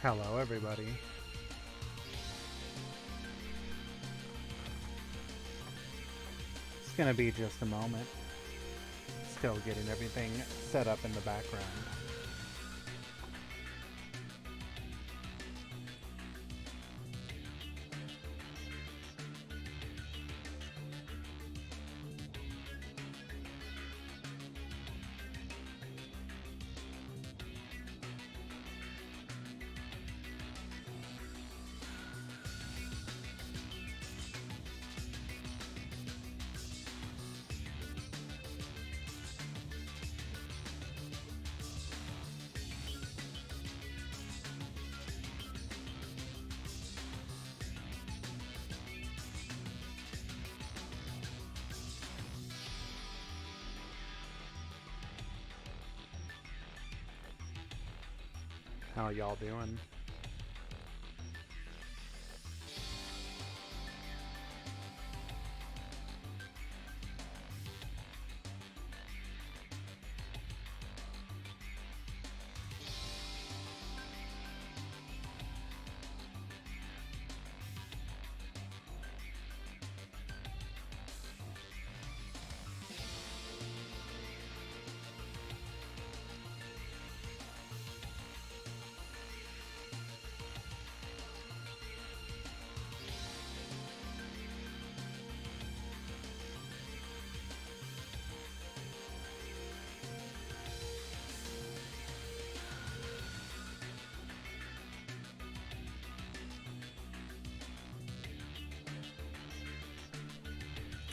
Hello, everybody. It's gonna be just a moment. Still getting everything set up in the background. How y'all doing?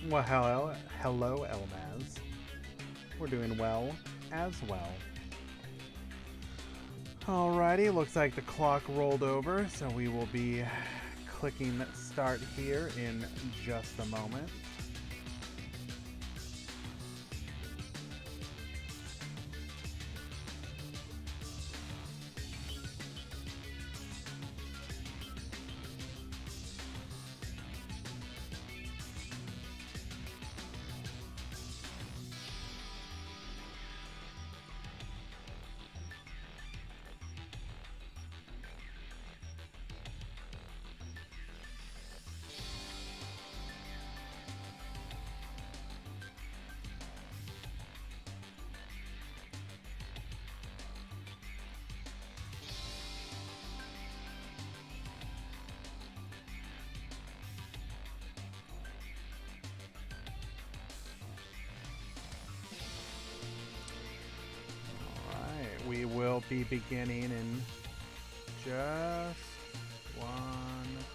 Well, hello, Elmaz. We're doing well as well. Alrighty, looks like the clock rolled over, so we will be clicking start here in just a moment. We will be beginning in just one moment.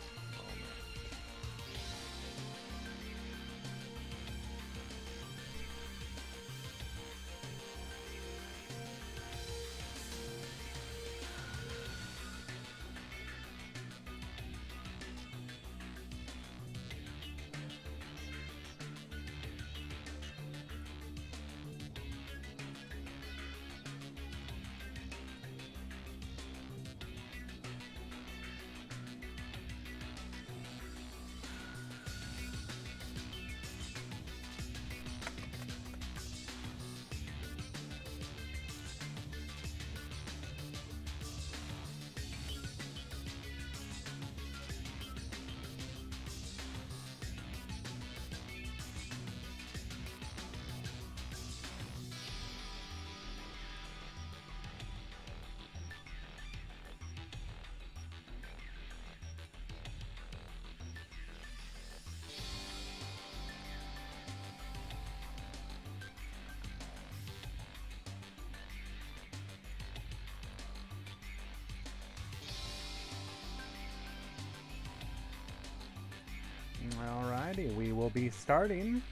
Alrighty, we will be starting.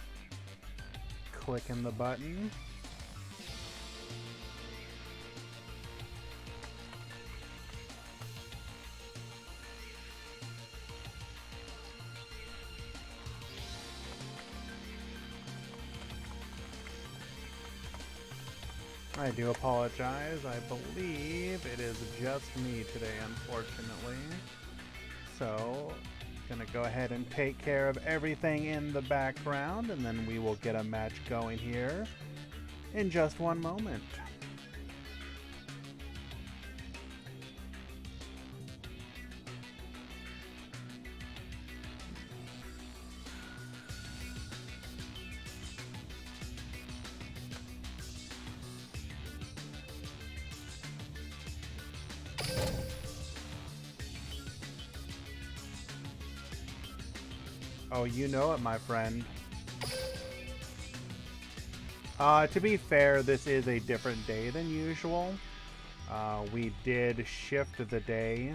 Clicking the button. I do apologize. I believe it is just me today, unfortunately. So, gonna go ahead and take care of everything in the background, and then we will get a match going here in just one moment. Oh, you know it, my friend. To be fair, this is a different day than usual. We did shift the day.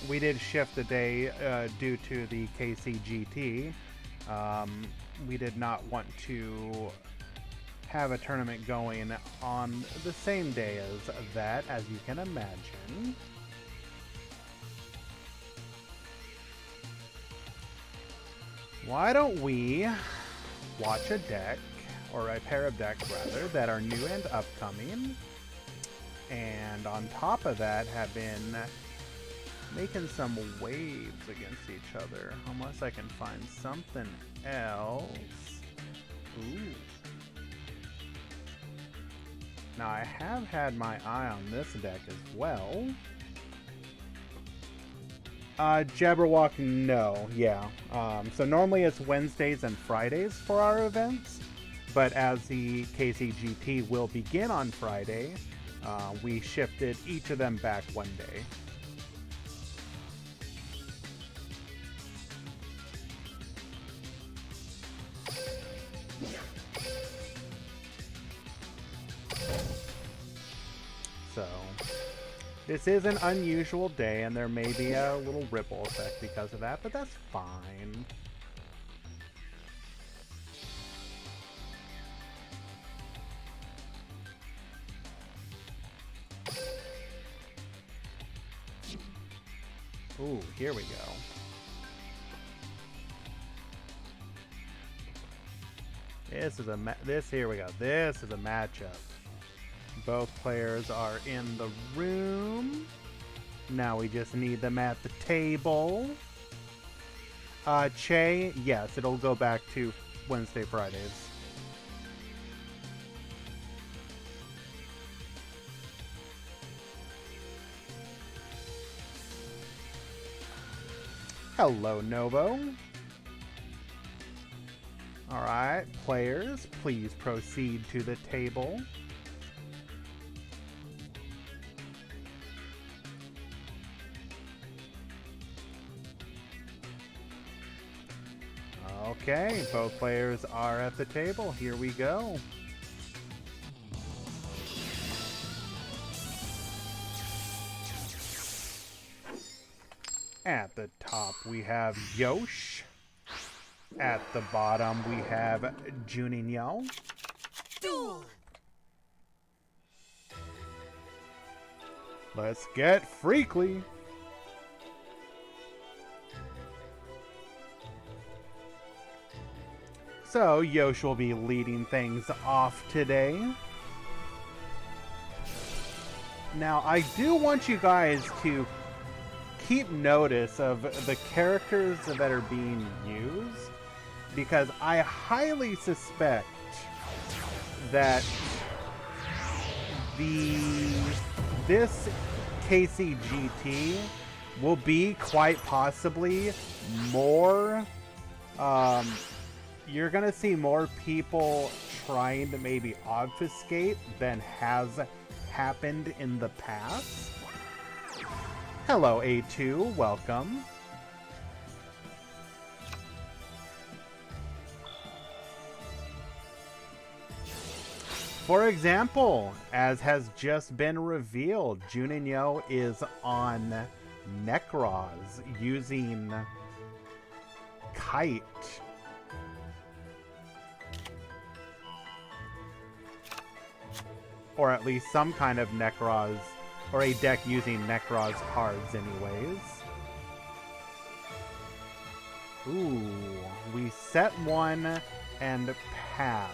We did shift the day due to the KCGT. We did not want to have a tournament going on the same day as that, as you can imagine. Why don't we watch a deck, or a pair of decks rather, that are new and upcoming, and on top of that have been making some waves against each other, unless I can find something else. Ooh. Now, I have had my eye on this deck as well. Jabberwock, no, yeah. So normally it's Wednesdays and Fridays for our events, but as the KCGT will begin on Friday, we shifted each of them back one day. So, this is an unusual day, and there may be a little ripple effect because of that, but that's fine. Ooh, here we go. Here we go. This is a matchup. Both players are in the room. Now we just need them at the table. Che, yes, it'll go back to Wednesday, Fridays. Hello, Novo. Alright, players, please proceed to the table. Okay, both players are at the table. Here we go. At the top, we have Yosh. At the bottom, we have Juninho. Let's get Freekly. So, Yosh will be leading things off today. Now, I do want you guys to keep notice of the characters that are being used, because I highly suspect that this KCGT will be quite possibly more, you're gonna see more people trying to maybe obfuscate than has happened in the past. Hello, A2, welcome. For example, as has just been revealed, Juninho is on Necroz using Kite. Or at least some kind of Necroz, or a deck using Necroz cards anyways. Ooh, we set one and pass.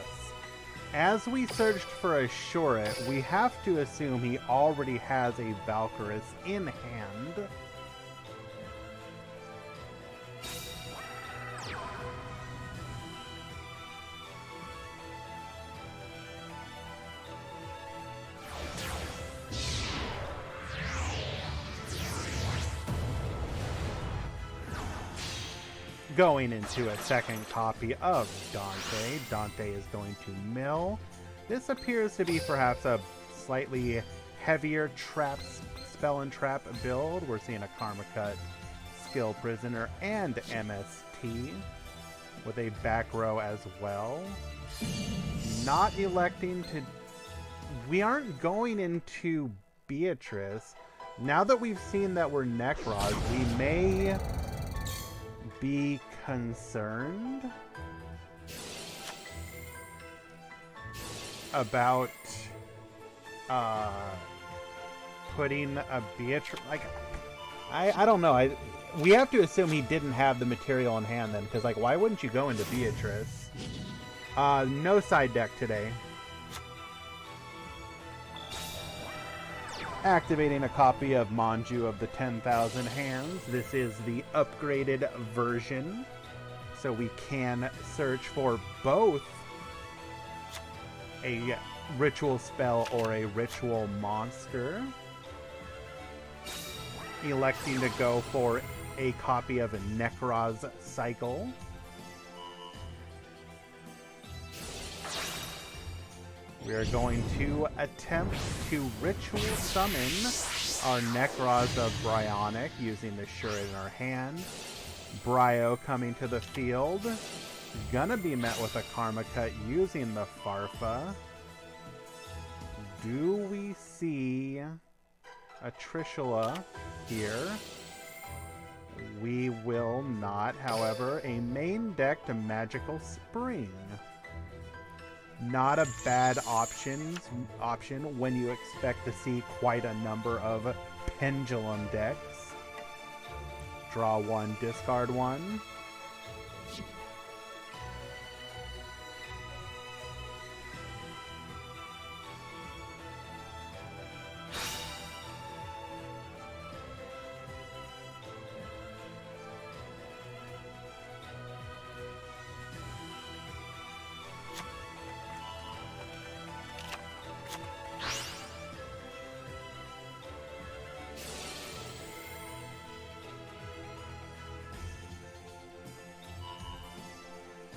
As we searched for a Shuret, we have to assume he already has a Valkyrus in hand. going into a second copy of Dante. Dante is going to mill. This appears to be perhaps a slightly heavier spell and trap build. We're seeing a Karma Cut, Skill Prisoner, and MST with a back row as well. Not electing to... We aren't going into Beatrice. Now that we've seen that we're Necros, we may be concerned about putting a Beatrice... Like, I don't know. We have to assume he didn't have the material in hand then, because, like, why wouldn't you go into Beatrice? No side deck today. Activating a copy of Manju of the 10,000 Hands. This is the upgraded version, so we can search for both a ritual spell or a ritual monster. Electing to go for a copy of a Necros Cycle. We are going to attempt to ritual summon our Necros of Bryonic using the Shuriken in our hand. Bryo coming to the field. Gonna be met with a Karma Cut using the Farfa. Do we see a Trishula here? We will not. However, a main deck to Magical Spring. Not a bad option when you expect to see quite a number of Pendulum decks. Draw one, discard one.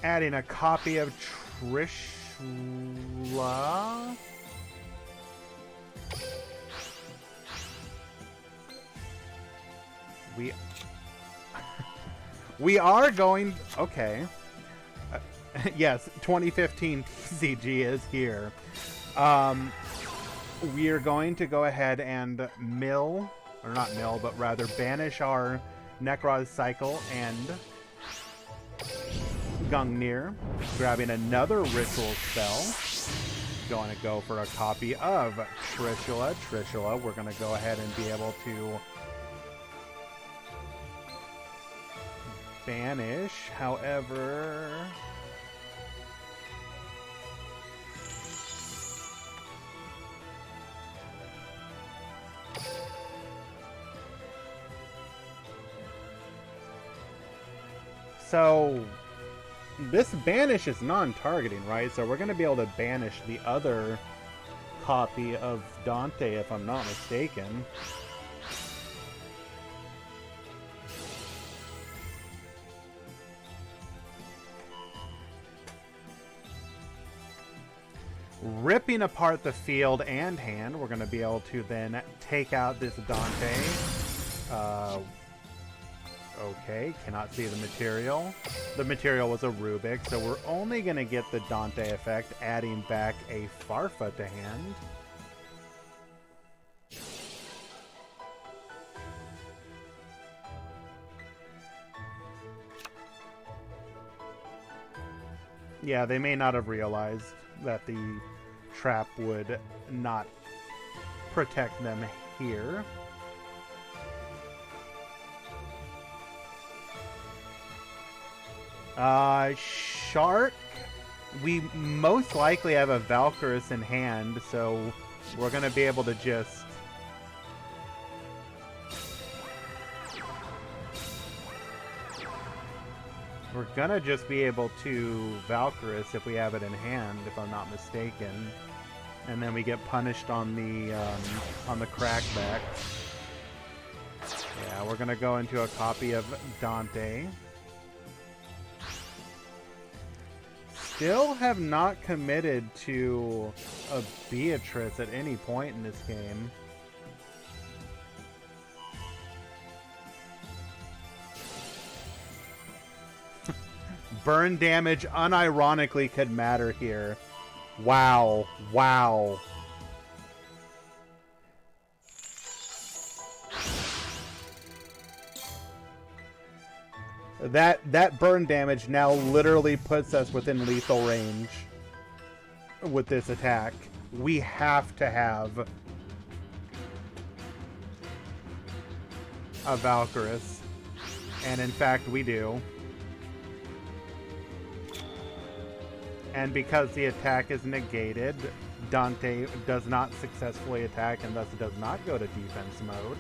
Adding a copy of Trishula. We are going... Okay. Yes, 2015 TCG is here. We are going to go ahead and mill, or not mill, but rather banish our Necros Cycle and Gungnir, grabbing another ritual spell. Going to go for a copy of Trishula. We're going to go ahead and be able to banish. However, so this banish is non-targeting, right? So we're going to be able to banish the other copy of Dante, if I'm not mistaken. Ripping apart the field and hand, we're going to be able to then take out this Dante. Okay, cannot see the material. The material was a Rubik, so we're only going to get the Dante effect, adding back a Farfa to hand. Yeah, they may not have realized that the trap would not protect them here. Shark, we most likely have a Valkyrus in hand, so we're going to be able to just... We're going to just be able to Valkyrus if we have it in hand, if I'm not mistaken. And then we get punished on the crackback. Yeah, we're going to go into a copy of Dante. still have not committed to a Beatrice at any point in this game. Burn damage unironically could matter here. Wow. Wow. That burn damage now literally puts us within lethal range with this attack. We have to have a Valkyrus. And in fact, we do. And because the attack is negated, Dante does not successfully attack and thus does not go to defense mode.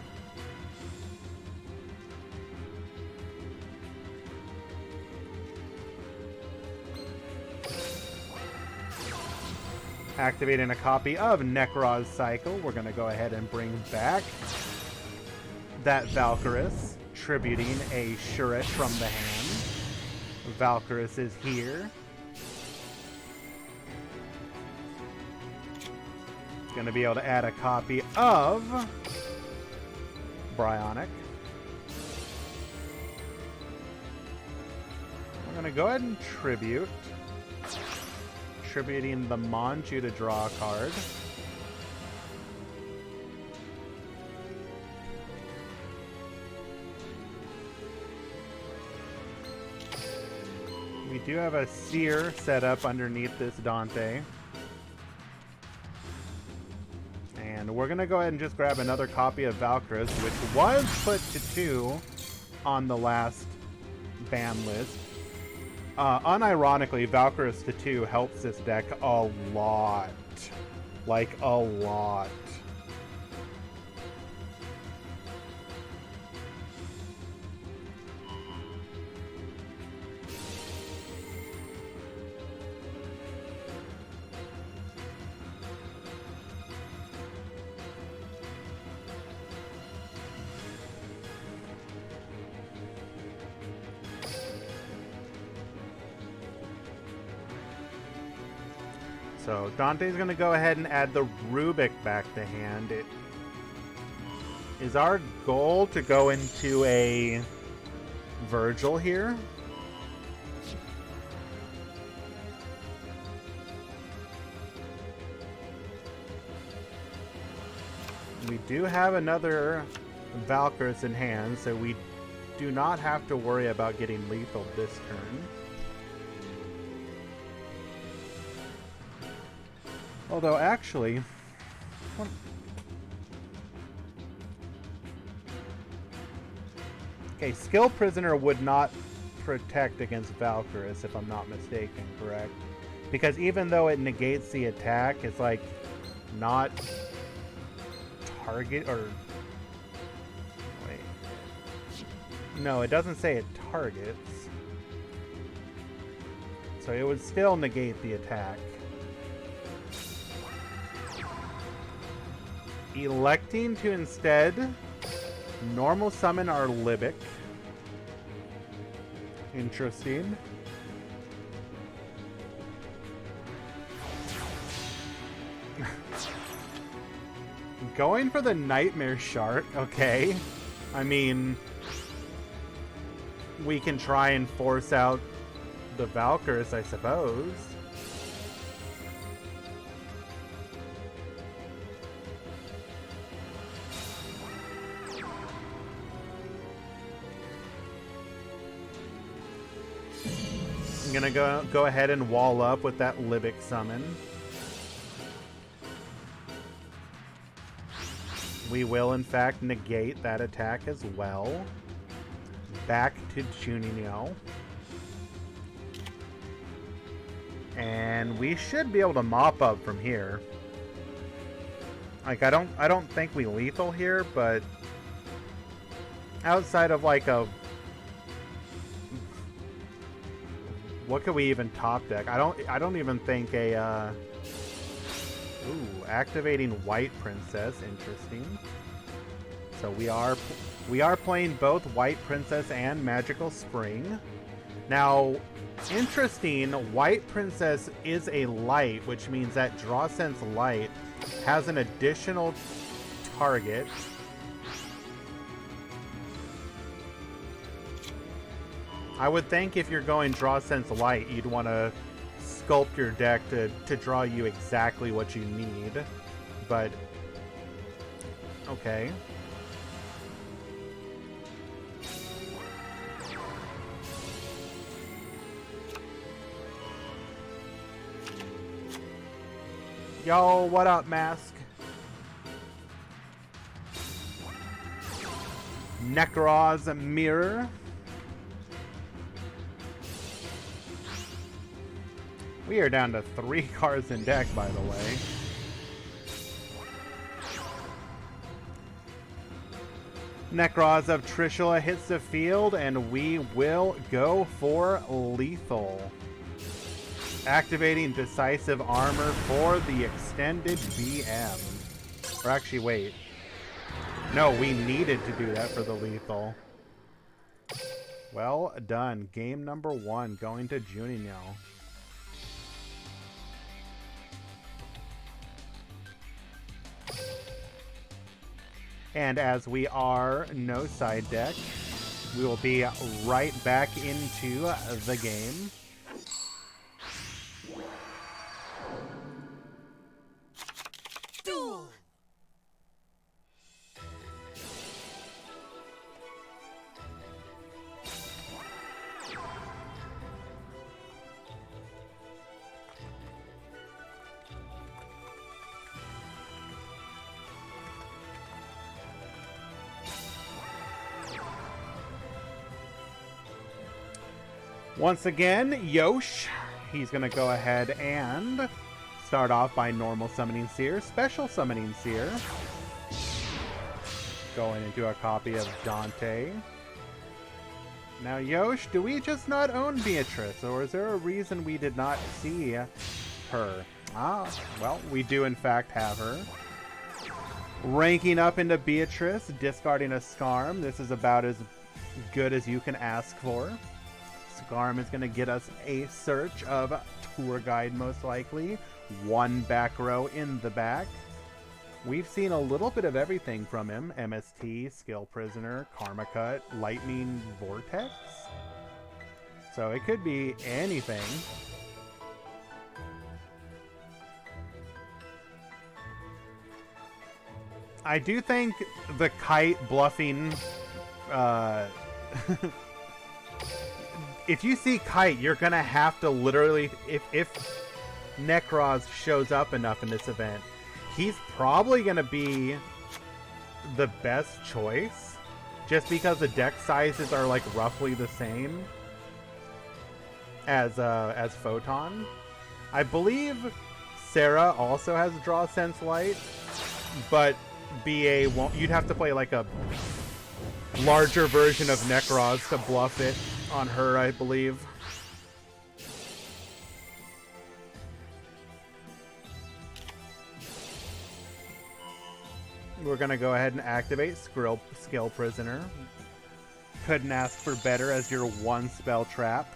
Activating a copy of Necroz's Cycle, we're going to go ahead and bring back that Valkyrus, tributing a Shuret from the hand. Valkyrus is here. Going to be able to add a copy of Bryonic. We're going to go ahead and tribute. Tributing the Manju to draw a card. We do have a Seer set up underneath this Dante. And we're going to go ahead and just grab another copy of Valkyrus, which was put to 2 on the last ban list. Unironically, Valkyrus to 2 helps this deck a lot. Like, a lot. So Dante's going to go ahead and add the Rubik back to hand. It is our goal to go into a Virgil here. We do have another Valkyrus in hand, so we do not have to worry about getting lethal this turn. Although, actually... Okay, Skill Prisoner would not protect against Valkyrus, if I'm not mistaken, correct? Because even though it negates the attack, it's like, not target, or... Wait. No, it doesn't say it targets. So it would still negate the attack. Electing to instead normal summon our Libic. Interesting. Going for the Nightmare Shark, okay. I mean, we can try and force out the Valkyrus, I suppose. I'm gonna go ahead and wall up with that Libic summon. We will in fact negate that attack as well. Back to Juninho. And we should be able to mop up from here. Like I don't think we lethal here, but outside of like a what could we even top deck? I don't even think a ooh, activating White Princess, interesting. So we are playing both White Princess and Magical Spring. Now, interesting, White Princess is a light, which means that Draw Sense Light has an additional target. I would think if you're going Draw Sense Light, you'd want to sculpt your deck to draw you exactly what you need. But, okay. Yo, what up, Mask? Necroz Mirror. We are down to 3 cards in deck, by the way. Necroz of Trishula hits the field, and we will go for lethal. Activating Decisive Armor for the extended BM. Or actually, wait. No, we needed to do that for the lethal. Well done. Game number 1 going to Juninho. And as we are no side deck, we will be right back into the game. Duel. Once again, Yosh, he's going to go ahead and start off by normal summoning Seer, special summoning Seer. Going into a copy of Dante. Now, Yosh, do we just not own Beatrice, or is there a reason we did not see her? Ah, well, we do in fact have her. Ranking up into Beatrice, discarding a Scarm. This is about as good as you can ask for. Scarm is going to get us a search of Tour Guide, most likely. 1 back row in the back. We've seen a little bit of everything from him. MST, Skill Prisoner, Karma Cut, Lightning Vortex. So it could be anything. I do think the Kite bluffing... if you see Kite, you're going to have to literally... If Necroz shows up enough in this event, he's probably going to be the best choice. Just because the deck sizes are like roughly the same as Photon. I believe Sarah also has Draw Sense Light, but BA won't... You'd have to play like a larger version of Necroz to bluff it on her, I believe. We're going to go ahead and activate Skill Prisoner. Couldn't ask for better as your 1 spell trap.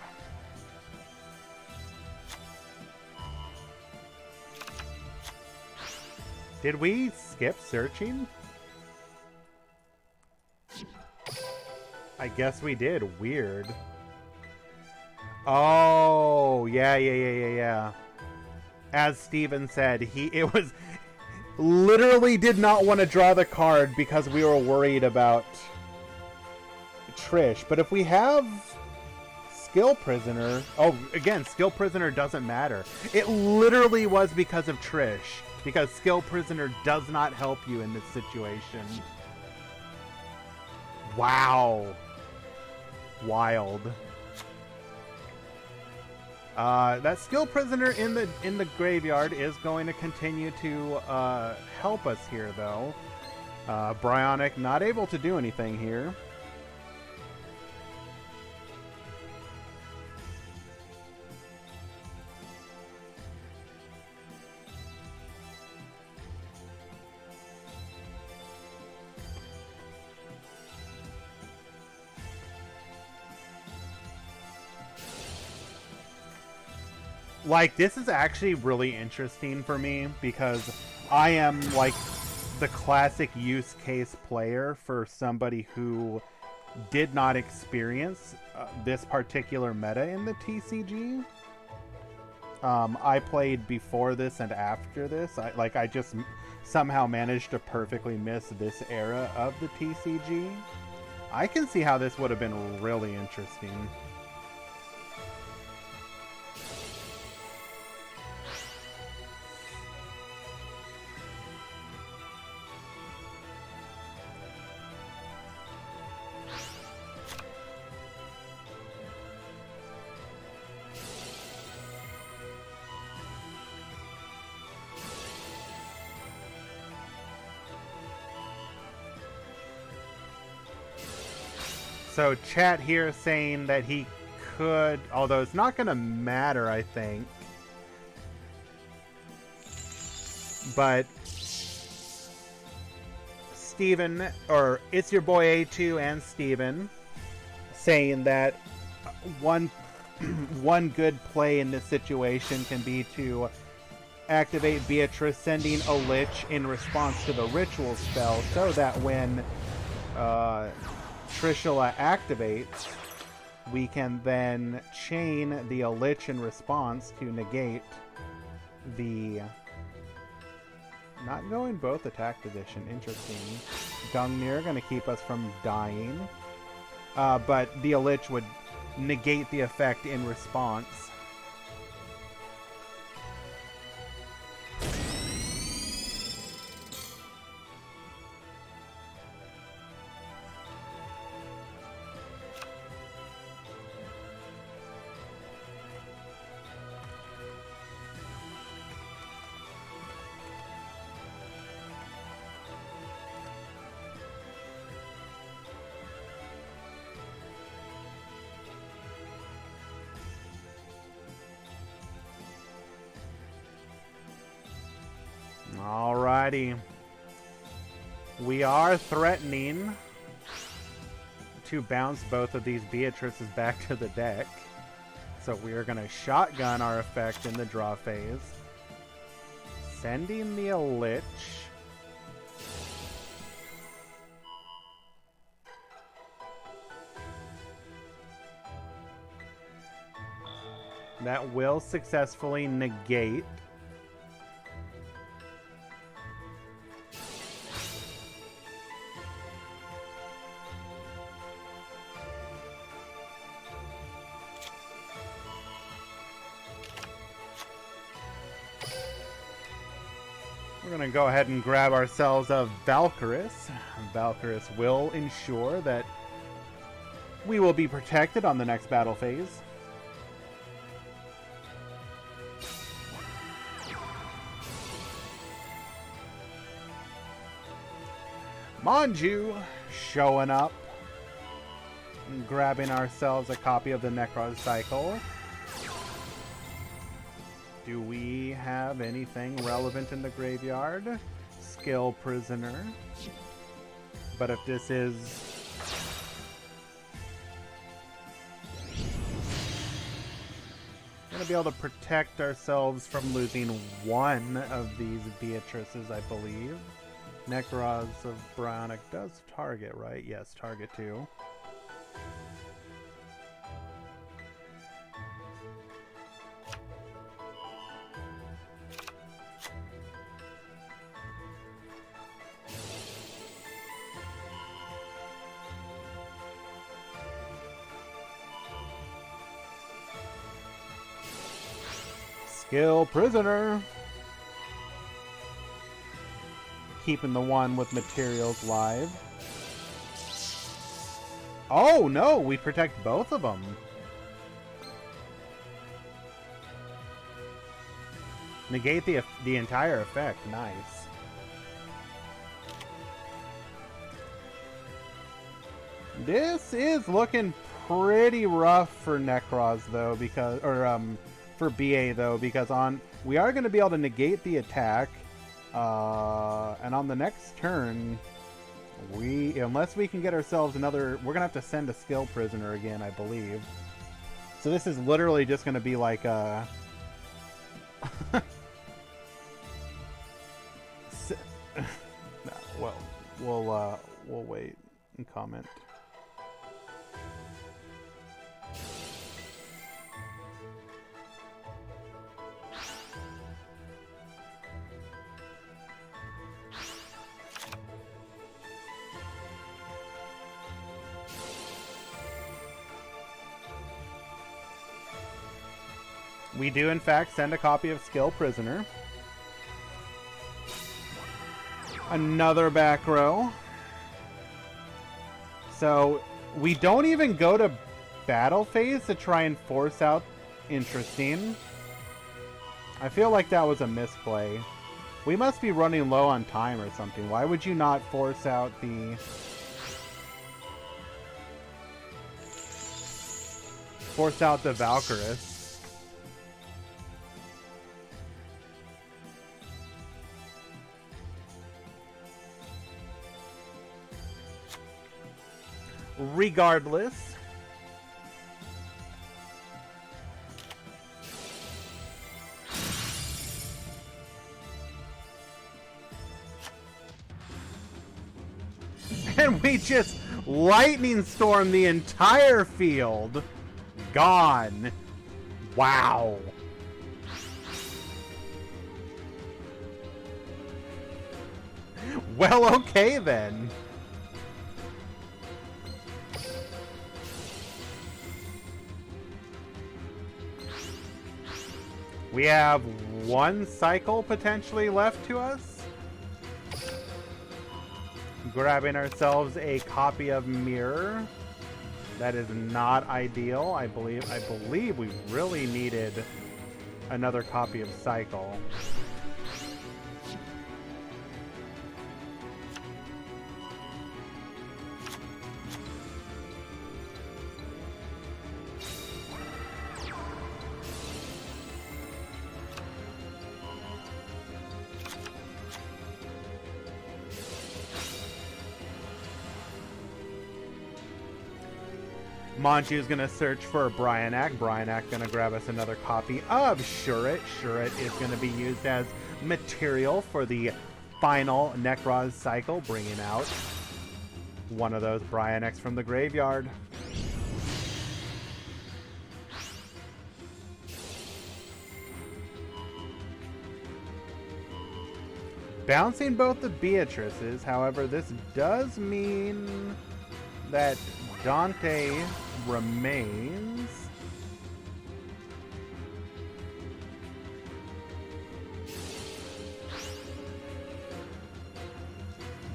Did we skip searching? I guess we did. Weird. Oh, yeah. As Steven said, it was literally did not want to draw the card because we were worried about Trish. But if we have Skill Prisoner, oh, again, Skill Prisoner doesn't matter. It literally was because of Trish, because Skill Prisoner does not help you in this situation. Wow. Wild. That Skill Prisoner in the graveyard is going to continue to help us here, though. Bryonic not able to do anything here. Like, this is actually really interesting for me because I am, like, the classic use case player for somebody who did not experience this particular meta in the TCG. I played before this and after this. I just somehow managed to perfectly miss this era of the TCG. I can see how this would have been really interesting. So chat here saying that he could, although it's not going to matter, I think. But Steven, or it's your boy A2 and Steven, saying that one good play in this situation can be to activate Beatrice, sending a Lich in response to the ritual spell, so that when Trishula activates, we can then chain the Lich in response to negate the... Not going both attack position. Interesting. Gungnir going to keep us from dying. But the Lich would negate the effect in response. Alrighty. We are threatening to bounce both of these Beatrices back to the deck. So we are going to shotgun our effect in the draw phase. Sending the Lich. That will successfully negate. We're going to go ahead and grab ourselves a Valkyris. Valkyris will ensure that we will be protected on the next battle phase. Manju showing up and grabbing ourselves a copy of the Necros Cycle. Do we have anything relevant in the graveyard? Skill Prisoner. But if this is... We're going to be able to protect ourselves from losing one of these Beatrices, I believe. Necros of Brownic does target, right? Yes, target 2. Skill Prisoner. Keeping the one with materials live. Oh no, we protect both of them. Negate the entire effect. Nice. This is looking pretty rough for Necros though, because for BA though, because we are going to be able to negate the attack. And on the next turn, unless we can get ourselves another, we're gonna have to send a Skill Prisoner again, I believe. So this is literally just gonna be like a No, well, we'll wait and comment. We do, in fact, send a copy of Skill Prisoner. Another back row. So, we don't even go to battle phase to try and force out interesting. I feel like that was a misplay. We must be running low on time or something. Why would you not force out the... Force out the Valkyrus? Regardless, and we just lightning storm the entire field. Gone. Wow. Well, okay then. We have one cycle potentially left to us. Grabbing ourselves a copy of Mirror. That is not ideal. I believe we really needed another copy of Cycle. Manchu's gonna search for Bryanak. Bryanak gonna grab us another copy of Shuret. Shuret is gonna be used as material for the final Necroz cycle, bringing out one of those Bryanaks from the graveyard. Bouncing both the Beatrices, however, this does mean that Dante remains.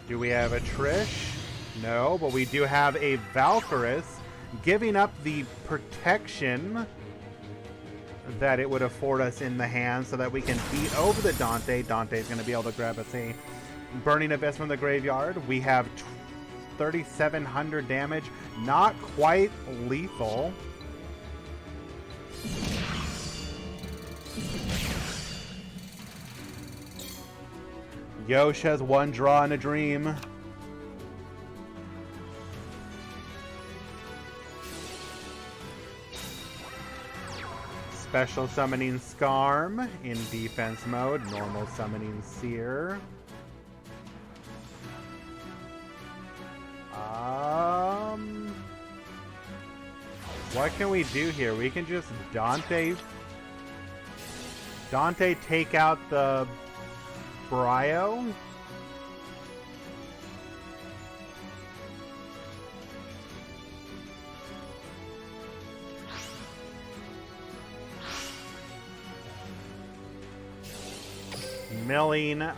Do we have a Trish? No, but we do have a Valkyrus, giving up the protection that it would afford us in the hand so that we can beat over the Dante. Dante's going to be able to grab us a Burning Abyss from the graveyard. We have 3,700 damage. Not quite lethal. Yosh has one draw and a dream. Special summoning Skarm in defense mode. Normal summoning Seer. What can we do here? We can just Dante take out the Bryo. Milling.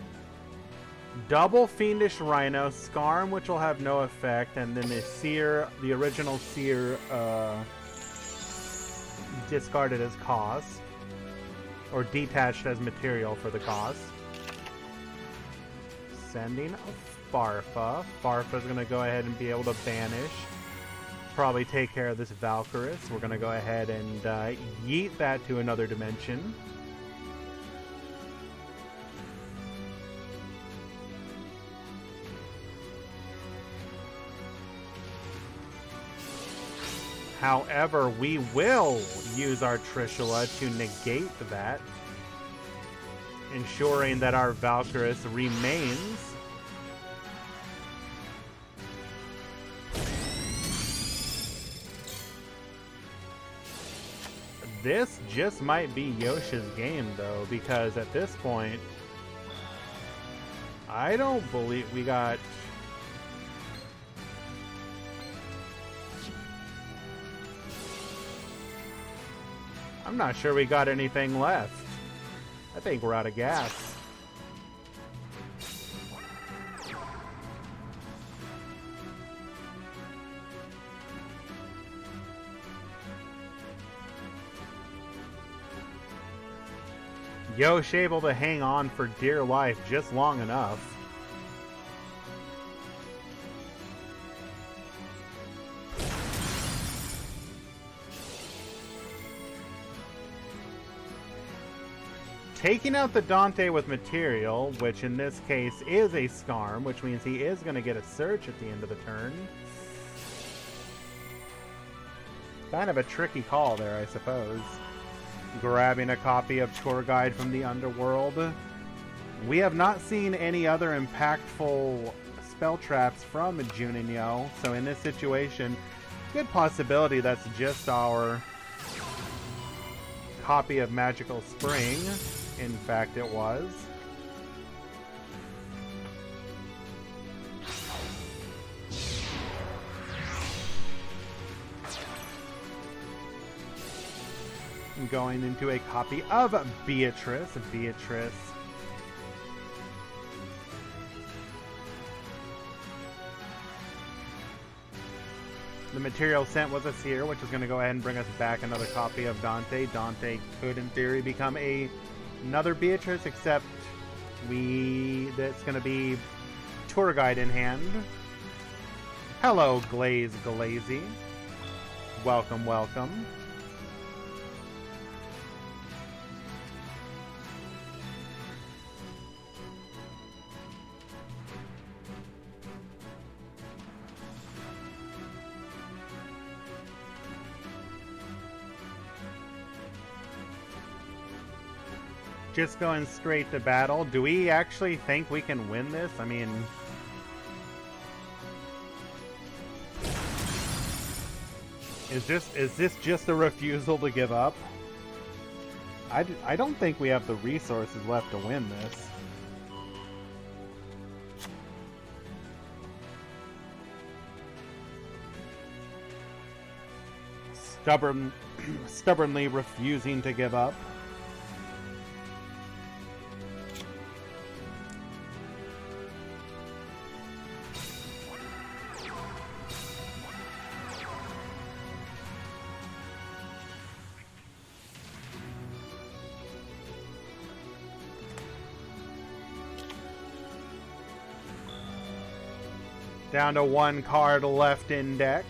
Double Fiendish Rhino, Skarm, which will have no effect, and then the Seer, the original Seer, discarded as cost, or detached as material for the cost. Sending a Farfa. Farfa's going to go ahead and be able to banish. Probably take care of this Valkyrus. We're going to go ahead and yeet that to another dimension. However, we will use our Trishula to negate that. ensuring that our Valkyrus remains. This just might be Yoshi's game, though, because at this point, I don't believe we got... I'm not sure we got anything left. I think we're out of gas. Yosh able to hang on for dear life just long enough. Taking out the Dante with material, which in this case is a Scarm, which means he is going to get a search at the end of the turn. Kind of a tricky call there, I suppose. Grabbing a copy of Tour Guide from the Underworld. We have not seen any other impactful spell traps from Juninho, so in this situation, good possibility that's just our copy of Magical Spring. In fact, it was. Going into a copy of Beatrice. The material sent was a Seer, which is going to go ahead and bring us back another copy of Dante. Dante could, in theory, become another Beatrice, except that's going to be Tour Guide in hand. Hello, Glazy. Welcome, welcome. Just going straight to battle. Do we actually think we can win this? I mean... Is this just a refusal to give up? I don't think we have the resources left to win this. Stubbornly refusing to give up. Down to one card left in deck.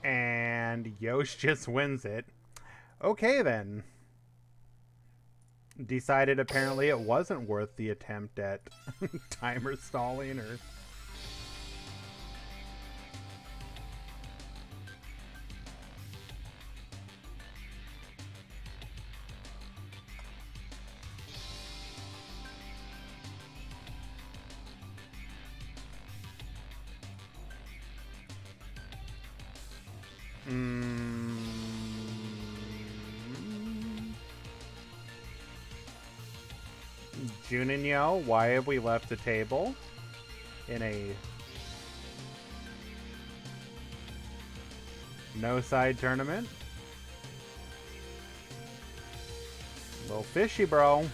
And Yosh just wins it. Okay, then. Decided apparently it wasn't worth the attempt at timer stalling or... Juninho, why have we left the table in a no-side tournament? A little fishy, bro.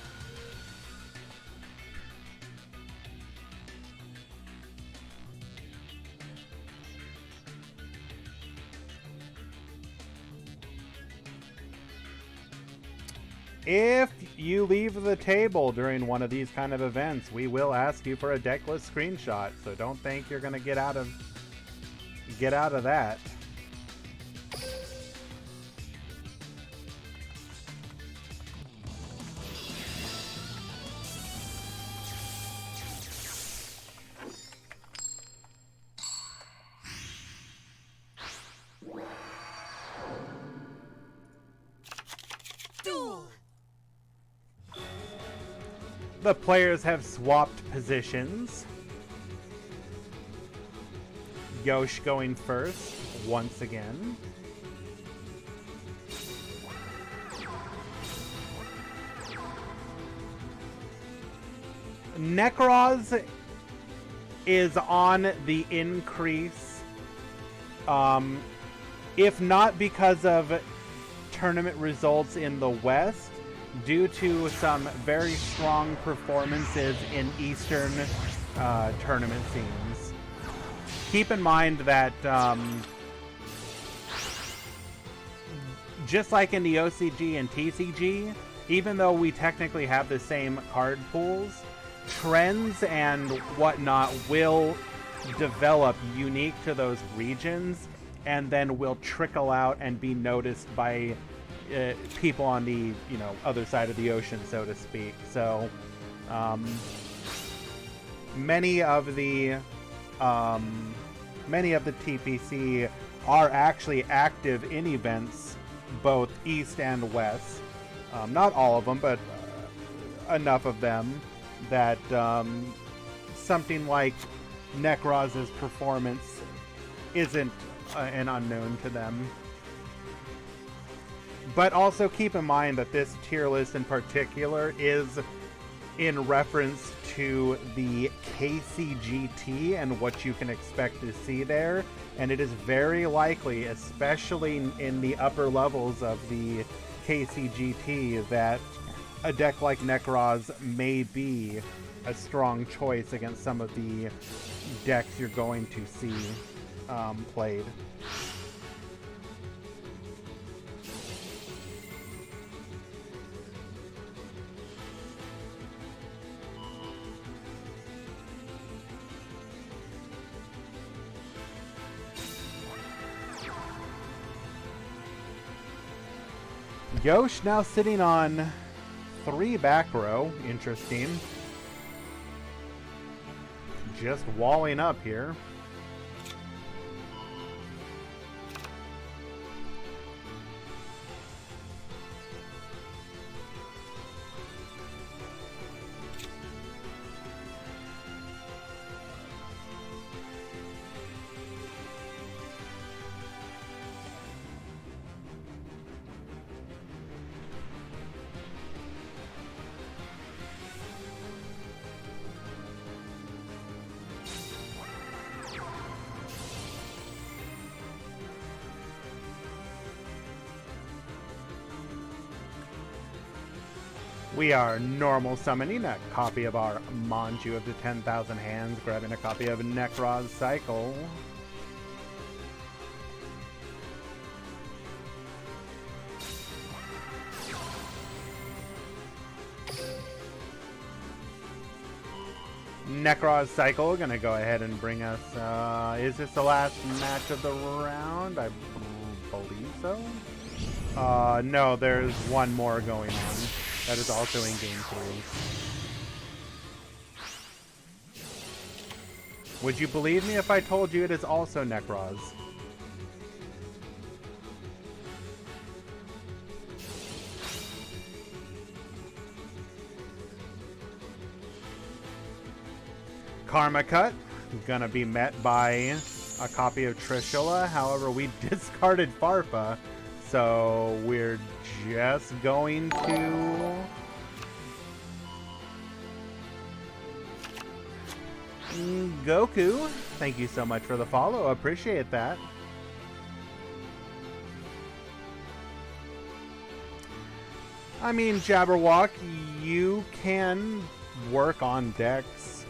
If you leave the table during one of these kind of events, we will ask you for a deck list screenshot. So don't think you're gonna get out of that. The players have swapped positions. Yosh going first once again. Necroz is on the increase, if not because of tournament results in the West, due to some very strong performances in Eastern tournament scenes. Keep in mind that just like in the OCG and TCG, even though we technically have the same card pools, trends and whatnot will develop unique to those regions and then will trickle out and be noticed by people on the other side of the ocean, so to speak. So many of the TPC are actually active in events both east and west. Not all of them, but enough of them that something like Necroz's performance isn't an unknown to them. But also keep in mind that this tier list in particular is in reference to the KCGT and what you can expect to see there. And it is very likely, especially in the upper levels of the KCGT, that a deck like Necroz may be a strong choice against some of the decks you're going to see played. Yosh now sitting on 3 back row. Interesting. Just walling up here. We are normal summoning a copy of our Manju of the 10,000 Hands, grabbing a copy of Necroz Cycle. Necroz Cycle gonna go ahead and bring us, is this the last match of the round? I believe so. No, there's one more going on. That is also in Game 3. Would you believe me if I told you it is also Necroz? Karma Cut, gonna be met by a copy of Trishula. However, we discarded Farpa, so we're just going to Goku. Thank you so much for the follow. Appreciate that. I mean, Jabberwock, you can work on decks.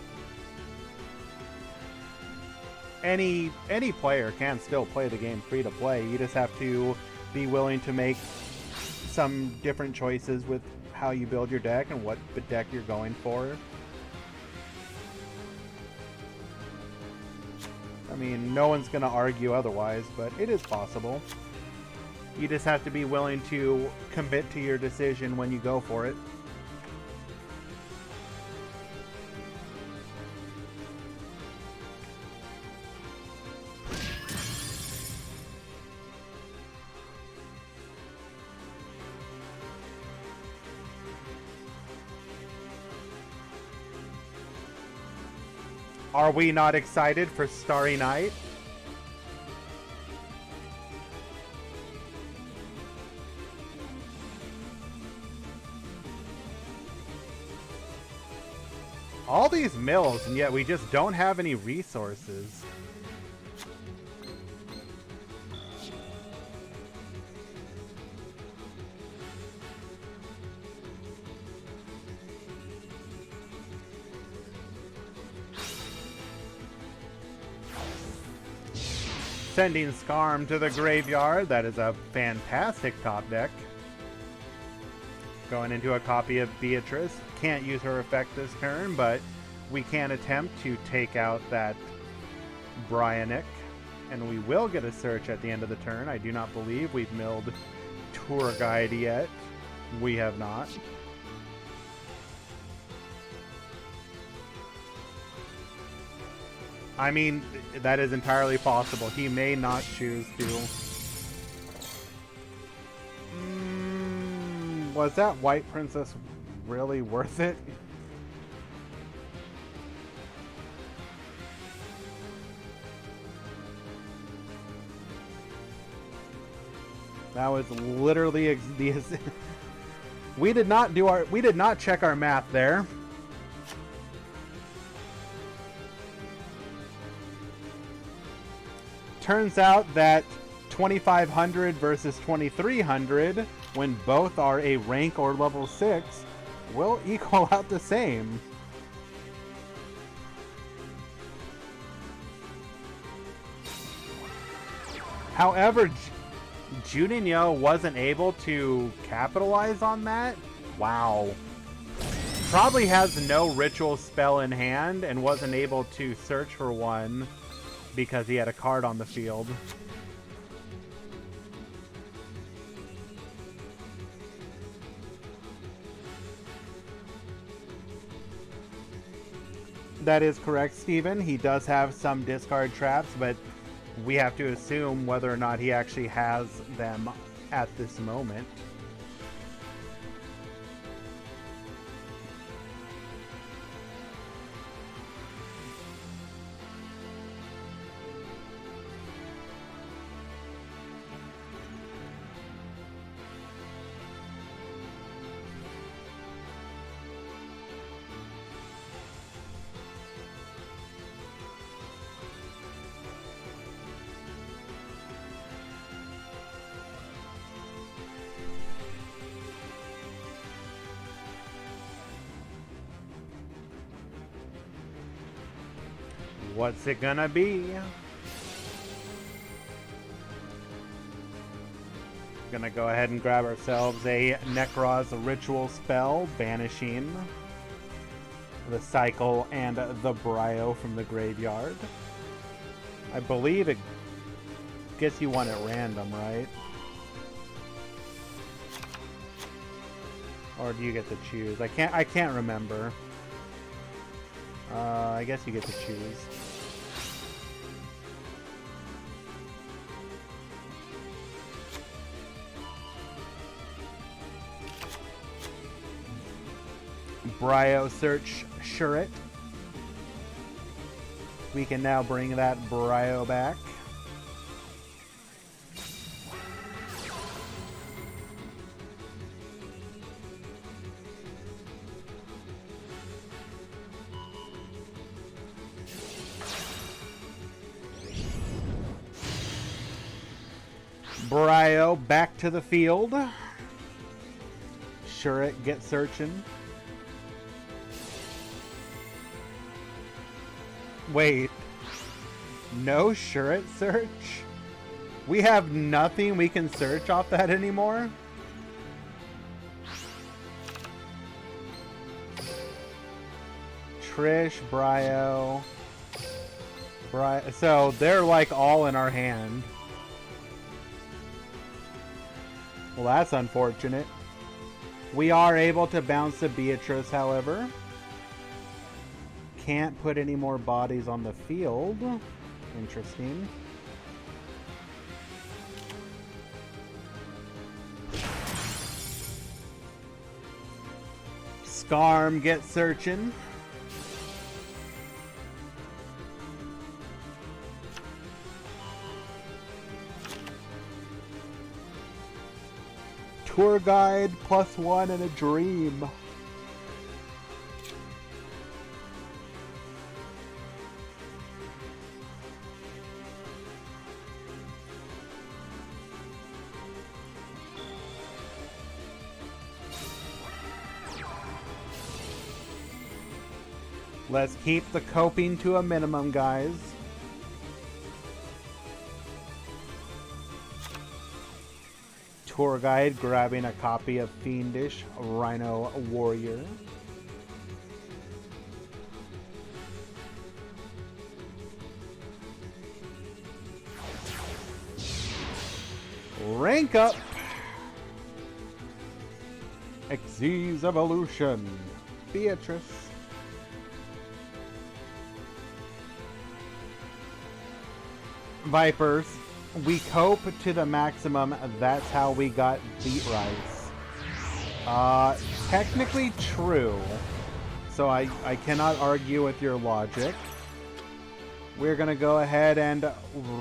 Any player can still play the game free to play. You just have to be willing to make some different choices with how you build your deck and what deck you're going for. I mean, no one's going to argue otherwise, but it is possible. You just have to be willing to commit to your decision when you go for it. Are we not excited for Starry Night? All these mills, and yet we just don't have any resources. Sending Skarm to the graveyard. That is a fantastic top deck. Going into a copy of Beatrice. Can't use her effect this turn, but we can attempt to take out that Bryonic. And we will get a search at the end of the turn. I do not believe we've milled Tour Guide yet. We have not. I mean, that is entirely possible. He may not choose to. Was that White Princess really worth it? That was literally we did not check our math there. Turns out that 2500 versus 2300, when both are a rank or level 6, will equal out the same. However, Juninho wasn't able to capitalize on that? Wow. Probably has no ritual spell in hand and wasn't able to search for one because he had a card on the field. That is correct, Steven. He does have some discard traps, but we have to assume whether or not he actually has them at this moment. What's it gonna be? Gonna go ahead and grab ourselves a Nekroz ritual spell, banishing the cycle and the Bryo from the graveyard. I believe it gets you one at random, right? Or do you get to choose? I can't remember. I guess you get to choose. Bryo search Shuret. We can now bring that Bryo back. Bryo back to the field. Shuret get searching. Wait. No Shuret search? We have nothing we can search off that anymore? Trish, so they're like all in our hand. Well, that's unfortunate. We are able to bounce the Beatrice, however. Can't put any more bodies on the field. Interesting. Scarm gets searching. Tour guide +1 and a dream. Let's keep the coping to a minimum, guys. Tour guide grabbing a copy of Fiendish Rhino Warrior. Rank up. Xyz Evolution. Beatrice. Vipers. We cope to the maximum. That's how we got Beat Rice. Technically true. So I cannot argue with your logic. We're going to go ahead and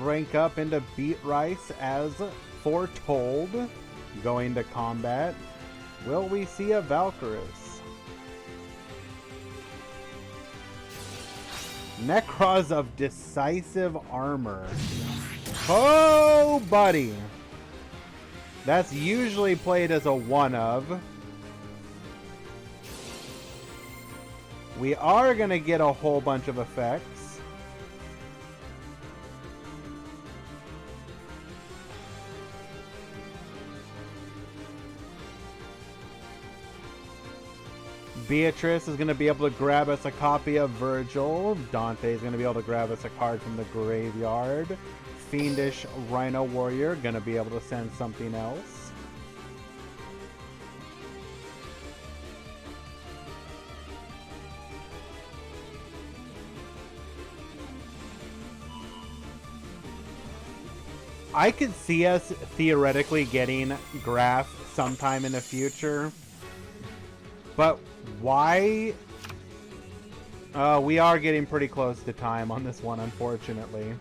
rank up into Beat Rice as foretold. Going to combat. Will we see a Valkyrus? Necros of Decisive Armor. Oh, buddy. That's usually played as a one of. We are going to get a whole bunch of effects. Beatrice is going to be able to grab us a copy of Virgil. Dante is going to be able to grab us a card from the graveyard. Fiendish Rhino Warrior going to be able to send something else. I could see us theoretically getting Graph sometime in the future. But why? We are getting pretty close to time on this one, unfortunately.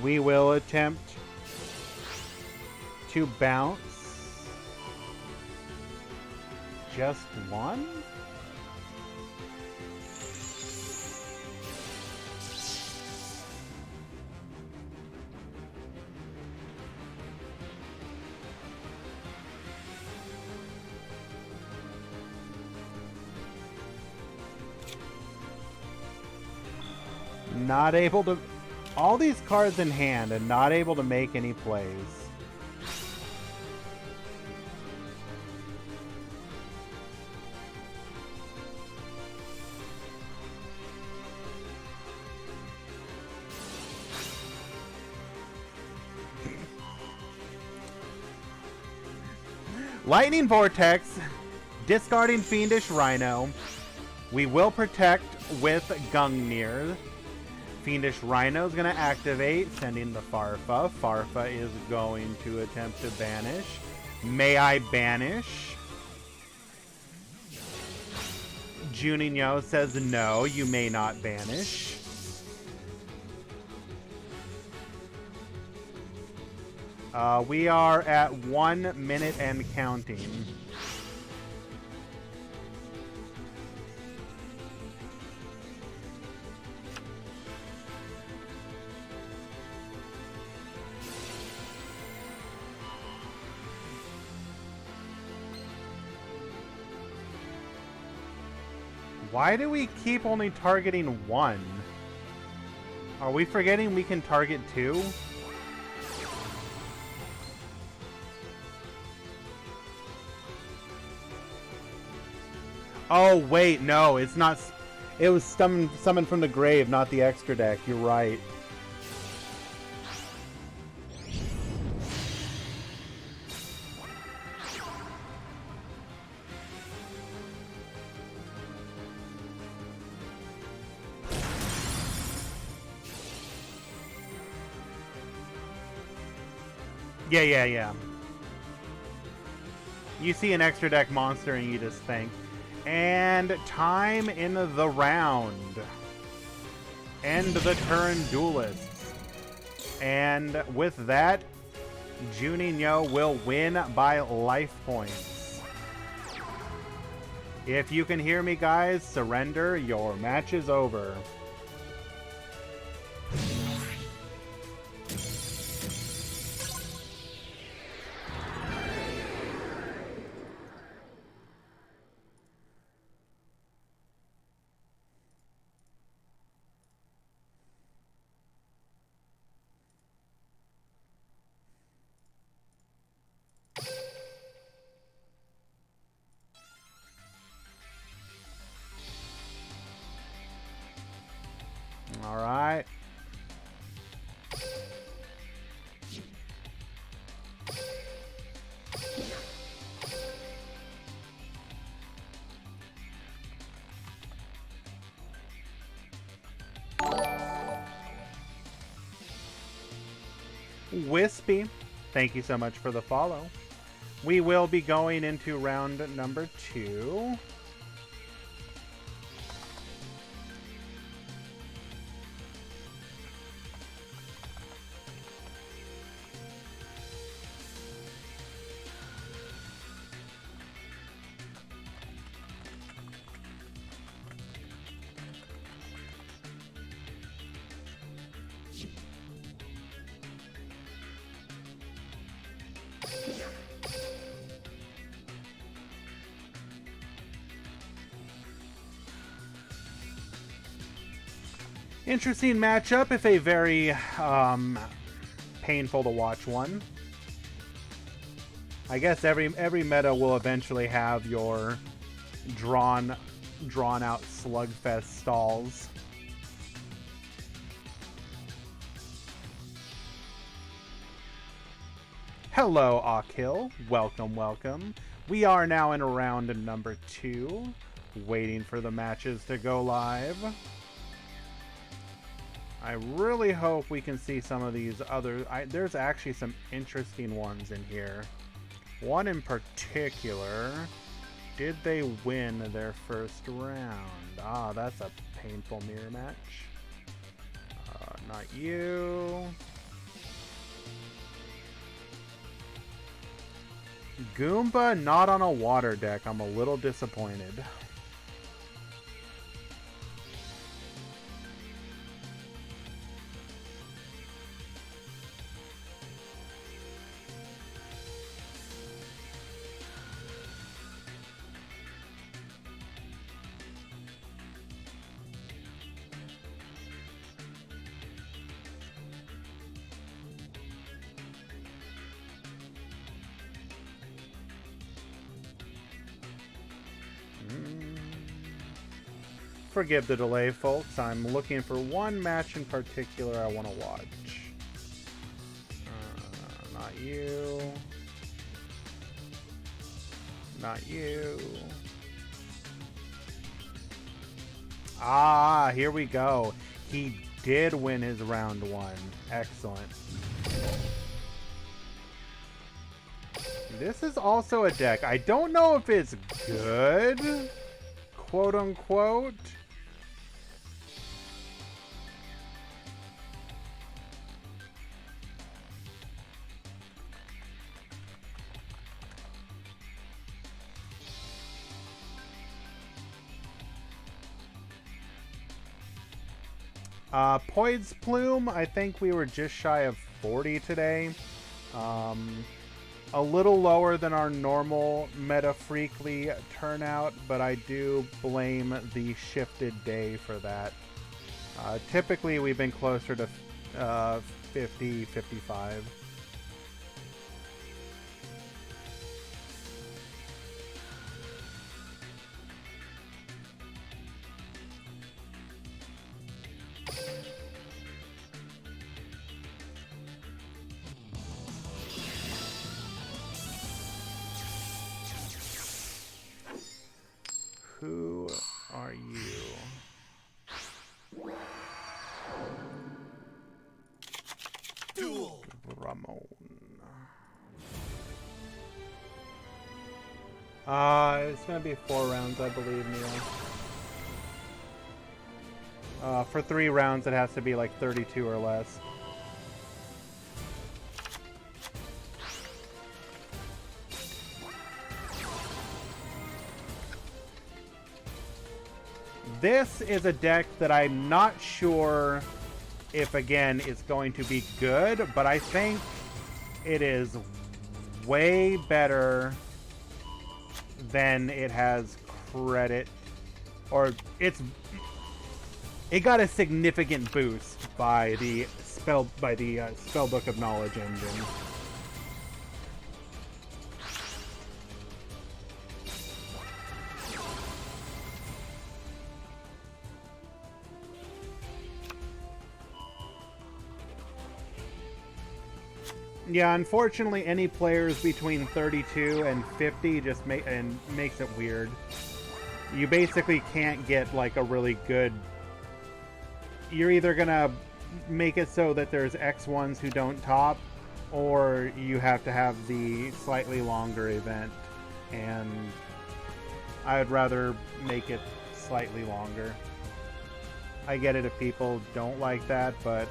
We will attempt to bounce just one. Not able to... All these cards in hand and not able to make any plays. Lightning Vortex, discarding Fiendish Rhino. We will protect with Gungnir. Fiendish Rhino is going to activate, sending the Farfa. Farfa is going to attempt to banish. May I banish? Juninho says no, you may not banish. We are at 1 minute and counting. Why do we keep only targeting one? Are we forgetting we can target two? Oh, wait, no, it's not. It was summoned from the grave, not the extra deck. You're right. Yeah. You see an extra deck monster and you just think. And time in the round. End the turn, duelists. And with that, Juninho will win by life points. If you can hear me, guys, surrender. Your match is over. All right. Wispy, thank you so much for the follow. We will be going into round number 2. Interesting matchup, if a very painful to watch one. I guess every meta will eventually have your drawn out slugfest stalls. Hello, Akil. Welcome. We are now in round number 2, waiting for the matches to go live. I really hope we can see some of these other... there's actually some interesting ones in here. One in particular. Did they win their first round? Ah, that's a painful mirror match. Not you. Goomba not on a water deck. I'm a little disappointed. Forgive the delay, folks. I'm looking for one match in particular I want to watch. Not you. Not you. Ah, here we go. He did win his round 1. Excellent. This is also a deck. I don't know if it's good, quote unquote. Poid's Plume, I think we were just shy of 40 today. A little lower than our normal meta Freekly turnout, but I do blame the shifted day for that. Typically, we've been closer to 50, 55. Who are you? Duel. Ramon. It's gonna be 4 rounds, I believe, Neil. For 3 rounds, it has to be like 32 or less. This is a deck that I'm not sure if, again, it's going to be good, but I think it is way better than it has credit, or it got a significant boost by the Spellbook of Knowledge engine. Yeah, unfortunately, any players between 32 and 50 just makes it weird. You basically can't get like a really good. You're either gonna make it so that there's X ones who don't top, or you have to have the slightly longer event, and I would rather make it slightly longer. I get it if people don't like that, but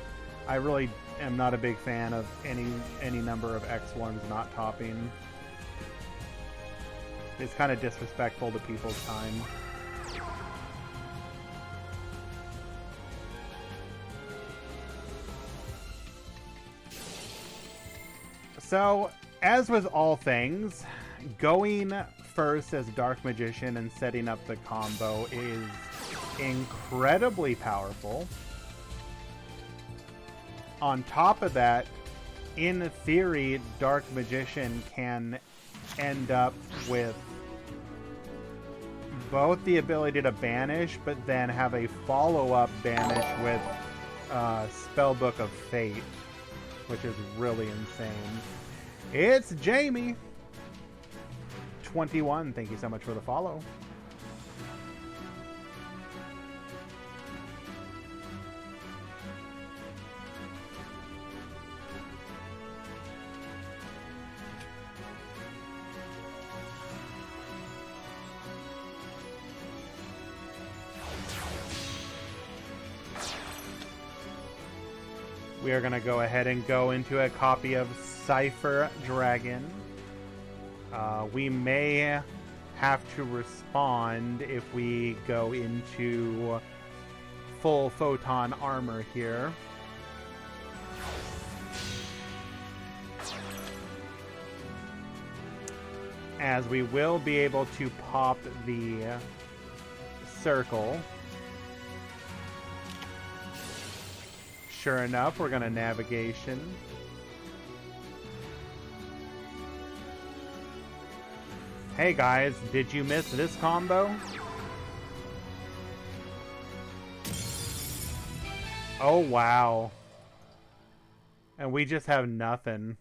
I really am not a big fan of any number of X1s not topping. It's kind of disrespectful to people's time. So, as with all things, going first as Dark Magician and setting up the combo is incredibly powerful. On top of that, in theory, Dark Magician can end up with both the ability to banish, but then have a follow-up banish with Spellbook of Fate, which is really insane. It's Jamie! 21, thank you so much for the follow. We are going to go ahead and go into a copy of Cypher Dragon. We may have to respond if we go into full photon armor here. As we will be able to pop the circle. Sure enough, we're going to navigation. Hey guys, did you miss this combo? Oh wow. And we just have nothing.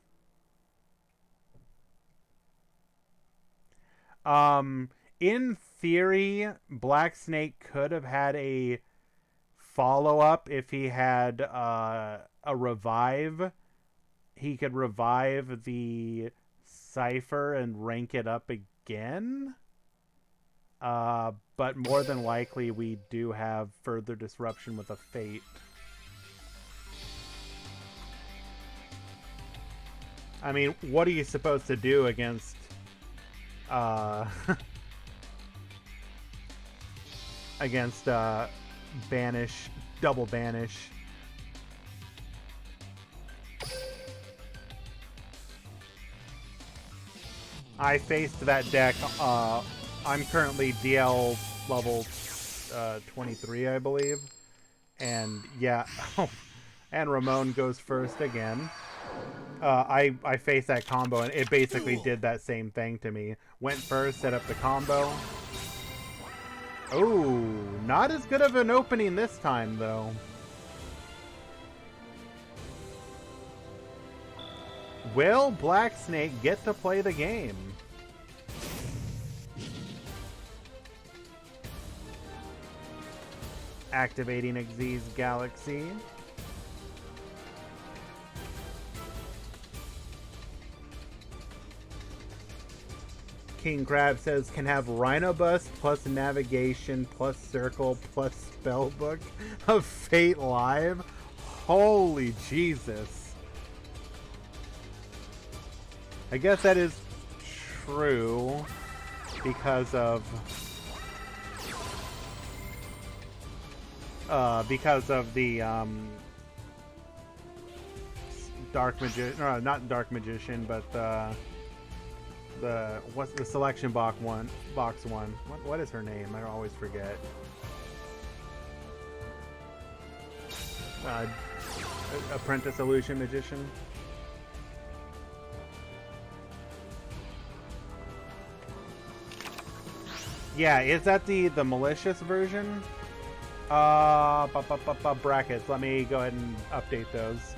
In theory, Black Snake could have had a follow-up if he had a revive. He could revive the Cypher and rank it up again. But more than likely we do have further disruption with a Fate. I mean, what are you supposed to do against against banish, double banish? I faced that deck. I'm currently DL level 23, I believe. And yeah, and Ramon goes first again. I faced that combo, and it basically did that same thing to me. Went first, set up the combo. Oh, not as good of an opening this time, though. Will Black Snake get to play the game? Activating Xyz Galaxy. King Crab says, can have Rhino Bust plus Navigation plus Circle plus Spellbook of Fate Live? Holy Jesus. I guess that is true because of the Dark Magician, no, not Dark Magician, but what's the selection box one? What is her name? I always forget. Apprentice Illusion Magician. Yeah, is that the malicious version? Brackets. Let me go ahead and update those.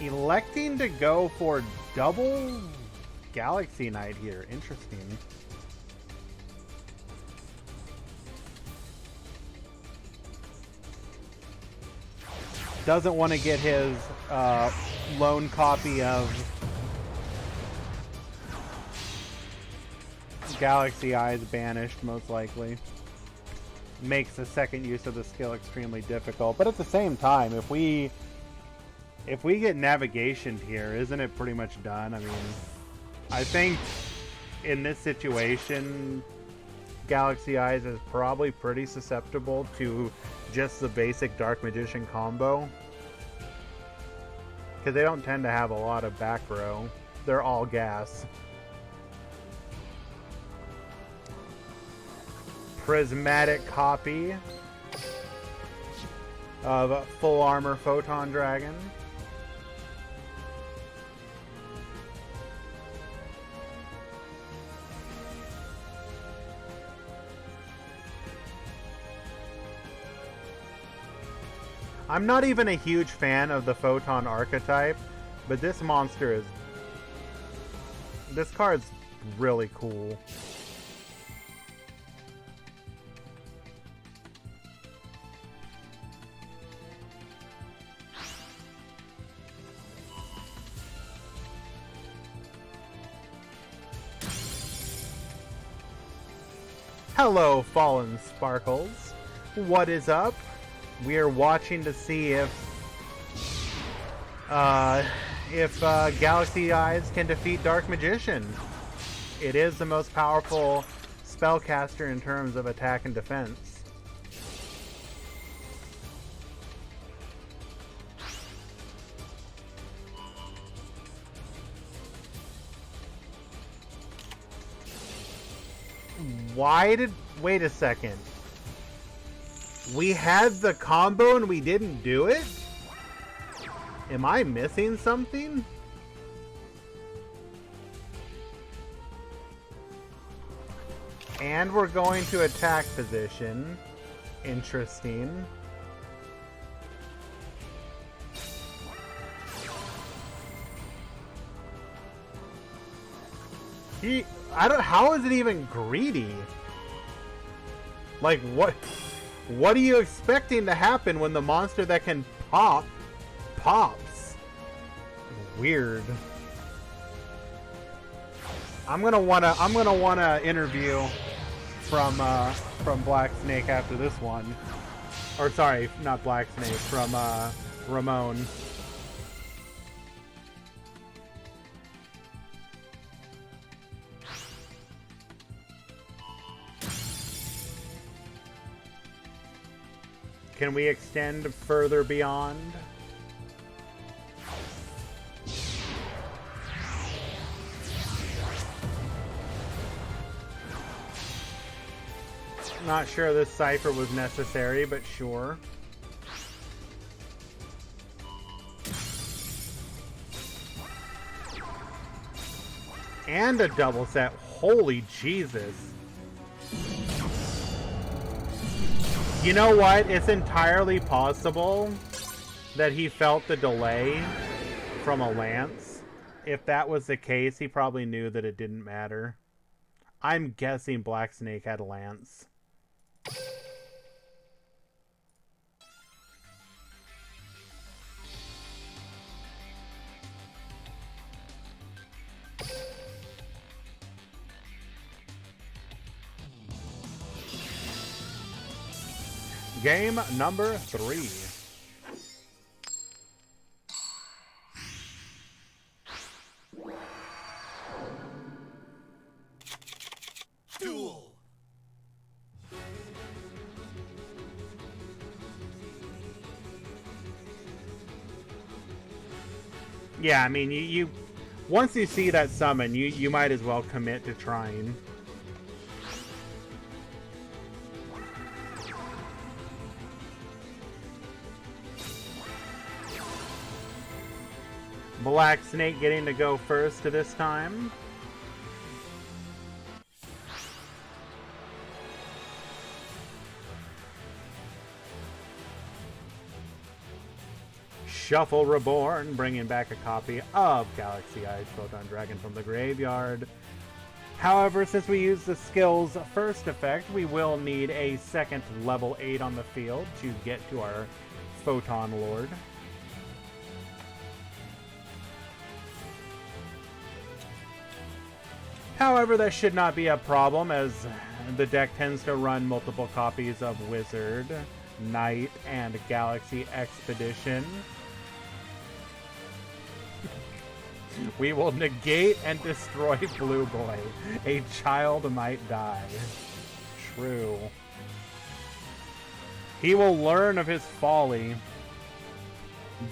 Electing to go for double Galaxy Knight here. Interesting. Doesn't want to get his lone copy of Galaxy Eyes banished, most likely. Makes the second use of the skill extremely difficult. But at the same time, if we get navigation here, isn't it pretty much done? I mean, I think in this situation, Galaxy Eyes is probably pretty susceptible to just the basic Dark Magician combo. Because they don't tend to have a lot of back row. They're all gas. Prismatic copy of Full Armor Photon Dragon. I'm not even a huge fan of the Photon archetype, but this monster is... This card's really cool. Hello, Fallen Sparkles. What is up? We are watching to see if Galaxy Eyes can defeat Dark Magician. It is the most powerful spellcaster in terms of attack and defense. Wait a second. We had the combo and we didn't do it? Am I missing something? And we're going to attack position. Interesting. How is it even greedy? Like, what? What are you expecting to happen when the monster that can pop pops? Weird. I'm gonna wanna interview from Black Snake after this one. Or sorry, not Black Snake, from Ramon. Can we extend further beyond? Not sure this cipher was necessary, but sure. And a double set. Holy Jesus. You know what? It's entirely possible that he felt the delay from a lance. If that was the case, he probably knew that it didn't matter. I'm guessing Black Snake had a lance. Game number 3. Duel. Yeah, I mean, you once you see that summon, you might as well commit to trying. Black Snake getting to go first this time. Shuffle Reborn, bringing back a copy of Galaxy Eyes Photon Dragon from the graveyard. However, since we use the skill's first effect, we will need a second level 8 on the field to get to our Photon Lord. However, that should not be a problem, as the deck tends to run multiple copies of Wizard, Knight, and Galaxy Expedition. We will negate and destroy Blue Boy. A child might die. True. He will learn of his folly,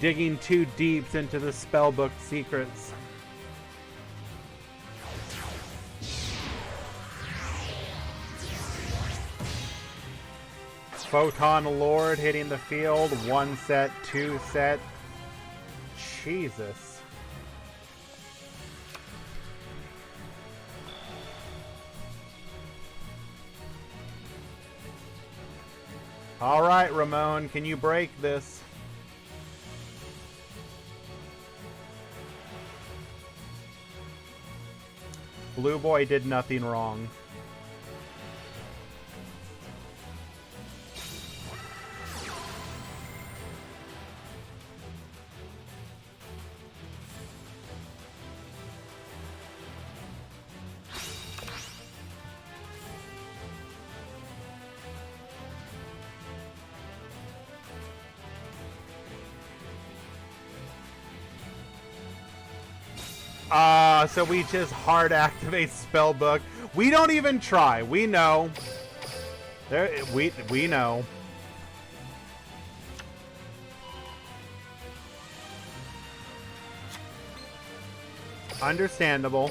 digging too deep into the spellbook secrets. Photon Lord hitting the field. 1 set, 2 set. Jesus. All right, Ramon, can you break this? Blue Boy did nothing wrong. So we just hard activate spellbook. We don't even try. We know. We know. Understandable.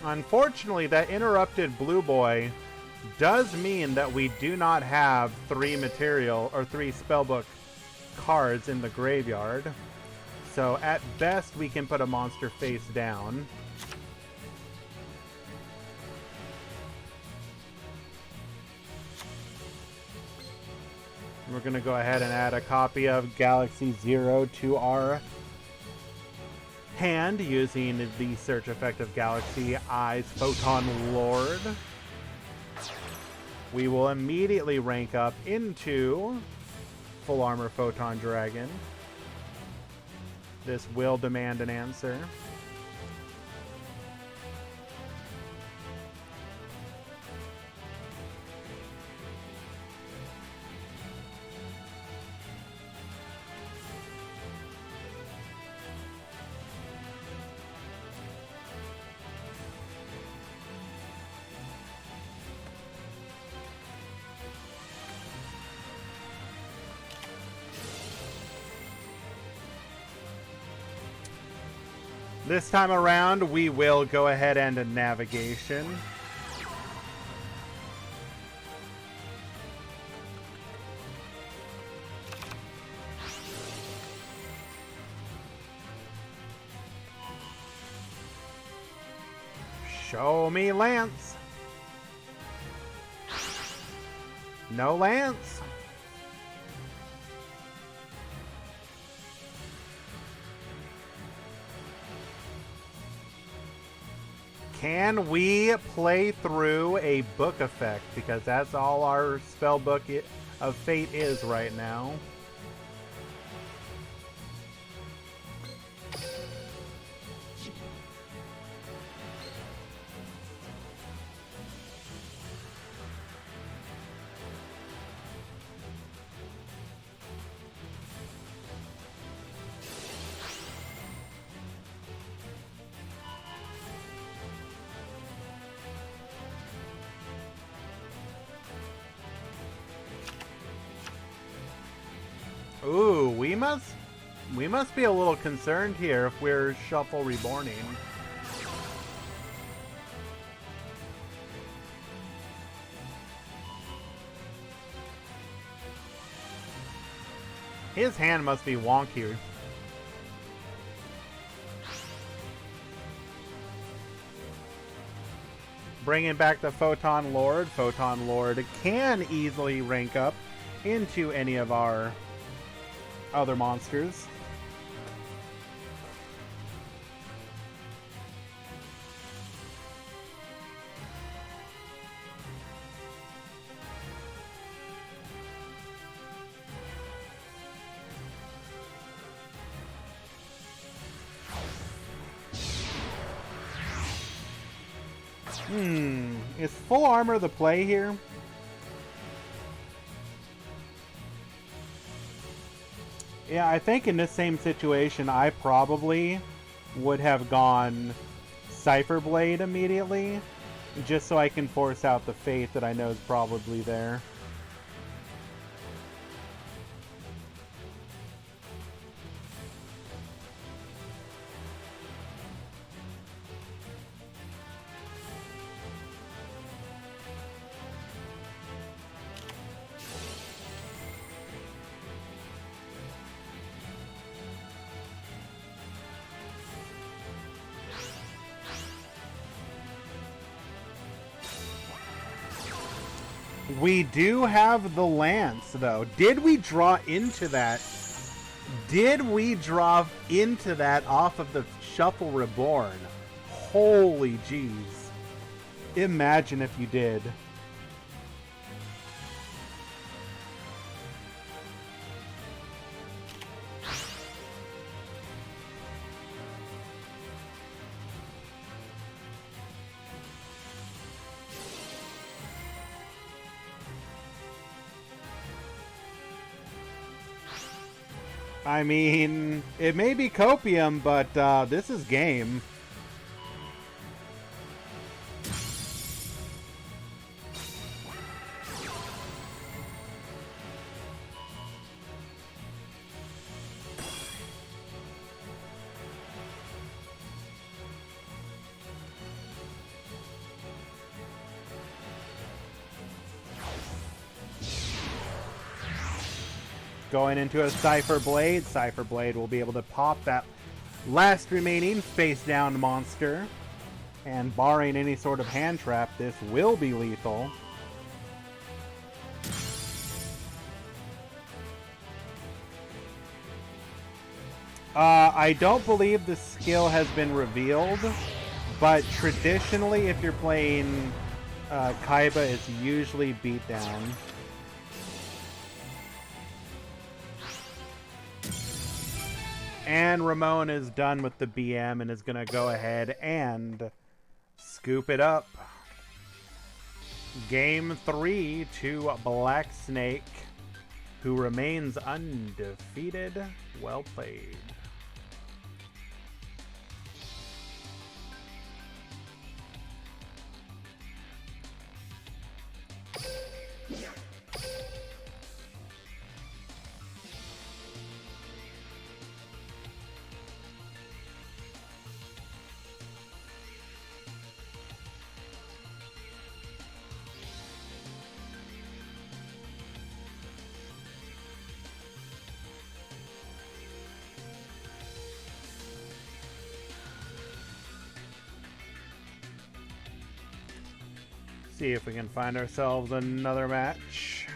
Unfortunately, that interrupted Blue Boy does mean that we do not have 3 material or 3 spellbook cards in the graveyard. So at best we can put a monster face down. We're going to go ahead and add a copy of Galaxy Zero to our hand using the search effect of Galaxy Eyes Photon Lord. We will immediately rank up into Full Armor Photon Dragon. This will demand an answer. This time around, we will go ahead and navigation. Show me Lance. No Lance. Can we play through a book effect? Because that's all our spell book of fate is right now. Ooh, we must be a little concerned here if we're Shuffle Reborning. His hand must be wonky. Bringing back the Photon Lord. Photon Lord can easily rank up into any of our other monsters. Is full armor the play here? Yeah, I think in this same situation, I probably would have gone Cipher Blade immediately, just so I can force out the Fate that I know is probably there. We do have the Lance, though. Did we draw into that? Did we draw into that off of the Shuffle Reborn? Holy jeez. Imagine if you did. I mean, it may be copium, but this is game. Going into a Cipher Blade. Cipher Blade will be able to pop that last remaining face-down monster. And barring any sort of hand trap, this will be lethal. I don't believe the skill has been revealed, but traditionally, if you're playing Kaiba, it's usually beat down. And Ramon is done with the BM and is going to go ahead and scoop it up. Game 3 to Black Snake, who remains undefeated. Well played. See if we can find ourselves another match.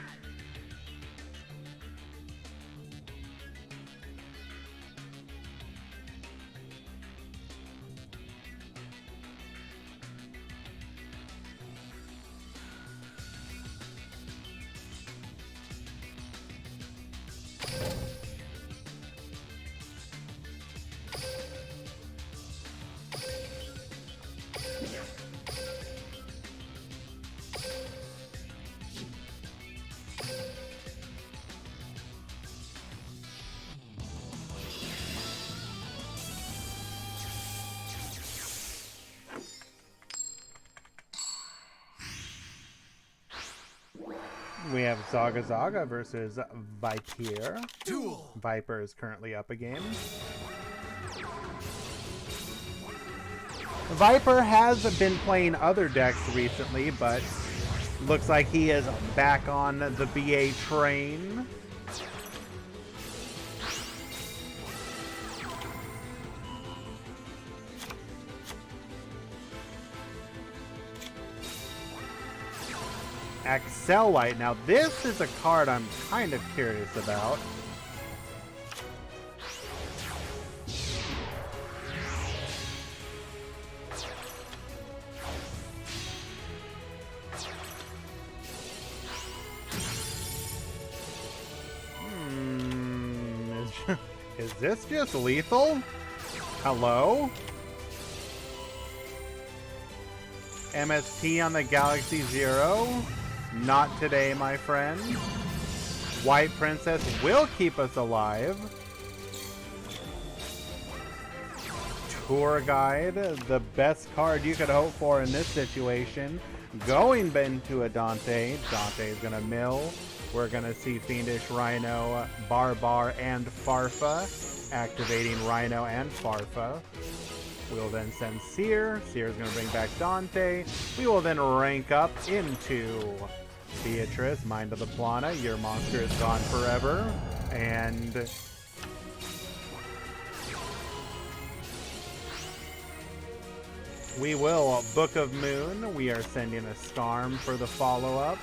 We have Zaga Zaga versus Viper. Duel. Viper is currently up a game. Viper has been playing other decks recently, but looks like he is back on the BA train. Axelite. Now this is a card I'm kind of curious about. Is this just lethal? Hello? MST on the Galaxy Zero? Not today, my friend. White Princess will keep us alive. Tour Guide, the best card you could hope for in this situation. Going into a Dante. Dante is going to mill. We're going to see Fiendish Rhino, Barbar, and Farfa. Activating Rhino and Farfa. We'll then send Seer. Seer is going to bring back Dante. We will then rank up into Beatrice, Mind of the Plana. Your monster is gone forever. And we will Book of Moon. We are sending a Skarm for the follow-up.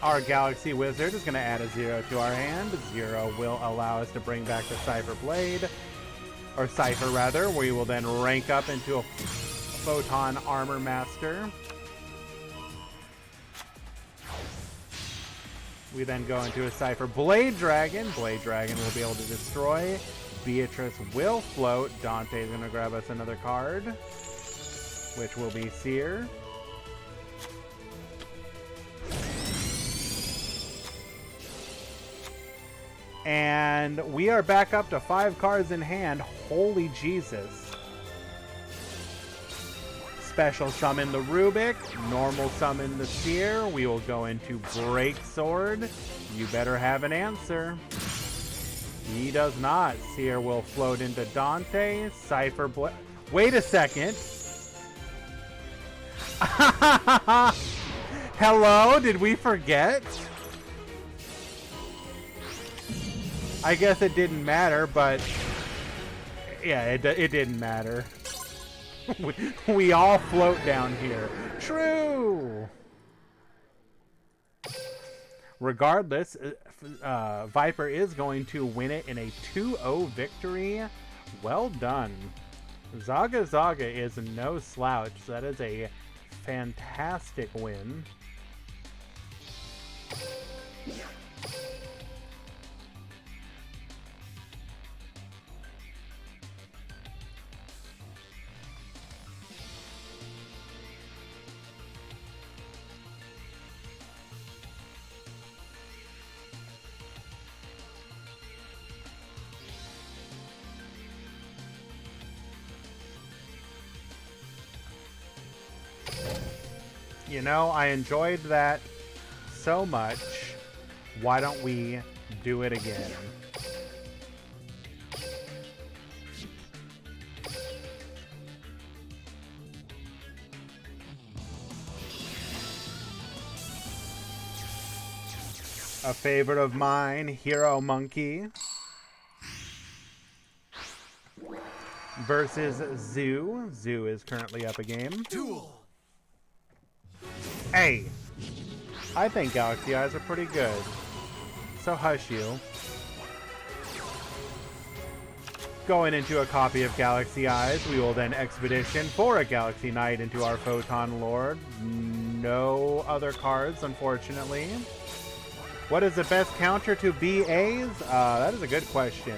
Our Galaxy Wizard is going to add a 0 to our hand. 0 will allow us to bring back the Cypher Blade. Or Cypher, rather. We will then rank up into a Photon Armor Master. We then go into a Cypher Blade Dragon. Blade Dragon will be able to destroy. Beatrice will float. Dante is going to grab us another card, which will be Seer. And we are back up to 5 cards in hand. Holy Jesus. Special summon the Rubik. Normal summon the Seer. We will go into Break Sword. You better have an answer. He does not. Seer will float into Dante. Cypher Blade. Wait a second. Hello? Did we forget? I guess it didn't matter, but yeah, it didn't matter. we all float down here. True. Regardless, Viper is going to win it in a 2-0 victory. Well done. Zaga Zaga is no slouch. That is a fantastic win. You know, I enjoyed that so much. Why don't we do it again? A favorite of mine, Hero Monkey versus Zoo. Zoo is currently up a game. Duel. Hey, I think Galaxy Eyes are pretty good. So hush you. Going into a copy of Galaxy Eyes, we will then expedition for a Galaxy Knight into our Photon Lord. No other cards, unfortunately. What is the best counter to BAs? That is a good question.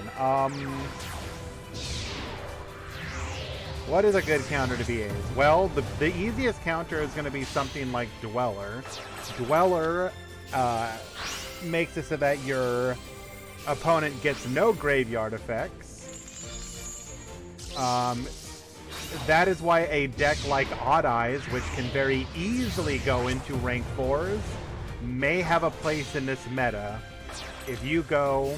What is a good counter to BAs? Well, the easiest counter is going to be something like Dweller. Dweller makes it so that your opponent gets no graveyard effects. That is why a deck like Odd Eyes, which can very easily go into rank 4s, may have a place in this meta. If you go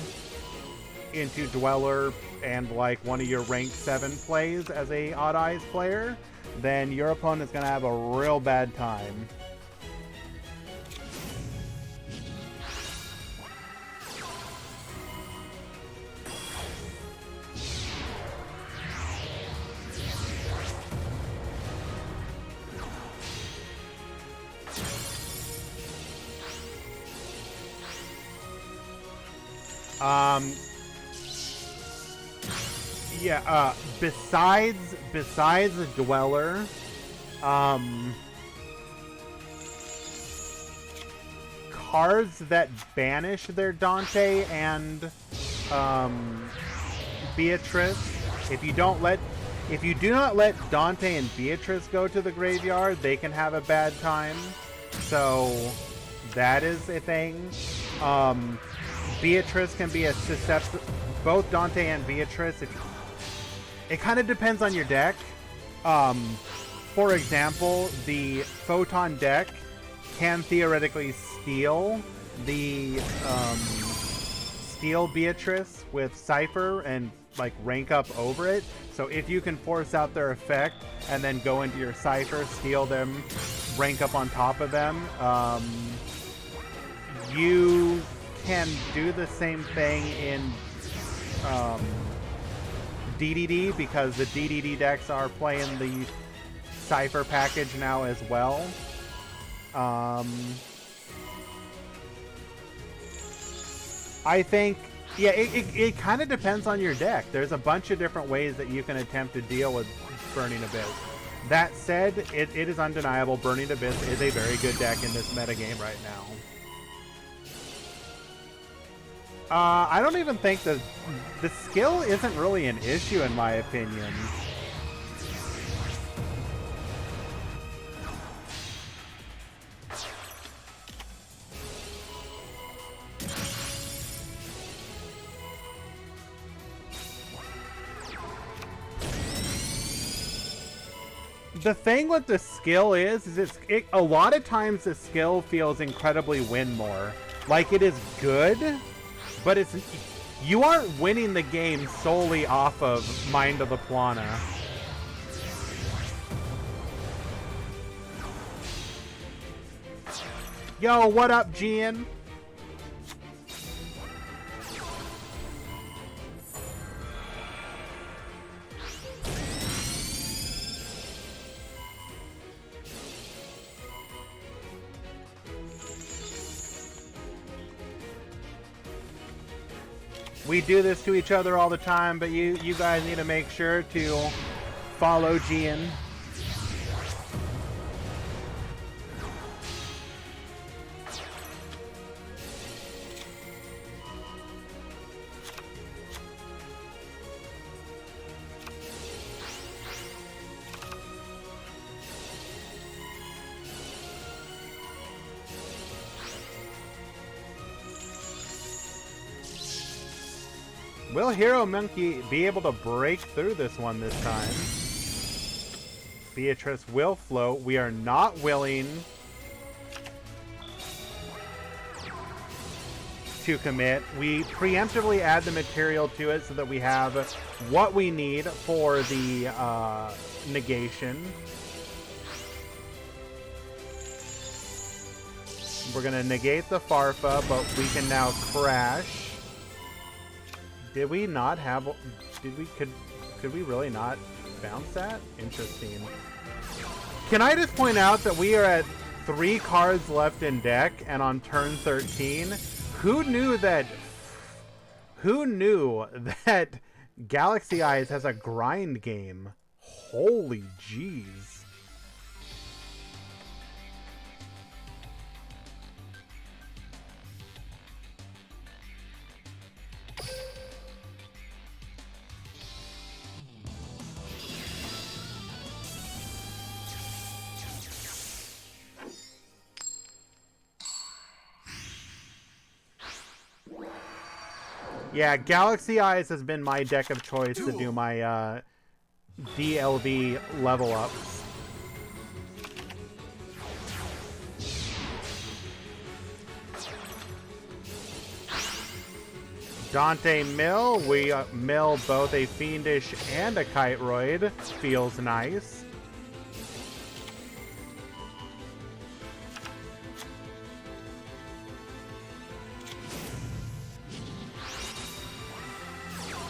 into Dweller and like one of your rank 7 plays as a Odd Eyes player, then your opponent's gonna have a real bad time. Yeah, besides the Dweller, cards that banish their Dante and Beatrice, if you do not let Dante and Beatrice go to the graveyard, they can have a bad time. So that is a thing. Beatrice can be a susceptible. Both Dante and Beatrice. It kind of depends on your deck. For example, the Photon deck can theoretically steal the steal Beatrice with Cypher and like rank up over it. So if you can force out their effect and then go into your Cypher, steal them, rank up on top of them, you can do the same thing in DDD, because the DDD decks are playing the Cypher package now as well. I think, yeah, it kind of depends on your deck. There's a bunch of different ways that you can attempt to deal with Burning Abyss. That said, it is undeniable Burning Abyss is a very good deck in this metagame right now. I don't even think the skill isn't really an issue in my opinion. The thing with the skill is a lot of times the skill feels incredibly win more. Like it is good, but you aren't winning the game solely off of Mind of the Plana. Yo, what up, Gian? We do this to each other all the time, but you guys need to make sure to follow Gian. Will Hero Monkey be able to break through this one this time? Beatrice will float. We are not willing to commit. We preemptively add the material to it so that we have what we need for the negation. We're going to negate the Farfa, but we can now crash. Did we not have... Could we really not bounce that? Interesting. Can I just point out that we are at 3 cards left in deck, and on turn 13, who knew that Galaxy Eyes has a grind game? Holy jeez. Yeah, Galaxy Eyes has been my deck of choice to do my DLV level ups. Dante Mill, we mill both a Fiendish and a Kiteroid. Feels nice.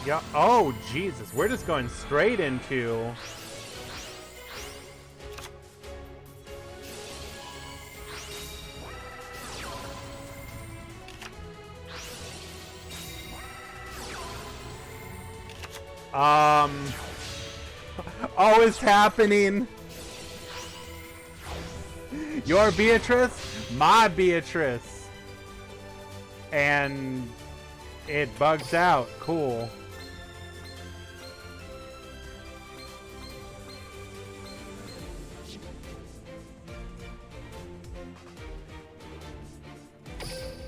Yeah. Oh, Jesus. We're just going straight into... Oh, it's happening. Your Beatrice, my Beatrice. And it bugs out. Cool.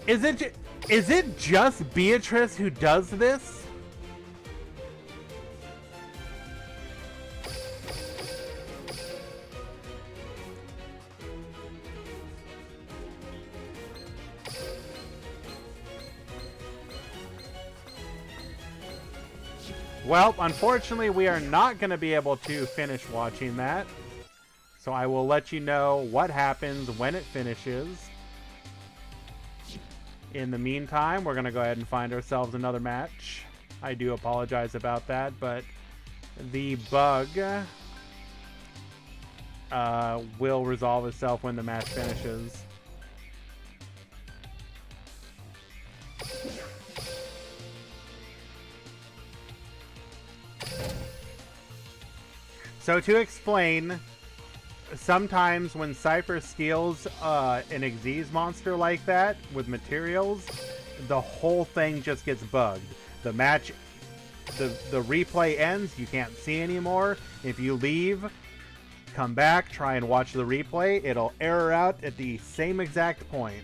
Is it just Beatrice who does this? Well, unfortunately, we are not going to be able to finish watching that. So I will let you know what happens when it finishes. In the meantime, we're going to go ahead and find ourselves another match. I do apologize about that, but the bug will resolve itself when the match finishes. So to explain, sometimes when Cypher steals an Xyz monster like that with materials, the whole thing just gets bugged. The match, the replay ends, you can't see anymore. If you leave, come back, try and watch the replay, it'll error out at the same exact point.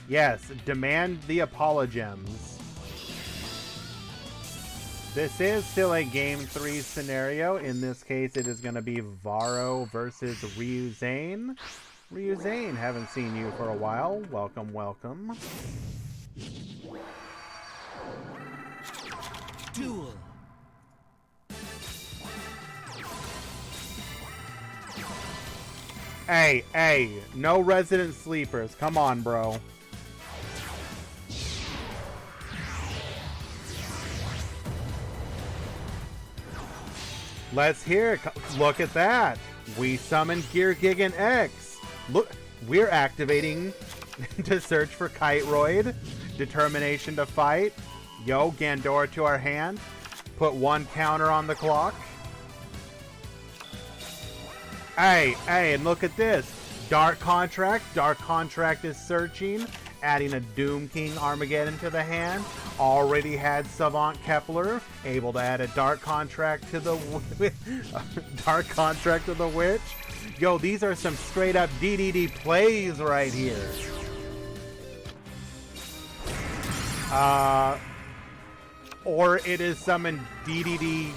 Yes, demand the Apologems. This is still a Game 3 scenario. In this case, it is going to be Varro versus Ryuzane. Ryuzane, haven't seen you for a while. Welcome, welcome. Duel. Hey, no resident sleepers. Come on, bro. Let's hear it. Look at that. We summoned Gear Gigan X. Look, we're activating to search for Kiteroid. Determination to fight. Yo, Gandora to our hand. Put 1 counter on the clock. Hey, and look at this. Dark Contract. Dark Contract is searching. Adding a Doom King Armageddon to the hand. Already had Savant Kepler. Able to add a Dark Contract to the Dark Contract to the Witch. Yo, these are some straight up DDD plays right here. Or it is summoned DDD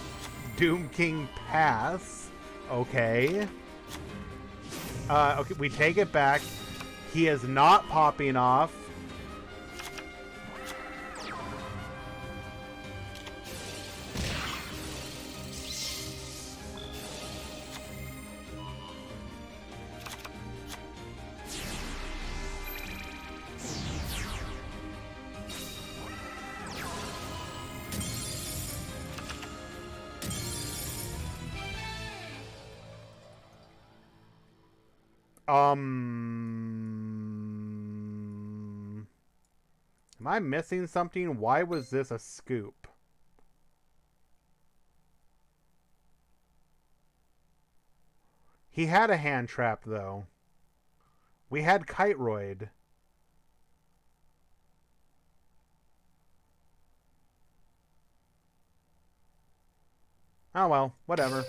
Doom King Pass. Okay. Okay, we take it back. He is not popping off. Am I missing something? Why was this a scoop? He had a hand trap, though. We had Kiteroid. Oh well, whatever.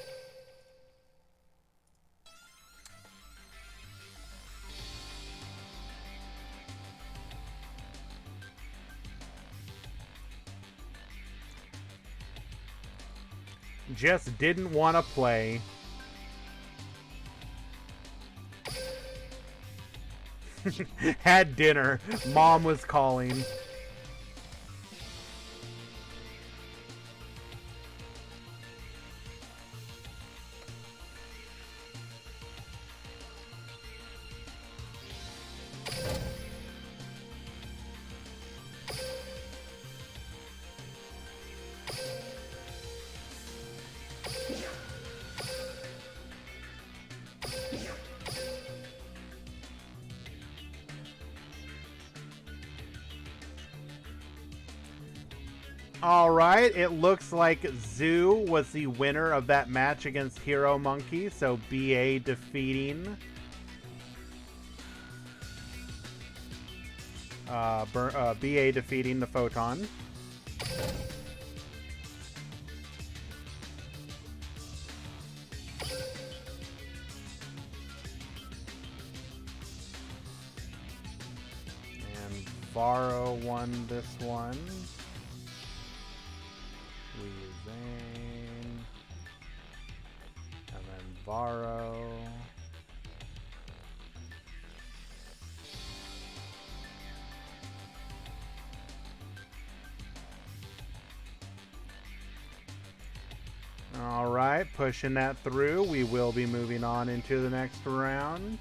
Just didn't want to play. Had dinner. Mom was calling. Alright, it looks like Zoo was the winner of that match against Hero Monkey, so BA defeating BA defeating the Photon. And Varro won this one. Zane, and then Varro. All right, pushing that through. We will be moving on into the next round.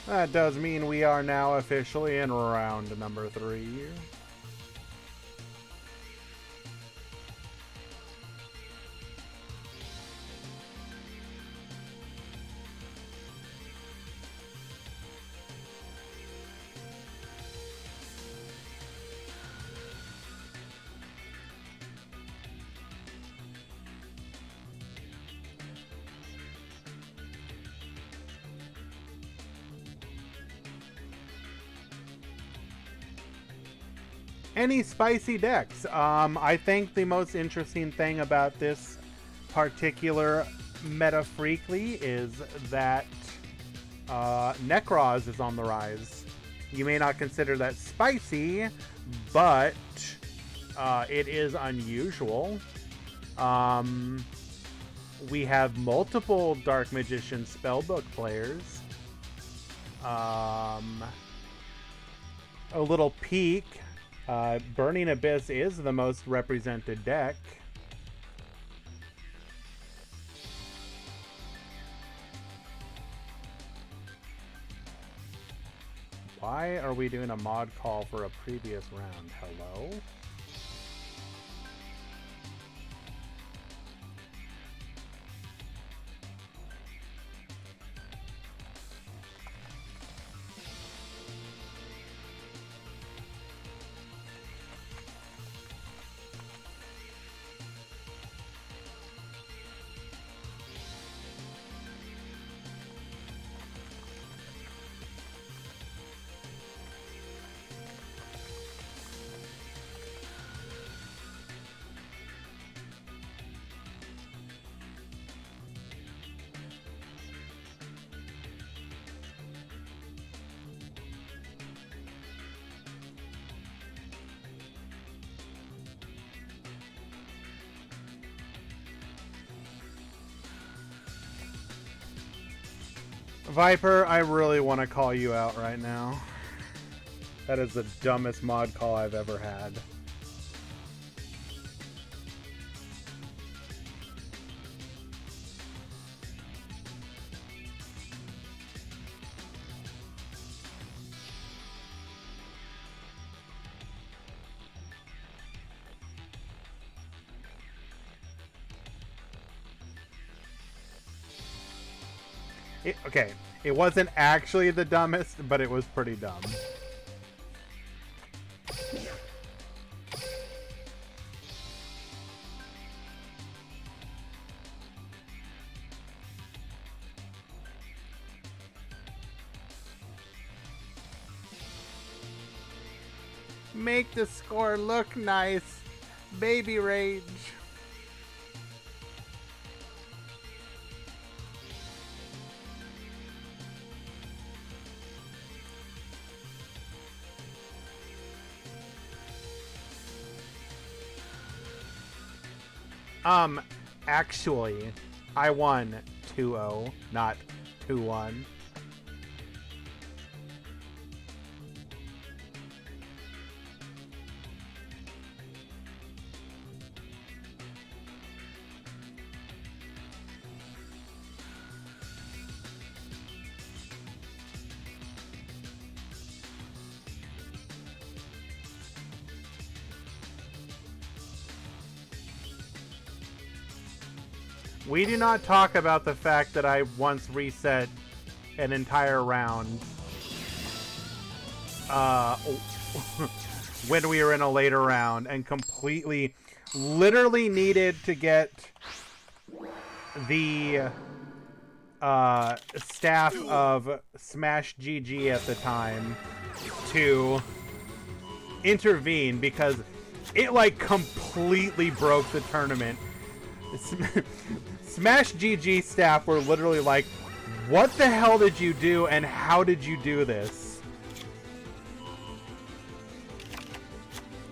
That does mean we are now officially in round number 3. Any spicy decks? I think the most interesting thing about this particular meta Freekly is that Necroz is on the rise. You may not consider that spicy, but it is unusual. We have multiple Dark Magician Spellbook players. A little peek. Burning Abyss is the most represented deck. Why are we doing a mod call for a previous round? Hello? Viper, I really want to call you out right now. That is the dumbest mod call I've ever had. Okay, it wasn't actually the dumbest, but it was pretty dumb. Make the score look nice. Baby rage. Actually, I won 2-0, not 2-1. We do not talk about the fact that I once reset an entire round when we were in a later round and completely, literally needed to get the staff of Smash GG at the time to intervene because it like completely broke the tournament. Smash GG staff were literally like, what the hell did you do and how did you do this?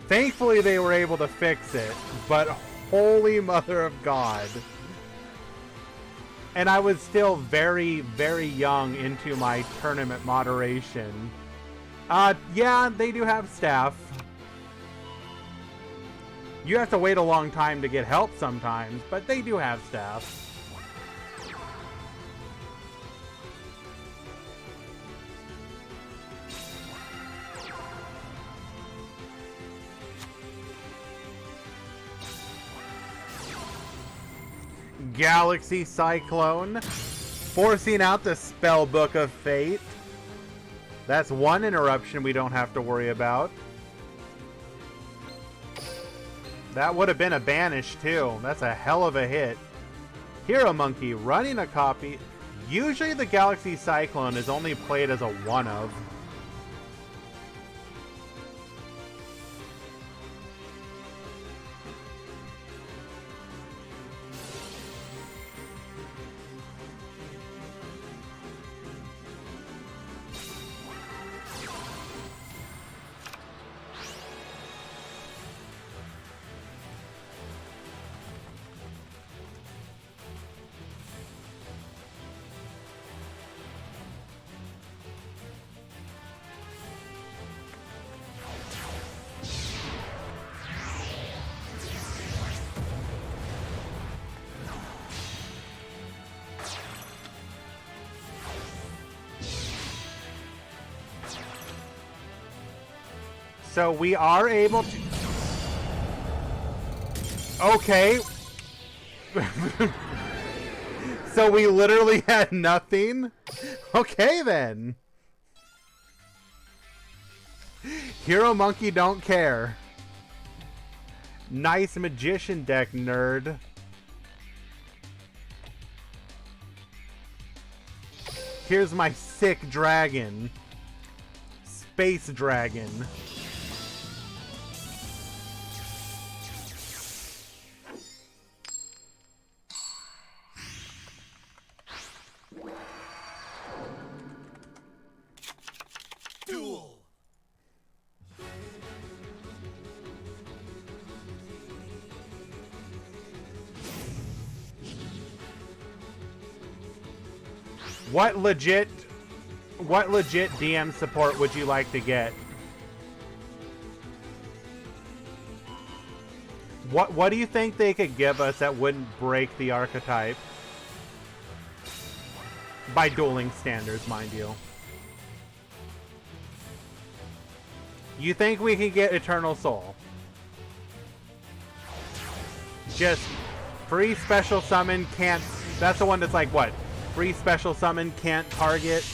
Thankfully they were able to fix it, but holy mother of God. And I was still very, very young into my tournament moderation. Yeah, they do have staff. You have to wait a long time to get help sometimes, but they do have staff. Galaxy Cyclone, forcing out the Spellbook of Fate. That's one interruption we don't have to worry about. That would have been a banish too. That's a hell of a hit. Hero Monkey running a copy. Usually the Galaxy Cyclone is only played as a one of. So we are able to... Okay. So we literally had nothing? Okay, then. Hero Monkey don't care. Nice magician deck, nerd. Here's my sick dragon. Space dragon. Duel. What legit DM support would you like to get? What do you think they could give us that wouldn't break the archetype? By dueling standards, mind you. You think we can get Eternal Soul? Just free special summon can't... That's the one that's like, what? Free special summon can't target.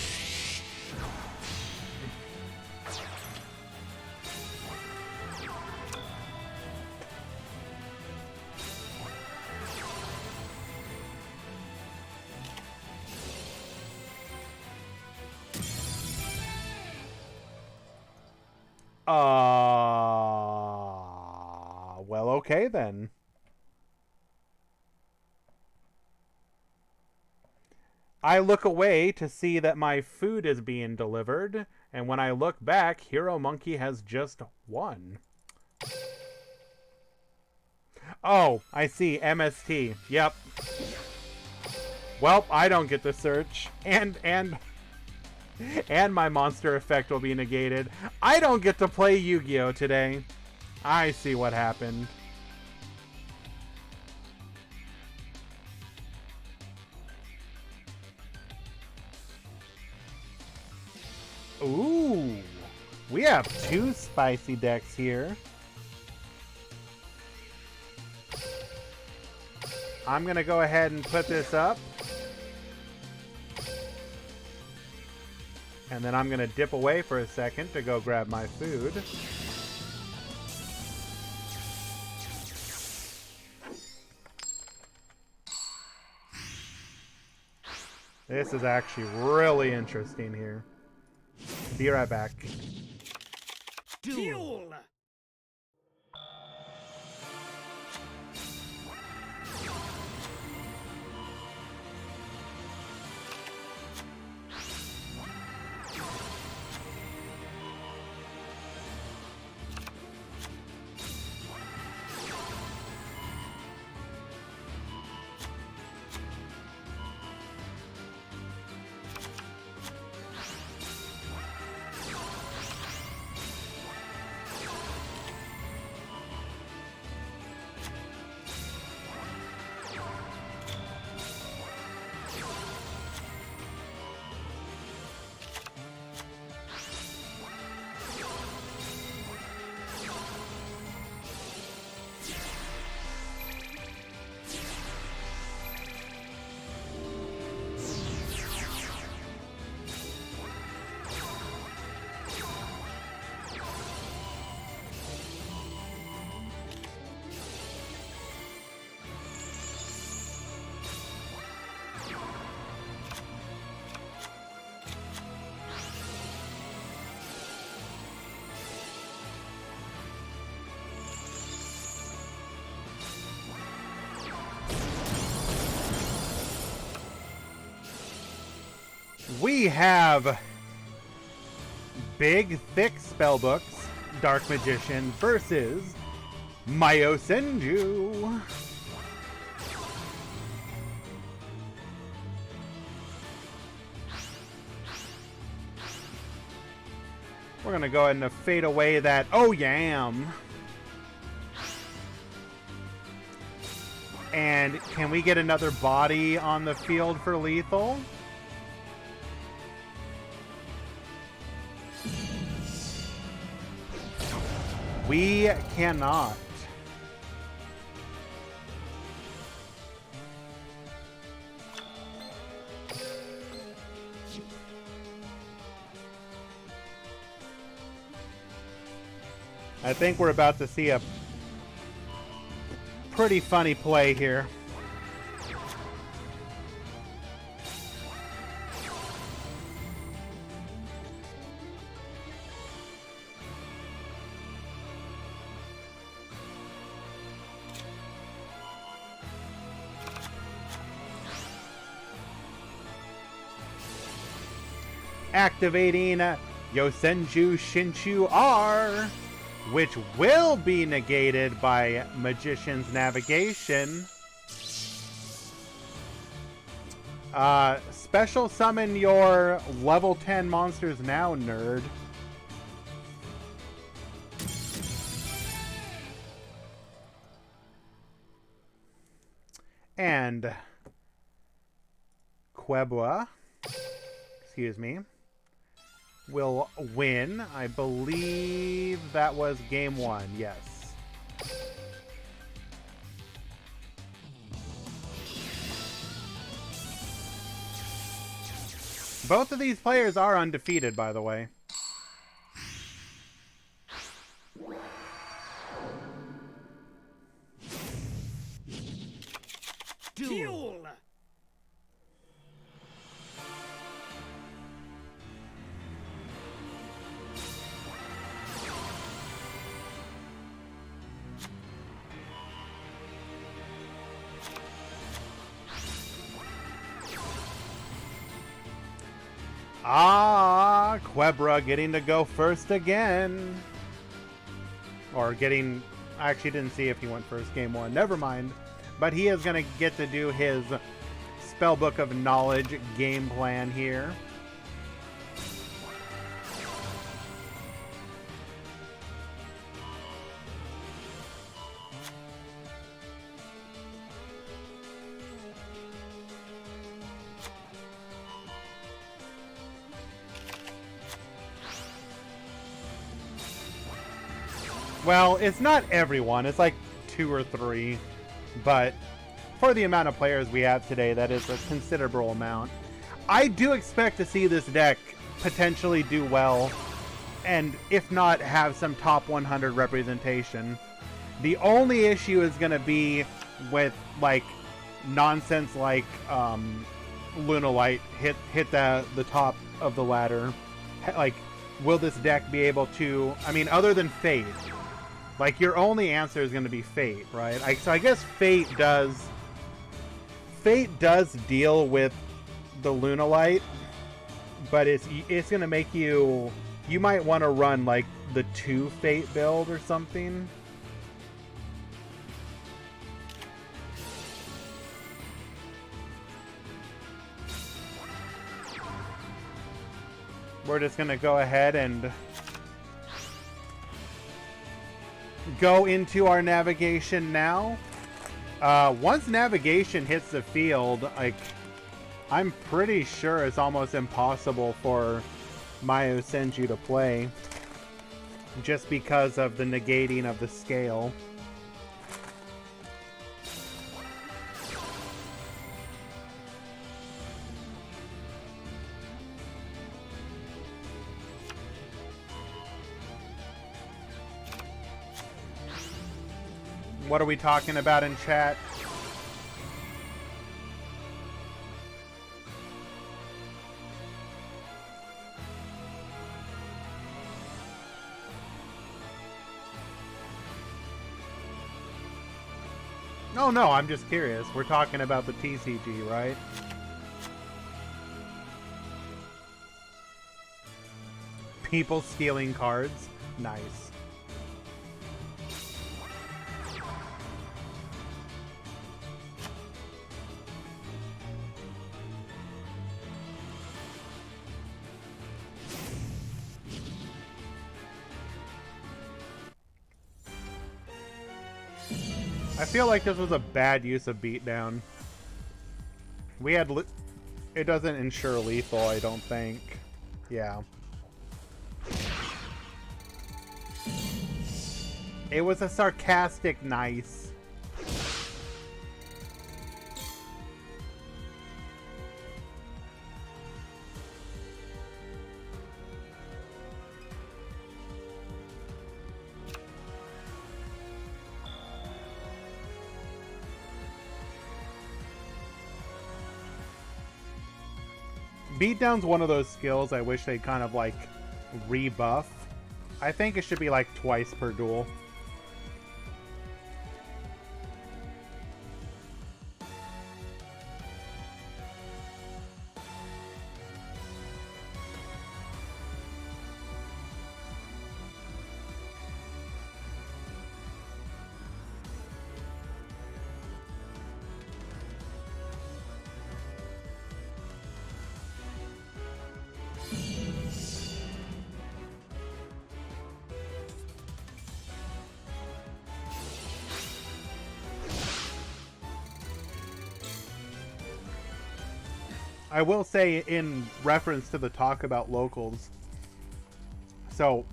Well, okay then. I look away to see that my food is being delivered, and when I look back, Hero Monkey has just won. Oh, I see. MST. Yep. Well, I don't get to search. And my monster effect will be negated. I don't get to play Yu-Gi-Oh! Today. I see what happened. Ooh, we have two spicy decks here. I'm gonna go ahead and put this up. And then I'm gonna dip away for a second to go grab my food. This is actually really interesting here. Be right back. Duel. We have big, thick spellbooks, Dark Magician versus Mayo Senju. We're gonna go ahead and fade away that oh yam. And can we get another body on the field for lethal? We cannot. I think we're about to see a pretty funny play here. Activating Yosenju Shinshu R, which will be negated by Magician's Navigation. Special summon your level 10 monsters now, nerd. And Quebra, excuse me, will win. I believe that was game 1, yes. Both of these players are undefeated, by the way. Duel. Ah, Quebra getting to go first again. Or getting... I actually didn't see if he went first game 1. Never mind. But he is going to get to do his Spellbook of Knowledge game plan here. Well, it's not everyone. It's like 2 or 3. But for the amount of players we have today, that is a considerable amount. I do expect to see this deck potentially do well, and if not, have some top 100 representation. The only issue is going to be with, like, nonsense like Lunalight hit the top of the ladder. Like, will this deck be able to... I mean, other than Fate... Like, your only answer is going to be Fate, right? So I guess Fate does deal with the Lunalight, but it's going to make you... You might want to run, like, the 2 Fate build or something. We're just going to go ahead and... go into our navigation now. Once navigation hits the field, like, I'm pretty sure it's almost impossible for Mayo Senju to play, just because of the negating of the scale. What are we talking about in chat? No, I'm just curious. We're talking about the TCG, right? People stealing cards? Nice. I feel like this was a bad use of beatdown. We had... It doesn't ensure lethal, I don't think. Yeah. It was a sarcastic nice. Beatdown's one of those skills I wish they'd kind of like rebuff. I think it should be like twice per duel. I will say in reference to the talk about locals, so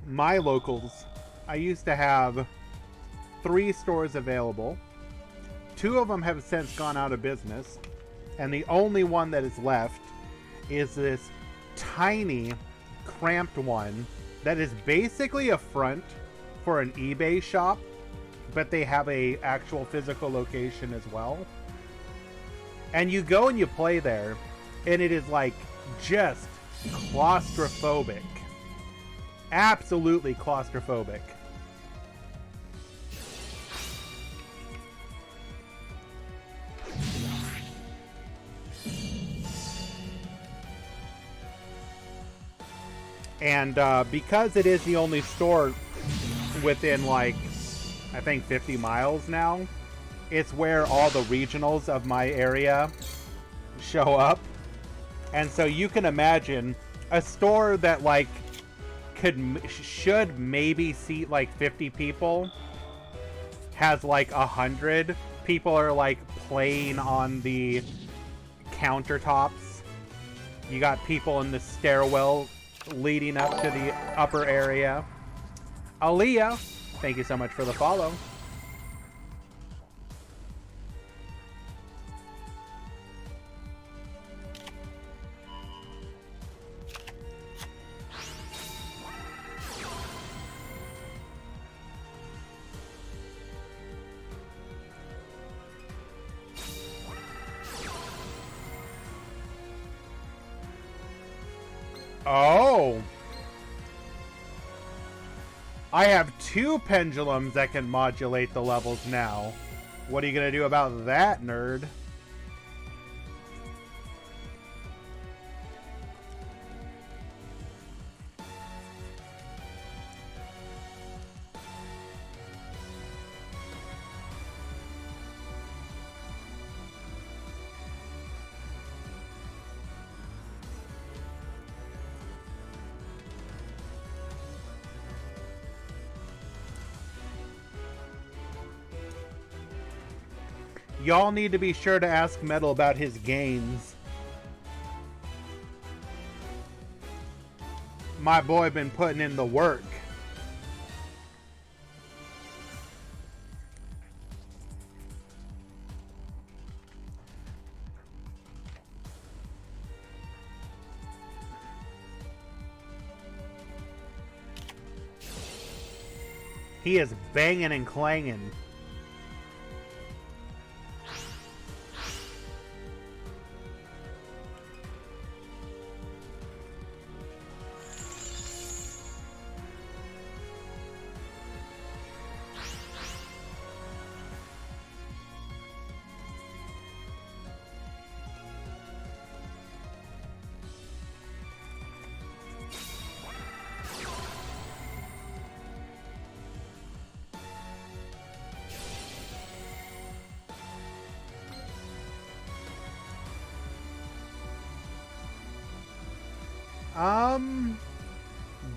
my locals, I used to have 3 stores available. 2 of them have since gone out of business, and the only one that is left is this tiny, cramped one that is basically a front for an eBay shop, but they have a actual physical location as well. And you go and you play there, and it is like just claustrophobic. Absolutely claustrophobic. And because it is the only store within like, I think 50 miles now, it's where all the regionals of my area show up. And so you can imagine a store that like should maybe seat like 50 people has like 100 people are like playing on the countertops. You got people in the stairwell leading up to the upper area. Aaliyah, thank you so much for the follow. Oh! I have 2 pendulums that can modulate the levels now. What are you gonna do about that, nerd? Y'all need to be sure to ask Metal about his gains. My boy been putting in the work. He is banging and clanging.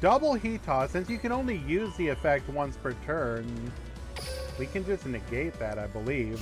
Double heat toss, since you can only use the effect once per turn, we can just negate that, I believe.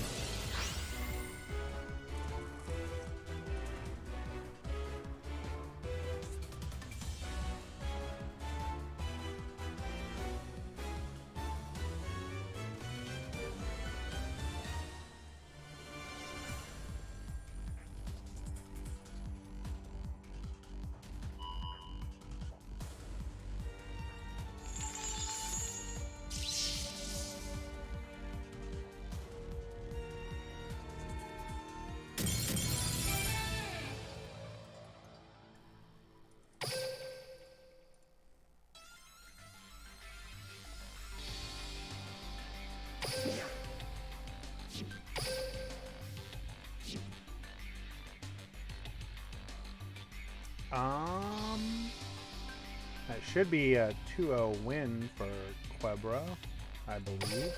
That should be a 2-0 win for Quebra, I believe.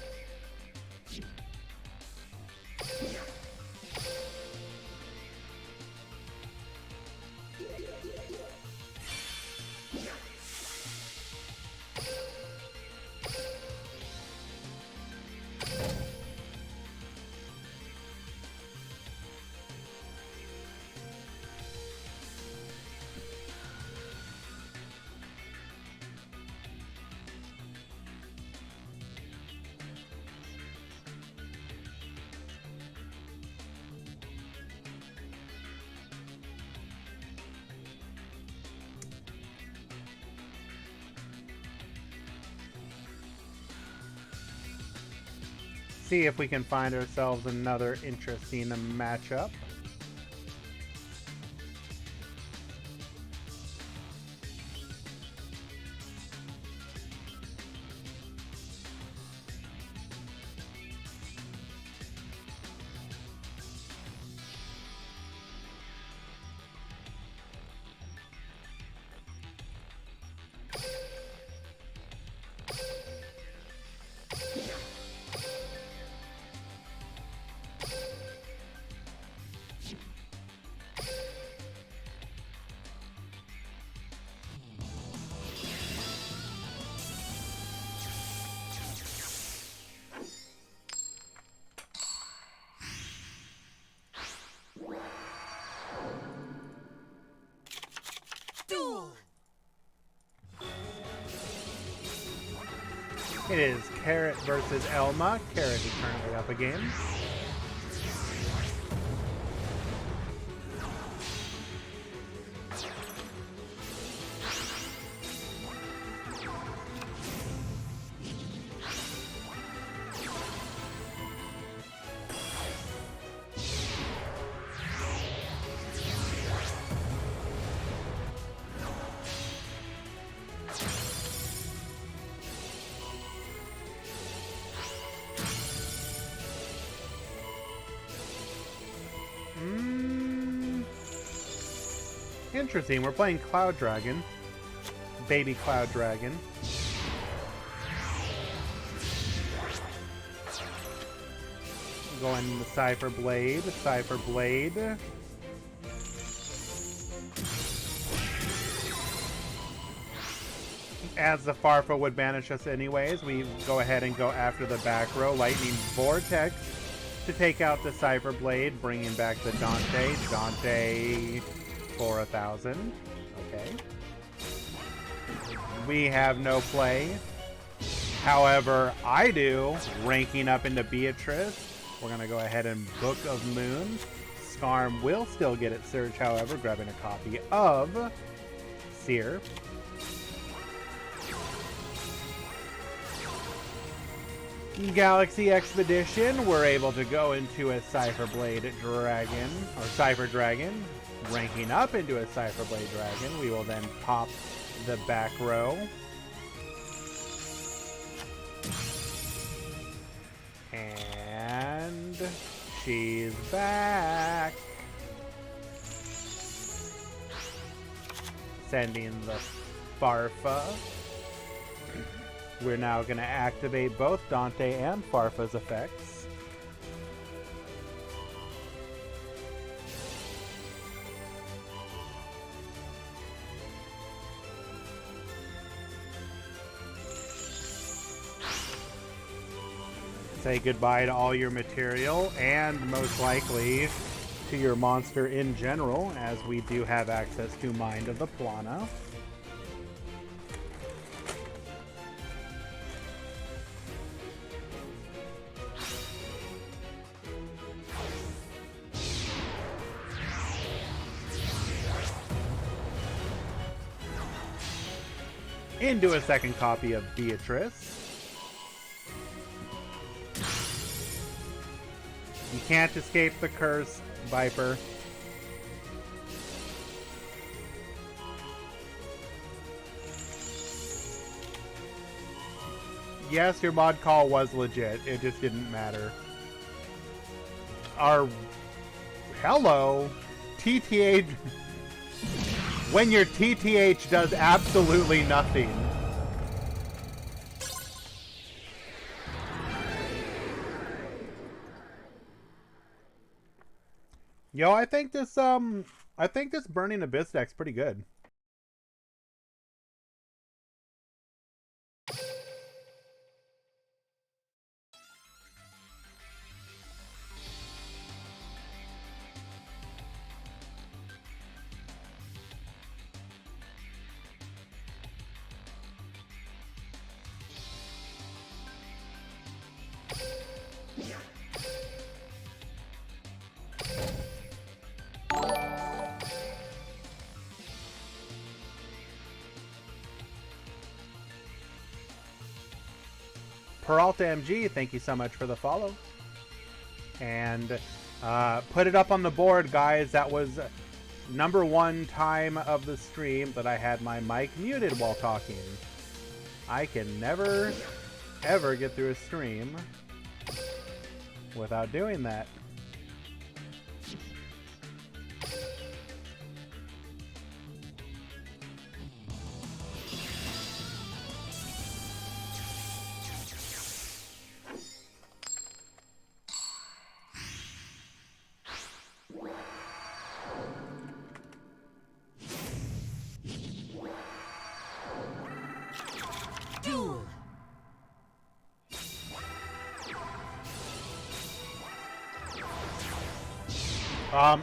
See if we can find ourselves another interesting matchup. It is Carrot versus Elma. Carrot is currently up a game. Interesting. We're playing Cloud Dragon. Baby Cloud Dragon. Going to Cypher Blade. Cypher Blade. As the Farfa would banish us anyways, we go ahead and go after the back row. Lightning Vortex to take out the Cypher Blade, bringing back the Dante. Dante for 1,000. Okay. We have no play. However, I do. Ranking up into Beatrice. We're going to go ahead and Book of Moon. Skarm will still get its Surge, however, grabbing a copy of Seer. Galaxy Expedition, we're able to go into a Cypher Blade Dragon, or Cypher Dragon, ranking up into a Cypher Blade Dragon. We will then pop the back row. And she's back. Sending the Farfa. We're now going to activate both Dante and Farfa's effects. Say goodbye to all your material and most likely to your monster in general, as we do have access to Mind of the Plana. Into a second copy of Beatrice. You can't escape the curse, Viper. Yes, your mod call was legit. It just didn't matter. Hello, TTA. When your TTH does absolutely nothing. Yo, I think this Burning Abyss deck's pretty good. Peralta MG, thank you so much for the follow. And put it up on the board, guys. That was #1 time of the stream that I had my mic muted while talking. I can never, ever get through a stream without doing that.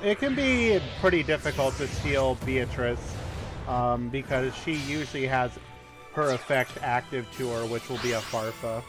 It can be pretty difficult to steal Beatrice because she usually has her effect active to her, which will be a Farfa.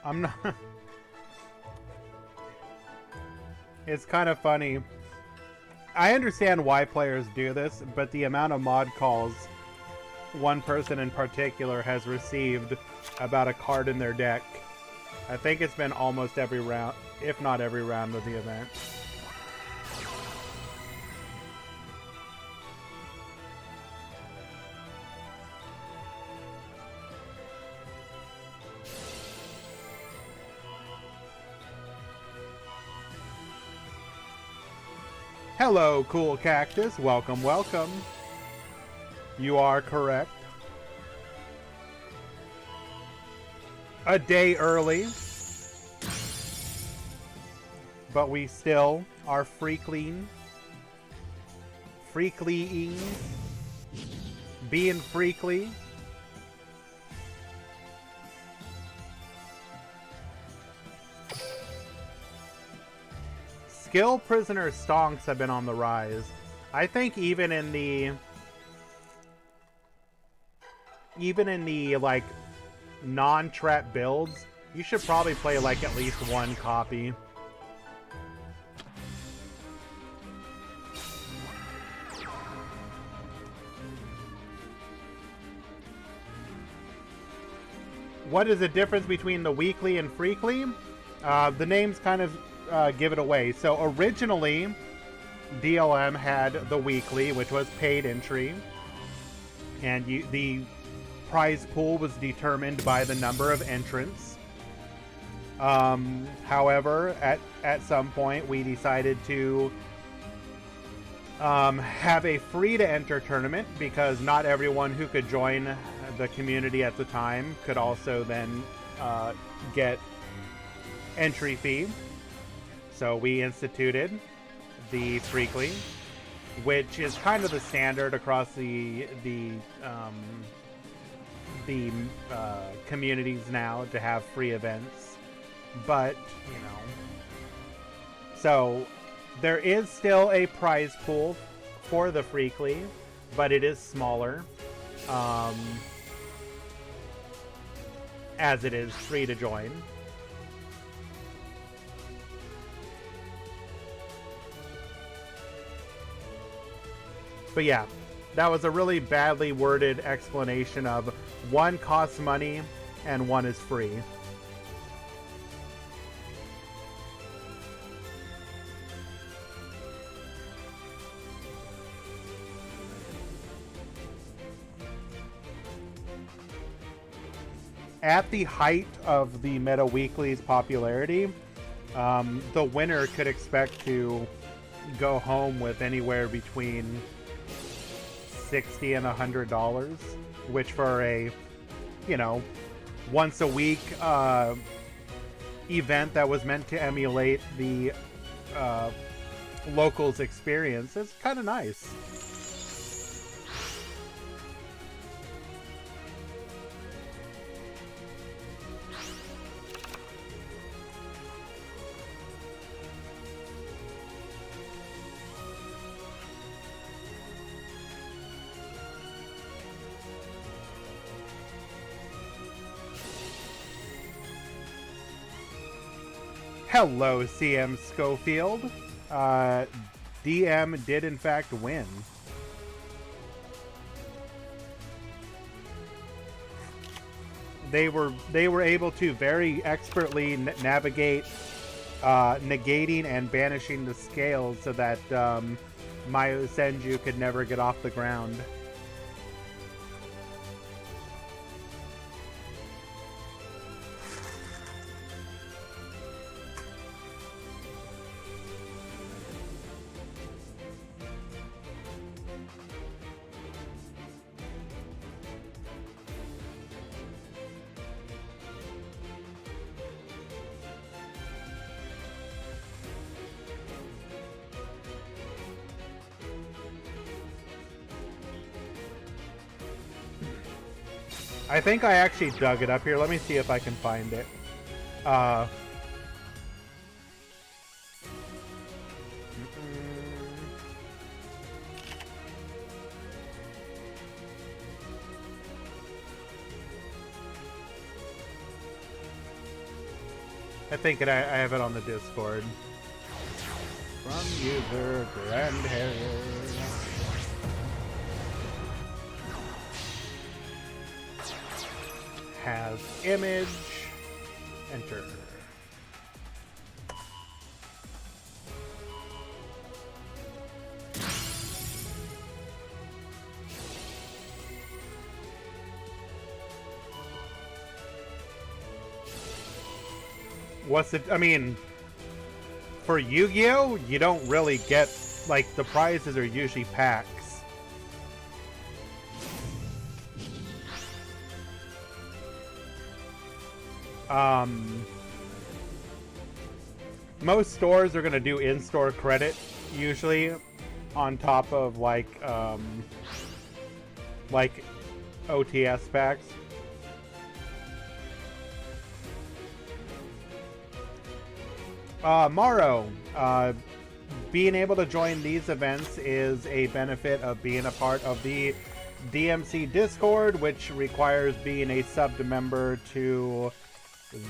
I'm not... It's kind of funny. I understand why players do this, but the amount of mod calls one person in particular has received about a card in their deck, I think it's been almost every round, if not every round of the event. Hello, Cool Cactus. Welcome, welcome. You are correct. A day early. But we still are freaklying. Freaklying. Being freakly. Skill prisoner stonks have been on the rise. I think even in the like non-trap builds, you should probably play like at least one copy. What is the difference between the weekly and freakly? The names kind of give it away. So originally, DLM had the weekly, which was paid entry, and the prize pool was determined by the number of entrants. However, at some point, we decided to have a free-to-enter tournament because not everyone who could join the community at the time could also then get entry fee. So we instituted the Freekly, which is kind of the standard across the communities now to have free events. But, you know, So there is still a prize pool for the Freekly, but it is smaller, as it is free to join. But yeah, that was a really badly worded explanation of one costs money and one is free. At the height of the Meta Weekly's popularity, the winner could expect to go home with anywhere between $60 and $100, which for a, once a week event that was meant to emulate the locals experience is kind of nice. Hello, CM Schofield. DM did in fact win. They were able to very expertly navigate negating and banishing the scales so that Mayo Senju could never get off the ground. I think I actually dug it up here. Let me see if I can find it. I think I have it on the Discord. From user Grand Harrier. Has image, enter. What's it? I mean, for Yu-Gi-Oh, you don't really get, like, the prizes are usually packs. Most stores are going to do in-store credit usually on top of like OTS packs. Morrow, being able to join these events is a benefit of being a part of the DMC Discord, which requires being a sub member to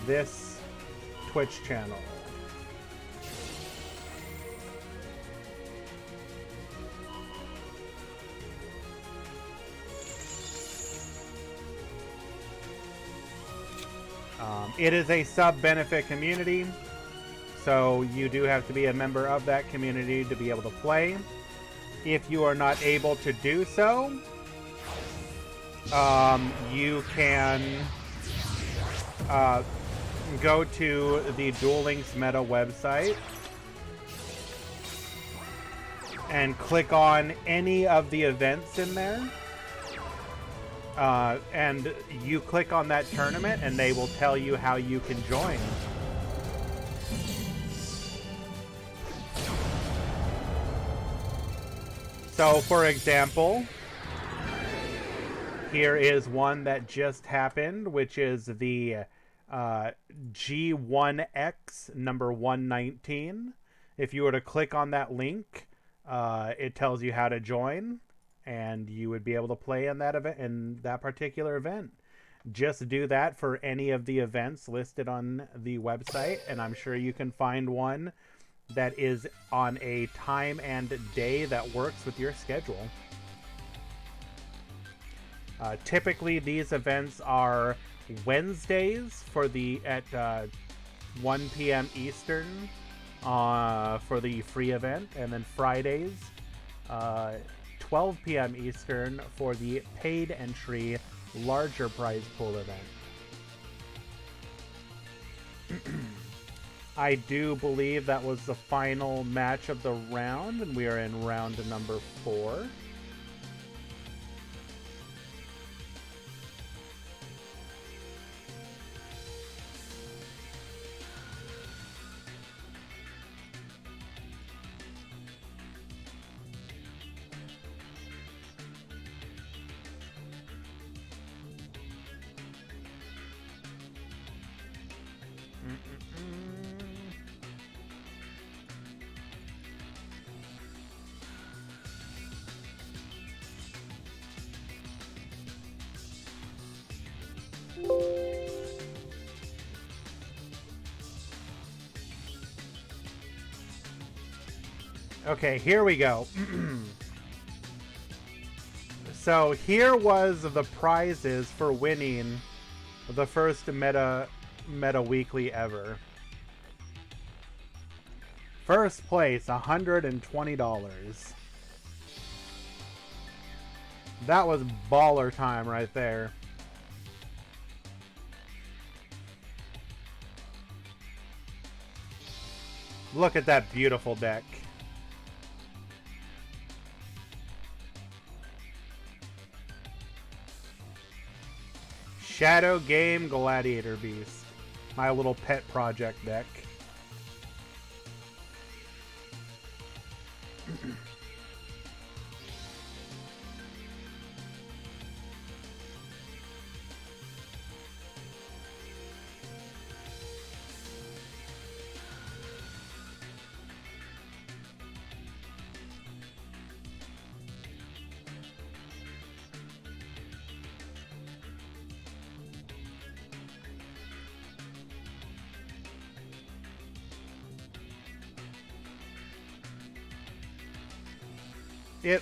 this Twitch channel. It is a sub-benefit community, so you do have to be a member of that community to be able to play. If you are not able to do so, you can go to the Duel Links Meta website and click on any of the events in there. And you click on that tournament and they will tell you how you can join. So, for example, here is one that just happened, which is the G1X number 119. If you were to click on that link, it tells you how to join, and you would be able to play in that event, in that particular event. Just do that for any of the events listed on the website, and I'm sure you can find one that is on a time and day that works with your schedule. Typically, these events are Wednesdays at 1 p.m. Eastern for the free event, and then Fridays 12 p.m. Eastern for the paid entry larger prize pool event. I do believe that was the final match of the round, and we are in round number 4. Okay, here we go. So here was the prizes for winning the first Meta Weekly ever. First place, $120. That was baller time right there. Look at that beautiful deck. Shadow Game Gladiator Beast. My little pet project deck.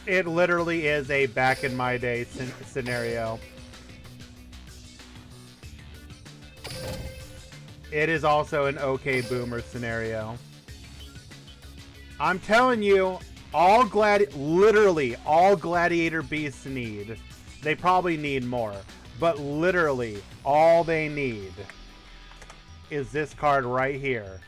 It literally is a back in my day scenario. It is also an OK Boomer scenario. I'm telling you, literally all Gladiator Beasts need. They probably need more, but literally all they need is this card right here.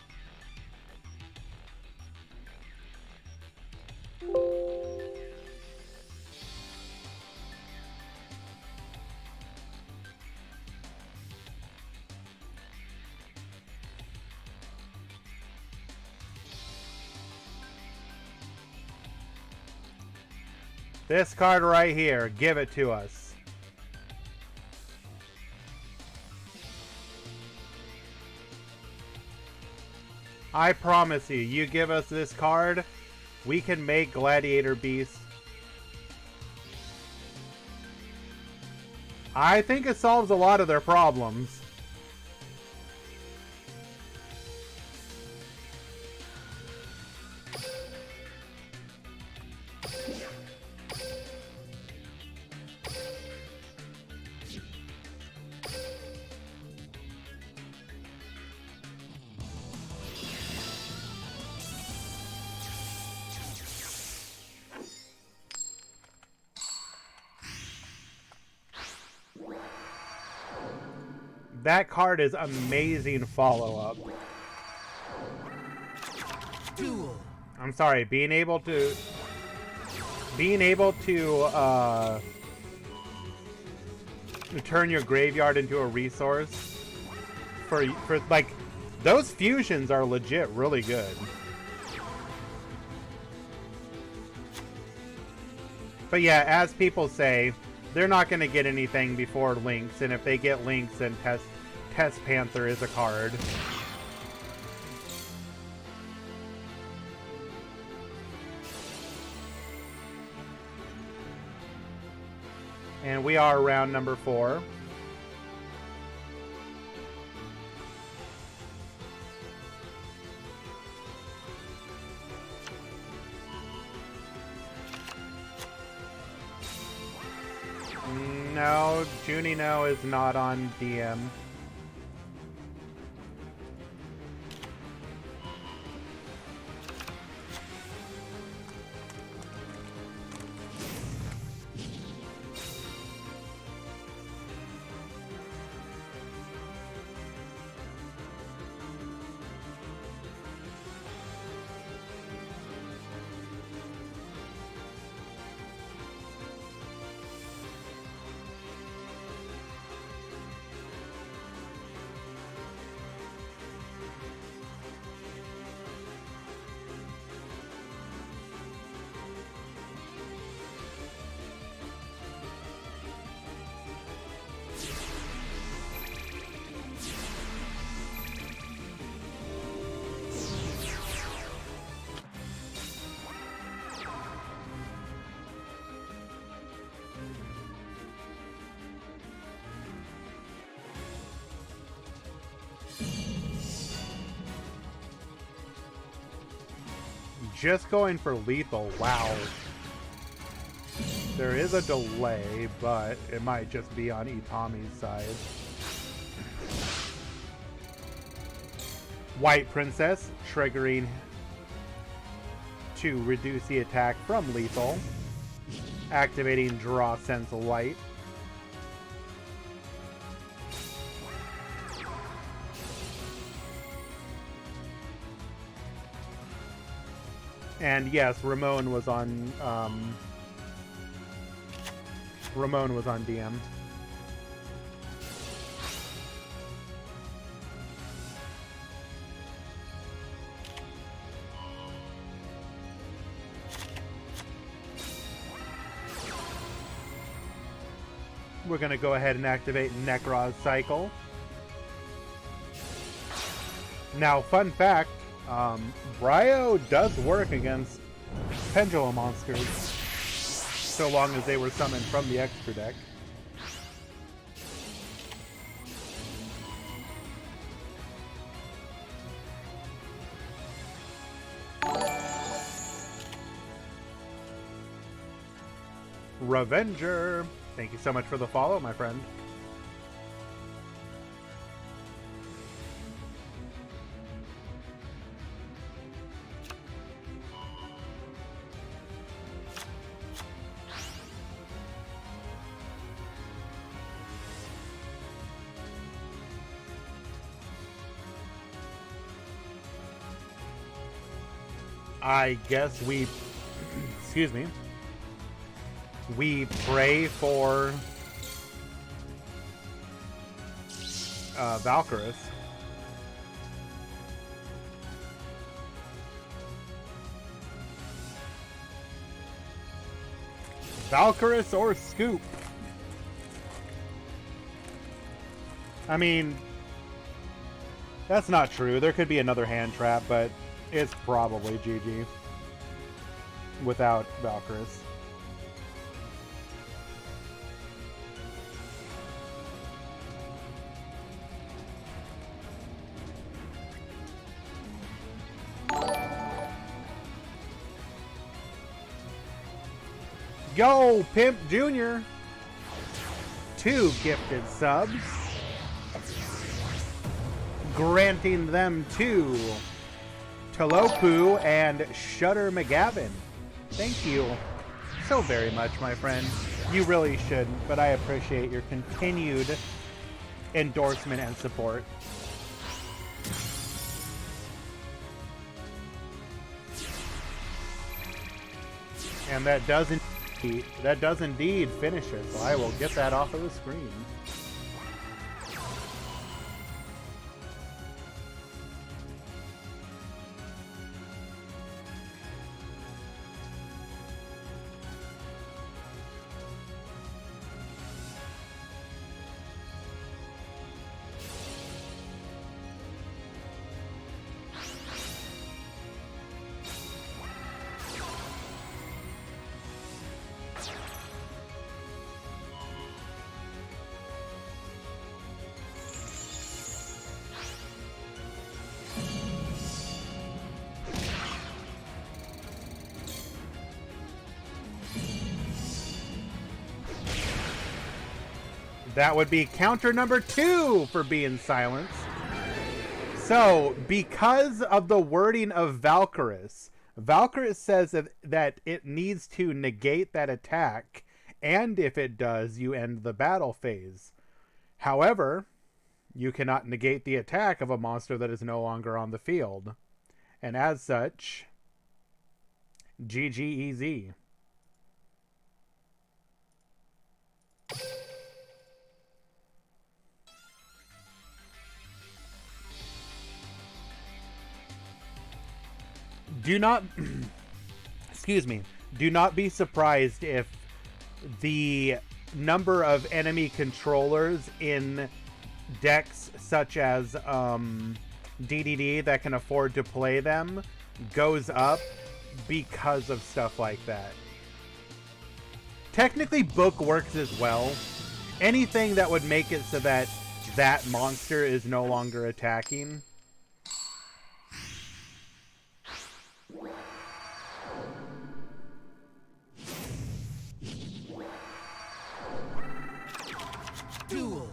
This card right here, give it to us. I promise you, you give us this card, we can make Gladiator Beast. I think it solves a lot of their problems. That card is amazing follow-up. I'm sorry, being able to turn your graveyard into a resource for like those fusions are legit really good. But yeah, as people say, they're not going to get anything before Lynx, and if they get Lynx, then Test Panther is a card. And we are round number 4. No, Junino is not on DM. Just going for lethal. Wow. There is a delay, but it might just be on Itami's side. White Princess triggering to reduce the attack from lethal. Activating Draw Sense Light. And yes, Ramon was on DM. We're going to go ahead and activate Necroz Cycle. Now, fun fact, Bryo does work against Pendulum monsters, so long as they were summoned from the extra deck. Revenger, thank you so much for the follow, my friend. I guess we, excuse me, we pray for Valkyrus. Valkyrus or Scoop. I mean, that's not true. There could be another hand trap, but it's probably GG without Valkyrus. Go, Pimp Jr. 2 gifted subs. Granting them to Talopu and Shutter McGavin. Thank you so very much, my friend. You really should, but I appreciate your continued endorsement and support. And that does indeed finish it, so I will get that off of the screen. That would be counter number 2 for being silenced. So, because of the wording of Valkyrus, Valkyrus says that it needs to negate that attack, and if it does, you end the battle phase. However, you cannot negate the attack of a monster that is no longer on the field. And as such, GG. Do not, excuse me, do not be surprised if the number of enemy controllers in decks such as DDD that can afford to play them goes up because of stuff like that. Technically, Book works as well. Anything that would make it so that that monster is no longer attacking. Duel.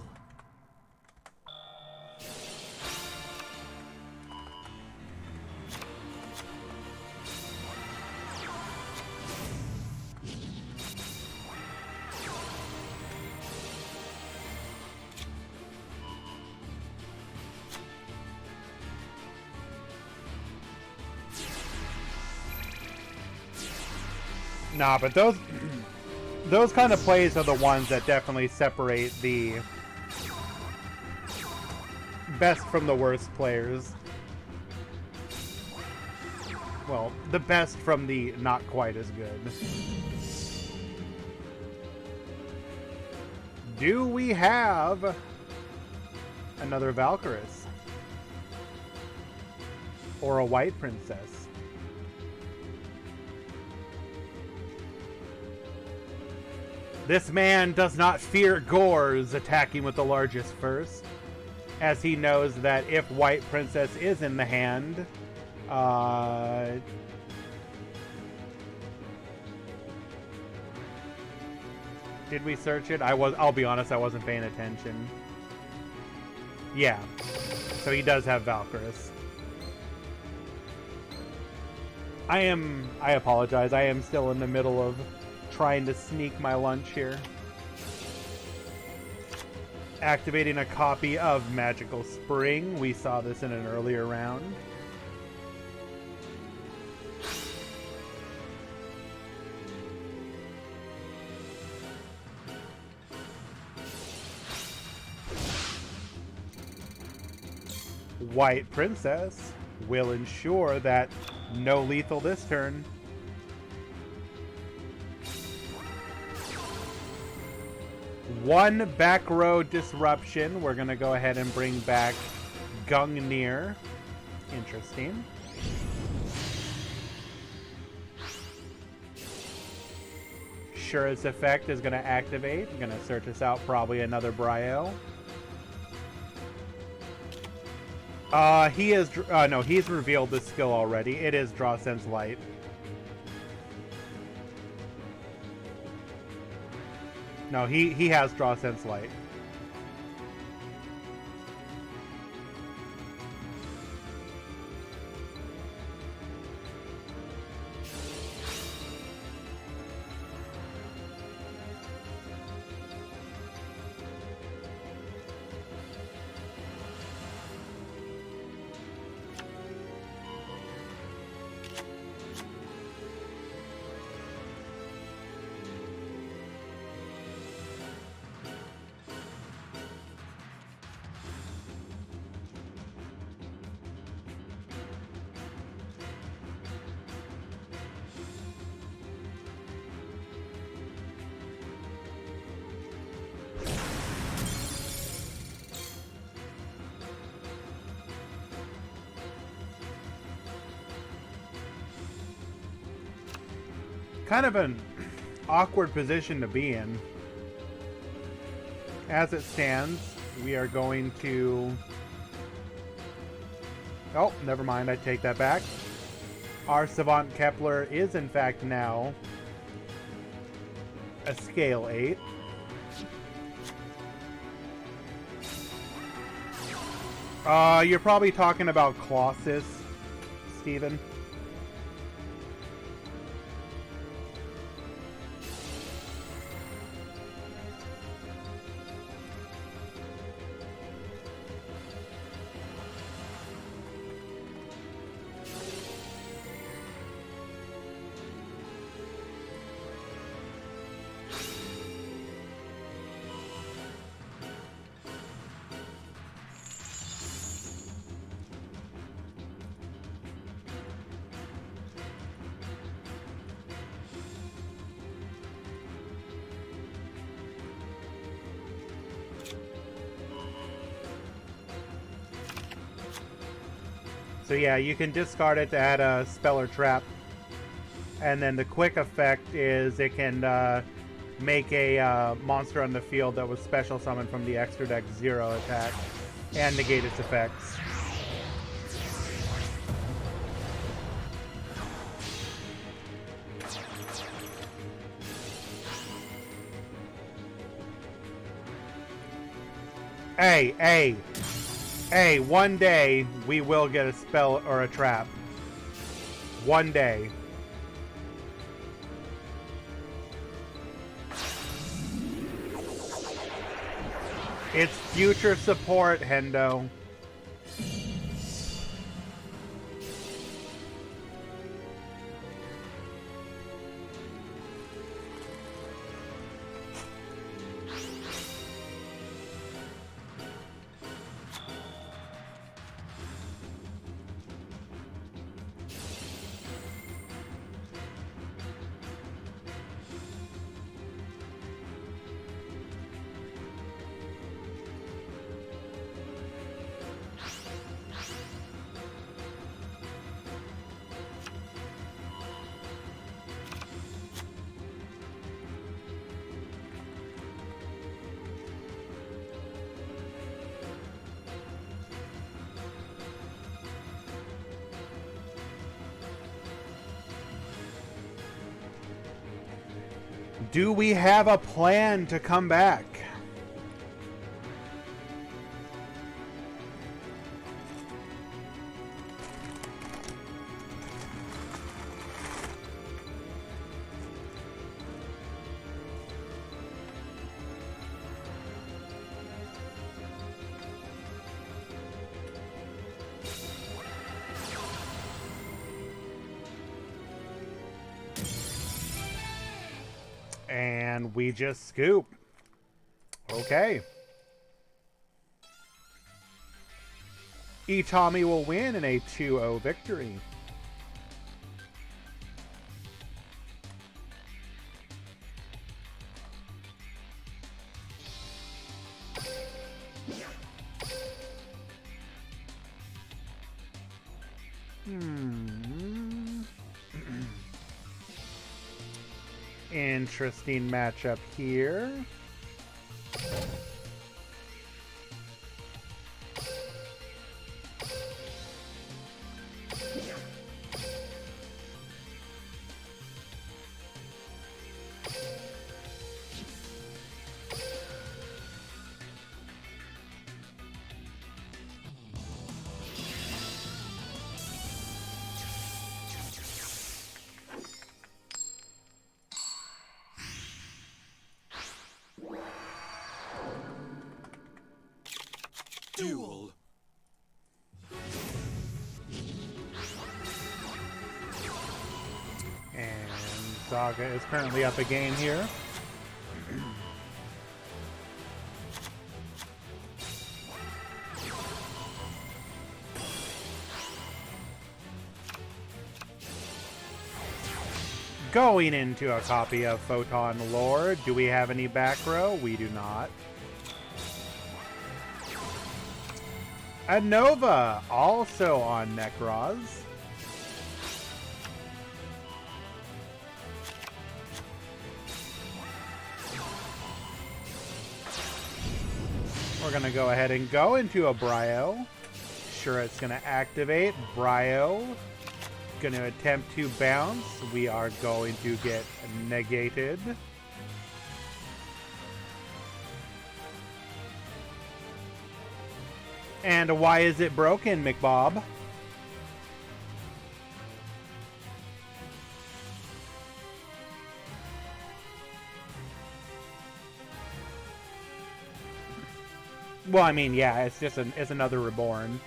Nah, but those kind of plays are the ones that definitely separate the best from the worst players. Well, the best from the not quite as good. Do we have another Valkyrus? Or a White Princess? This man does not fear Gores attacking with the largest first, as he knows that if White Princess is in the hand, did we search it? I'll be honest, I wasn't paying attention. Yeah. So he does have Valkyrus. I apologize. I am still in the middle of trying to sneak my lunch here. Activating a copy of Magical Spring. We saw this in an earlier round. White Princess will ensure that no lethal this turn. One back row disruption. We're going to go ahead and bring back Gungnir. Interesting. Shura's effect is going to activate. I'm going to search this out. Probably another Bryo. No, he's revealed this skill already. It is Draw Sense Light. No, he has Draw Sense Light. Kind of an awkward position to be in. As it stands, we are going to... Oh, never mind, I take that back. Our Savant Kepler is in fact now a scale 8. You're probably talking about Colossus, Steven. So yeah, you can discard it to add a spell or trap. And then the quick effect is it can make a monster on the field that was special summoned from the extra deck 0 attack and negate its effects. Hey, one day we will get a spell or a trap. One day. It's future support, Hendo. Do we have a plan to come back? And we just scoop. Okay. Itami will win in a 2-0 victory. Interesting matchup here. Duel. And Saga is currently up a game here. Going into a copy of Photon Lore. Do we have any back row? We do not. A Nova, also on Necroz. We're going to go ahead and go into a Bryo. Sure, it's going to activate. Bryo. Going to attempt to bounce. We are going to get negated. And why is it broken, McBob? Well, I mean, yeah, it's just it's another Reborn.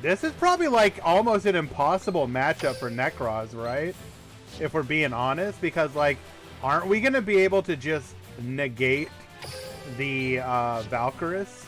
This is probably like almost an impossible matchup for Necros, right? If we're being honest, because like, aren't we gonna be able to just negate the Valkyrus?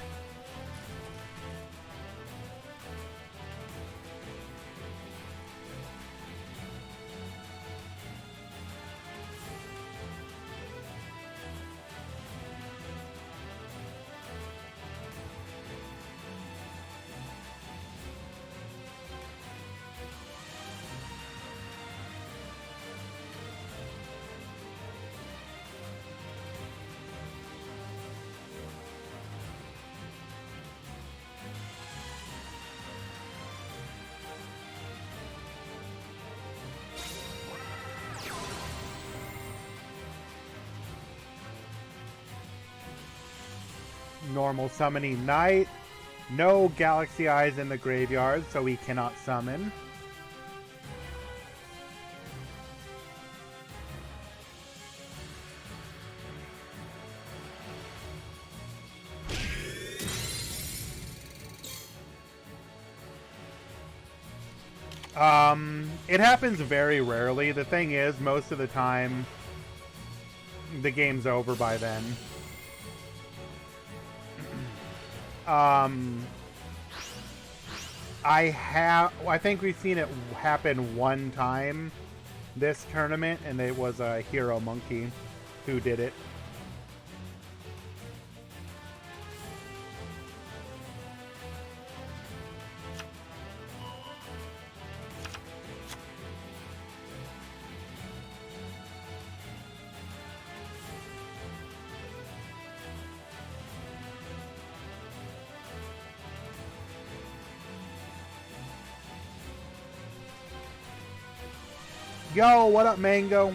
Normal summoning Knight. No Galaxy Eyes in the graveyard, so we cannot summon. It happens very rarely. The thing is, most of the time, the game's over by then. I think we've seen it happen one time this tournament, and it was a Hero Monkey who did it. Yo, what up, Mango?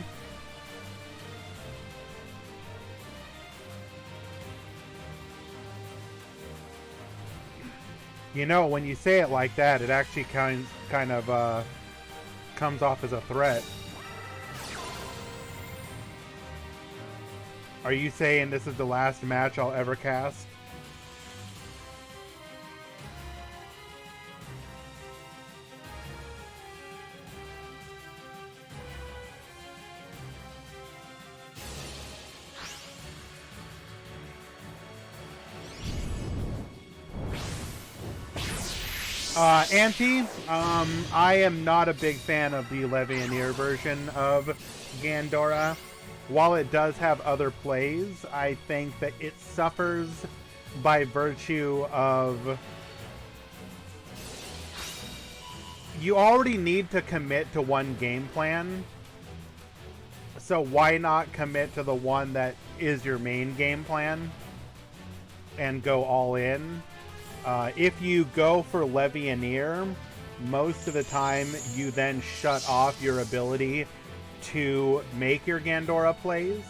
You know, when you say it like that, it actually kind of comes off as a threat. Are you saying this is the last match I'll ever cast? Auntie, I am not a big fan of the Levianeer version of Gandora. While it does have other plays, I think that it suffers by virtue of... You already need to commit to one game plan, so why not commit to the one that is your main game plan and go all in? If you go for Levianeer, most of the time you then shut off your ability to make your Gandora plays.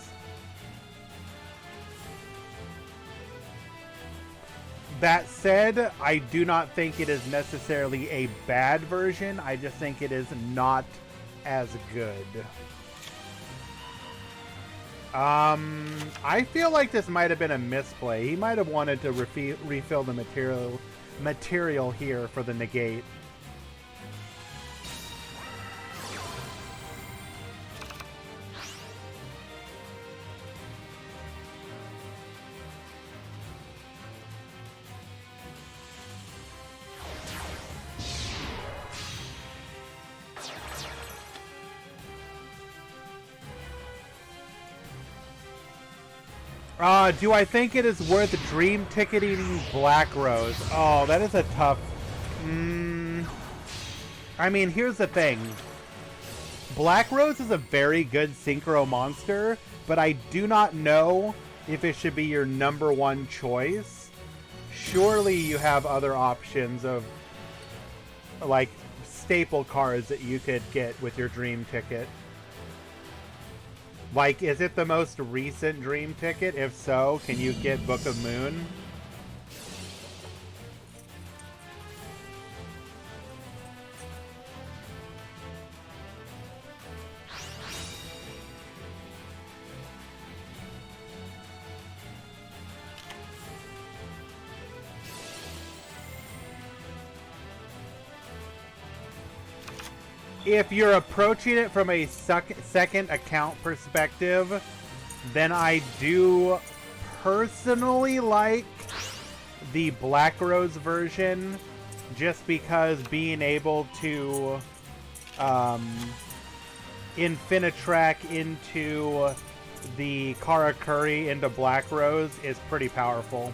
That said, I do not think it is necessarily a bad version. I just think it is not as good. I feel like this might have been a misplay. He might have wanted to refill the material here for the negate. Do I think it is worth dream ticketing Black Rose? Oh, that is a tough... I I mean, here's the thing. Black Rose is a very good synchro monster, but I do not know if it should be your #1 choice. Surely you have other options of, like, staple cards that you could get with your dream ticket. Like, is it the most recent dream ticket? If so, can you get Book of Moon? If you're approaching it from a second account perspective, then I do personally like the Black Rose version, just because being able to Infinitrack into the Karakuri into Black Rose is pretty powerful.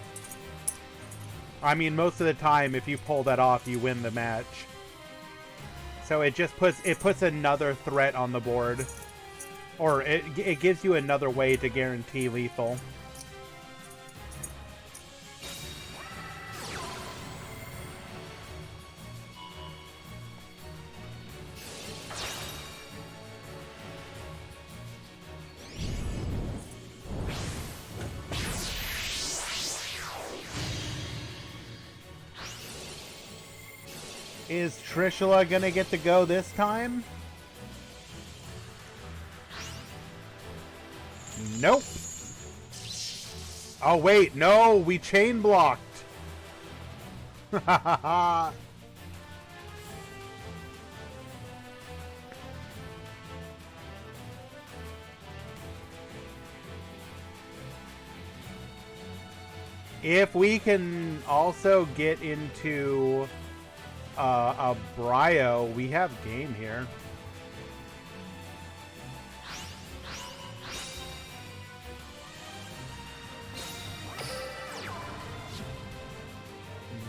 I mean, most of the time, if you pull that off, you win the match. So it just puts another threat on the board, or it gives you another way to guarantee lethal. Is Trishula gonna get to go this time? Nope. Oh wait, no, we chain blocked. If we can also get into a Bryo, we have game here.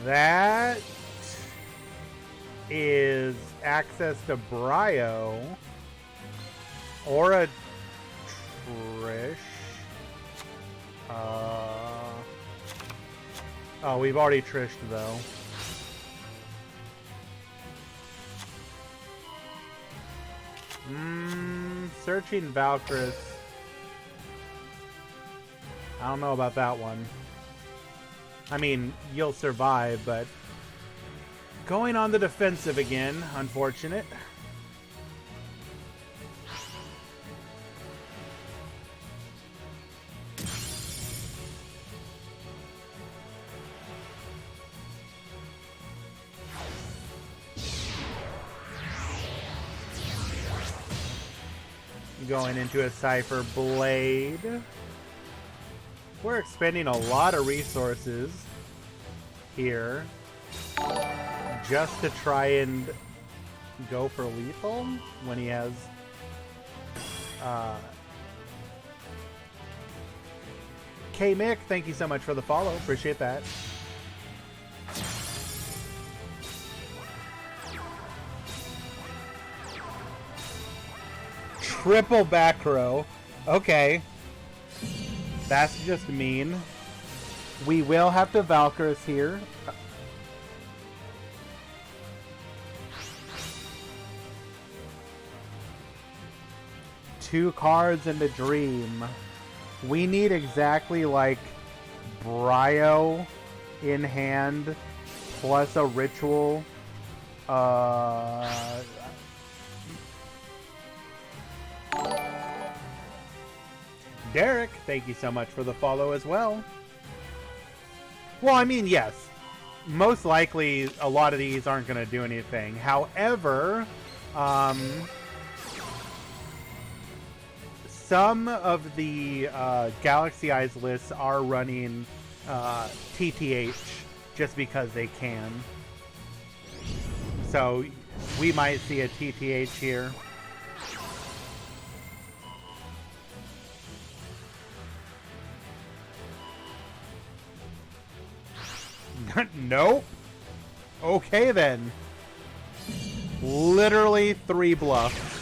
That is access to Bryo or a Trish. Oh, we've already Trished though. Searching Valkyris. I don't know about that one. I mean, you'll survive, but going on the defensive again, unfortunate. Going into a Cypher Blade. We're expending a lot of resources here just to try and go for lethal when he has K-Mick, thank you so much for the follow. Appreciate that. Triple back row. Okay. That's just mean. We will have to Valkyris here. Two cards in the dream. We need exactly like Bryo in hand plus a ritual. Derek, thank you so much for the follow as well. Well, I mean, yes. Most likely, a lot of these aren't going to do anything. However, some of the Galaxy Eyes lists are running TTH just because they can. So, we might see a TTH here. Nope. Okay then. Literally 3 bluffs.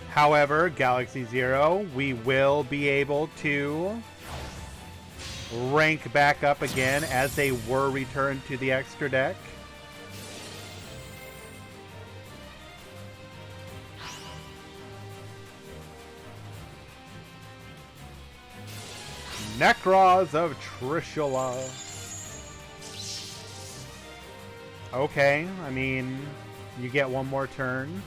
However, Galaxy Zero, we will be able to rank back up again as they were returned to the extra deck. Necros of Trishula. Okay, I mean, you get one more turn.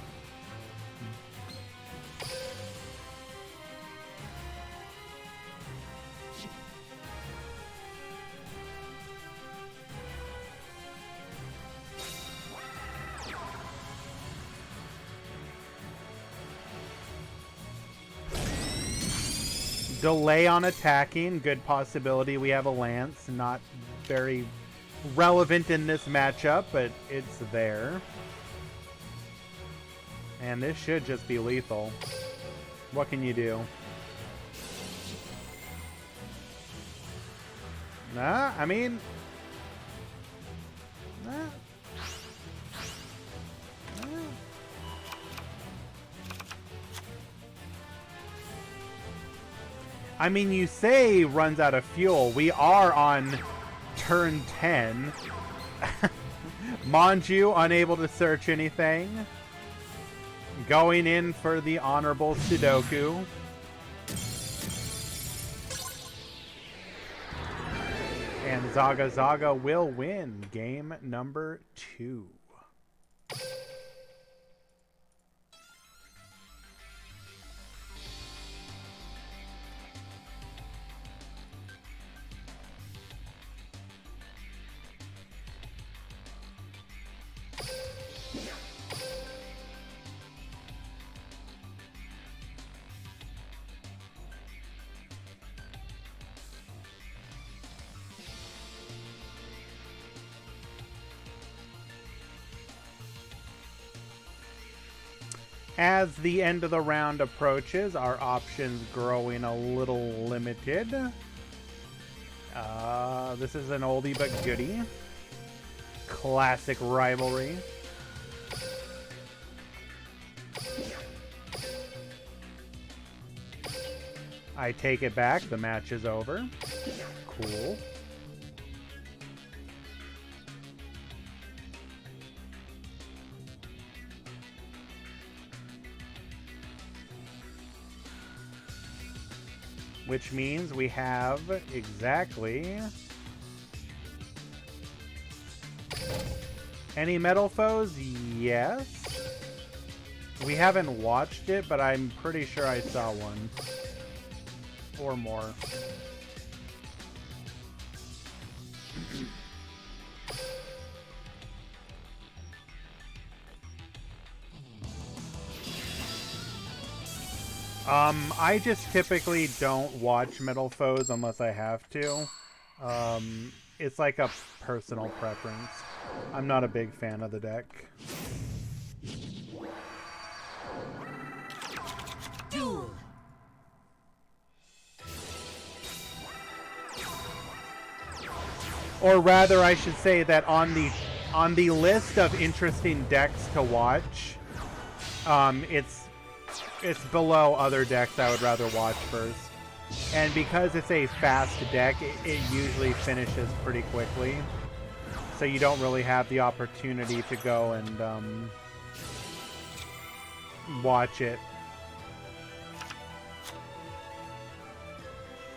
Delay on attacking, good possibility we have a Lance. Not very relevant in this matchup, but it's there. And this should just be lethal. What can you do? Nah, I mean... Nah. I mean, you say runs out of fuel. We are on turn 10. Manju unable to search anything. Going in for the honorable Sudoku. And Zaga Zaga will win game number 2. As the end of the round approaches, our options growing a little limited. This is an oldie but goodie. Classic rivalry. I take it back. The match is over. Cool. Which means we have exactly... Any metal foes? Yes. We haven't watched it, but I'm pretty sure I saw one. Or more. I just typically don't watch metal foes unless I have to. It's like a personal preference. I'm not a big fan of the deck. Duel. Or rather, I should say that on the list of interesting decks to watch, it's below other decks I would rather watch first. And because it's a fast deck, it usually finishes pretty quickly. So you don't really have the opportunity to go and watch it.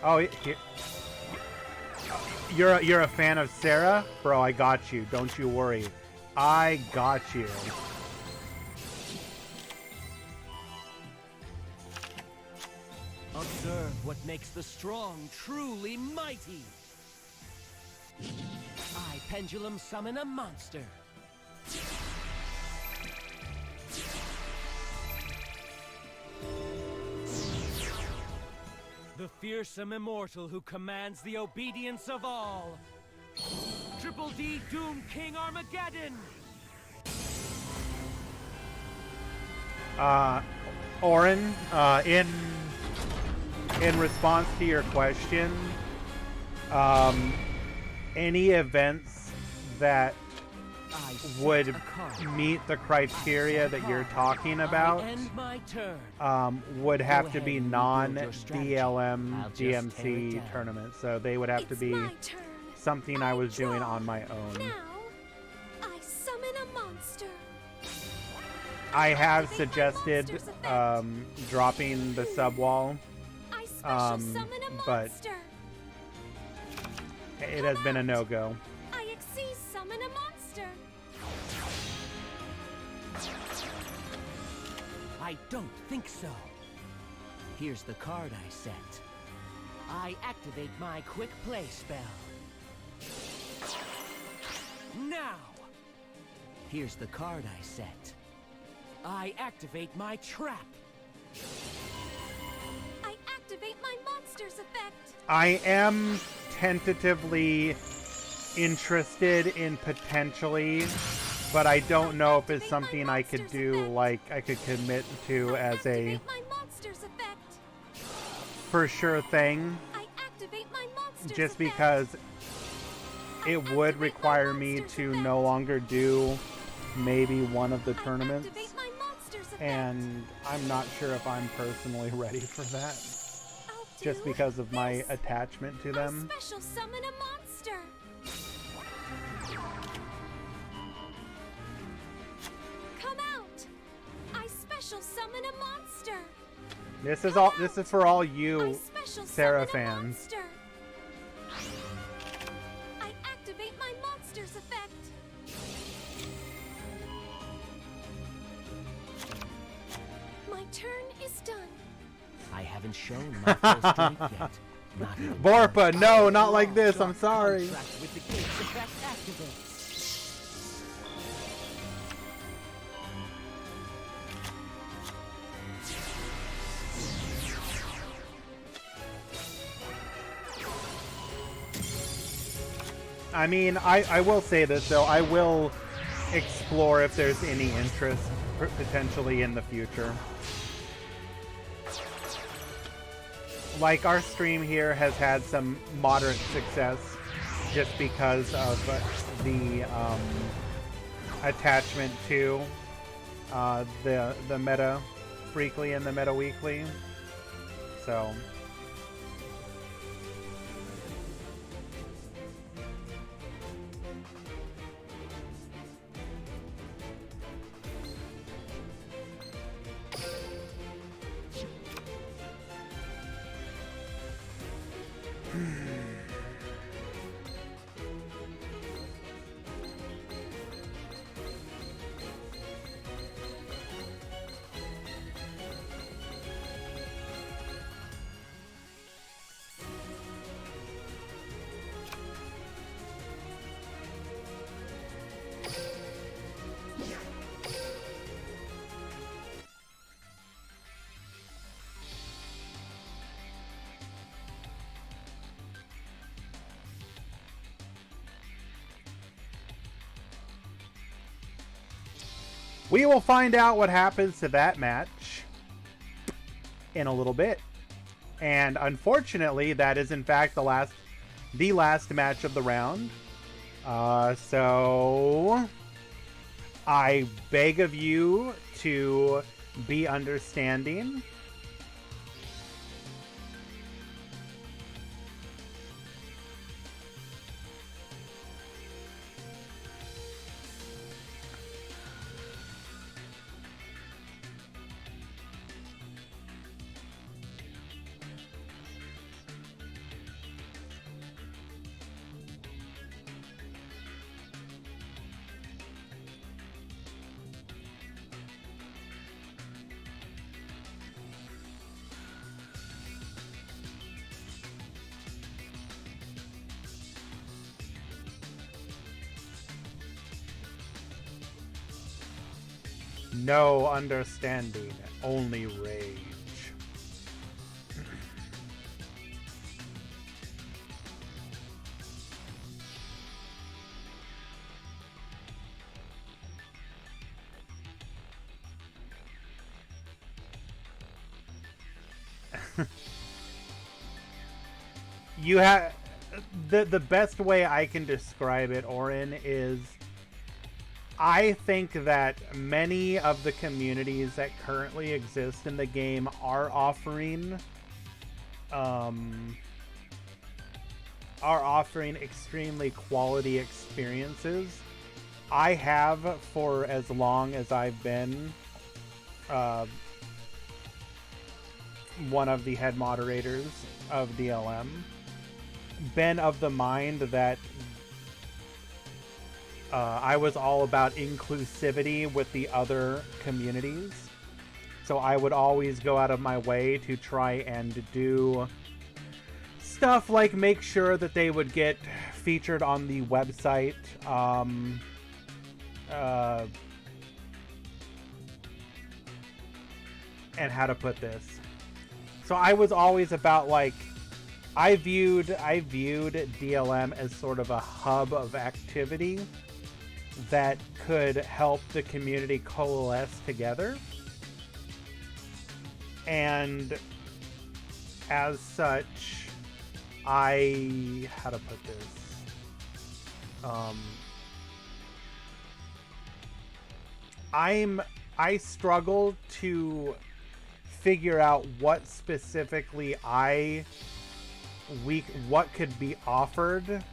Oh, you're a fan of Sarah? Bro, I got you. Don't you worry. I got you. Observe what makes the strong truly mighty. I pendulum summon a monster. The fearsome immortal who commands the obedience of all. Triple D Doom King Armageddon! Oren, in response to your question, any events that would meet the criteria that you're talking about would have to be non-DLM DMC tournaments. So they would have to be something I was doing on my own. Now, I summon a monster. I have suggested dropping the subwall, I special summon a but monster. it has been a no-go. I exceed summon a monster. I don't think so. Here's the card I set. I activate my quick play spell. Now! Here's the card I set. I activate my trap. I activate my monster's effect. I am tentatively interested in potentially, but I don't know if it's something I could do, like I could commit to as a Activate my monster's effect. for sure thing, I activate my monster's just effect. because it would require me to no longer do maybe one of the tournaments, Activate my monster's effect. and I'm not sure if I'm personally ready for that, I'll just do because of my this. attachment to I them. special summon a monster. Come out. I special summon a monster. This is all. This is for all I you special Sarah summon a fans. monster. I activate my monster's effect. My turn is done. I haven't shown my full strength yet. Not even Borpa, once. no, not like this. Draw I'm sorry. contract with the gate's effect activates. I mean, I will say this though. I will explore if there's any interest potentially in the future. Like our stream here has had some moderate success just because of the attachment to the meta Freekly and the meta weekly. So we will find out what happens to that match in a little bit. And unfortunately, that is in fact the last match of the round. So I beg of you to be understanding. No understanding, only rage. You have the best way I can describe it, Orin, is I think that many of the communities that currently exist in the game are offering extremely quality experiences. I have, for as long as I've been one of the head moderators of DLM, been of the mind that I was all about inclusivity with the other communities. So I would always go out of my way to try and do stuff like make sure that they would get featured on the website. And how to put this. So I was always about, like, I viewed DLM as sort of a hub of activity that could help the community coalesce together. And as such, how to put this? I struggle to figure out what specifically what could be offered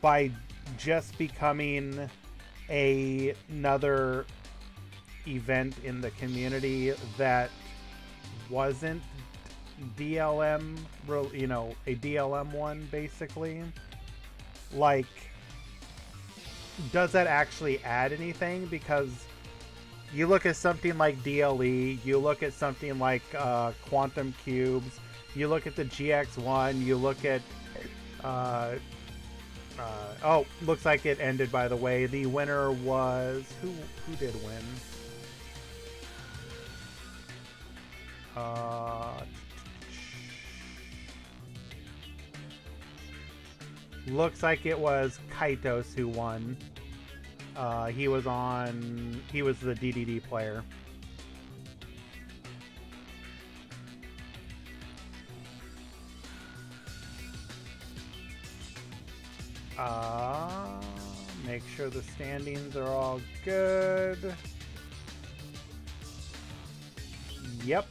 by just becoming another event in the community that wasn't DLM, you know, a DLM one, basically. Like, does that actually add anything? Because you look at something like DLE, you look at something like Quantum Cubes, you look at the GX1, you look at oh, looks like it ended, by the way. The winner was who did win? Looks like it was Kaitos who won. He was the DDD player. Make sure the standings are all good. Yep.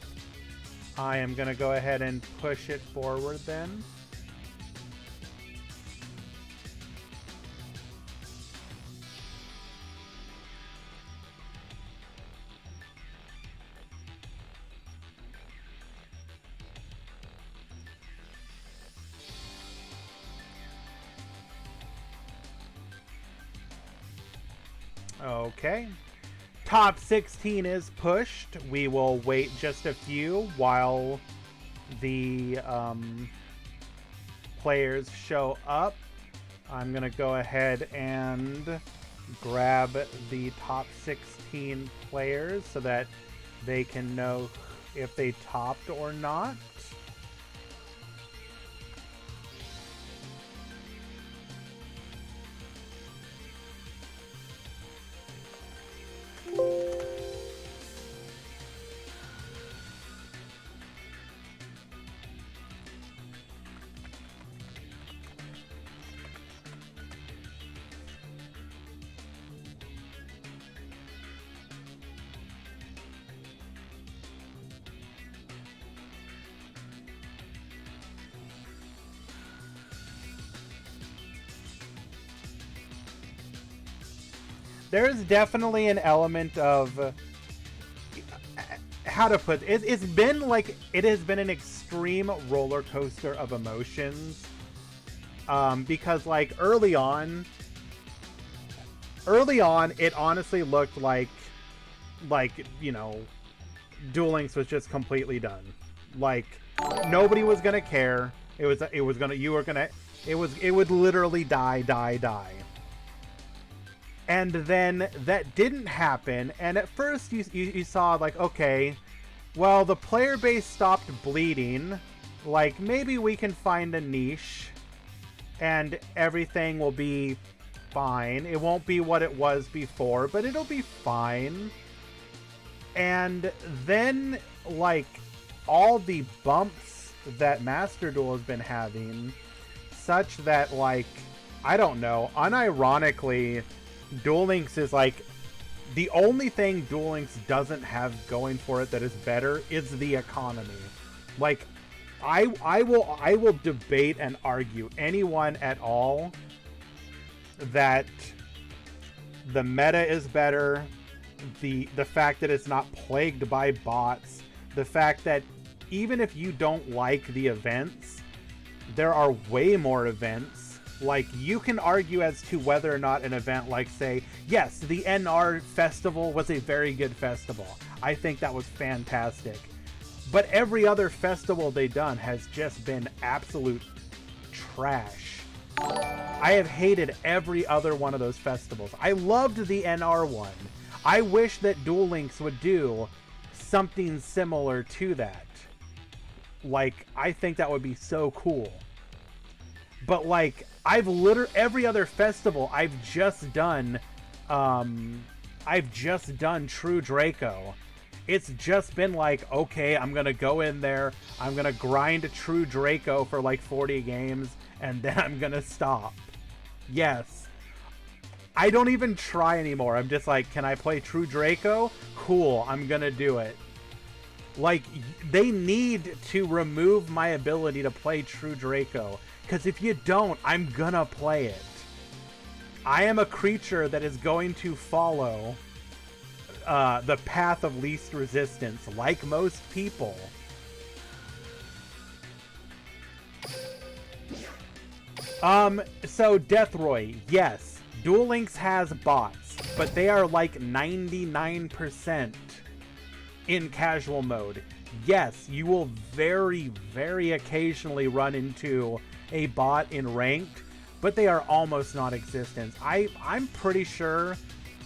I am gonna go ahead and push it forward then. Okay. Top 16 is pushed. We will wait just a few while the players show up. I'm going to go ahead and grab the top 16 players so that they can know if they topped or not. There's definitely an element of how to put it. It has been an extreme roller coaster of emotions. Because like early on, it honestly looked like you know, Duel Links was just completely done. Like nobody was gonna care. It would literally die. And then that didn't happen, and at first you saw like, okay, well, the player base stopped bleeding, like maybe we can find a niche and everything will be fine. It won't be what it was before, but it'll be fine. And then like all the bumps that Master Duel has been having, such that, like, I don't know, unironically, Duel Links is like, the only thing Duel Links doesn't have going for it that is better is the economy. Like, I will debate and argue anyone at all that the meta is better, the fact that it's not plagued by bots, the fact that even if you don't like the events, there are way more events. Like, you can argue as to whether or not an event like, say, yes, the NR festival was a very good festival. I think that was fantastic. But every other festival they've done has just been absolute trash. I have hated every other one of those festivals. I loved the NR one. I wish that Duel Links would do something similar to that. Like, I think that would be so cool. But, like, every other festival I've just done True Draco. It's just been like, okay, I'm gonna go in there, I'm gonna grind True Draco for like 40 games, and then I'm gonna stop. Yes. I don't even try anymore. I'm just like, can I play True Draco? Cool, I'm gonna do it. Like, they need to remove my ability to play True Draco, because if you don't, I'm gonna play it. I am a creature that is going to follow the path of least resistance, like most people. So Deathroy, yes, Duel Links has bots, but they are like 99% in casual mode. Yes, you will very, very occasionally run into a bot in ranked, but they are almost non-existent. I'm pretty sure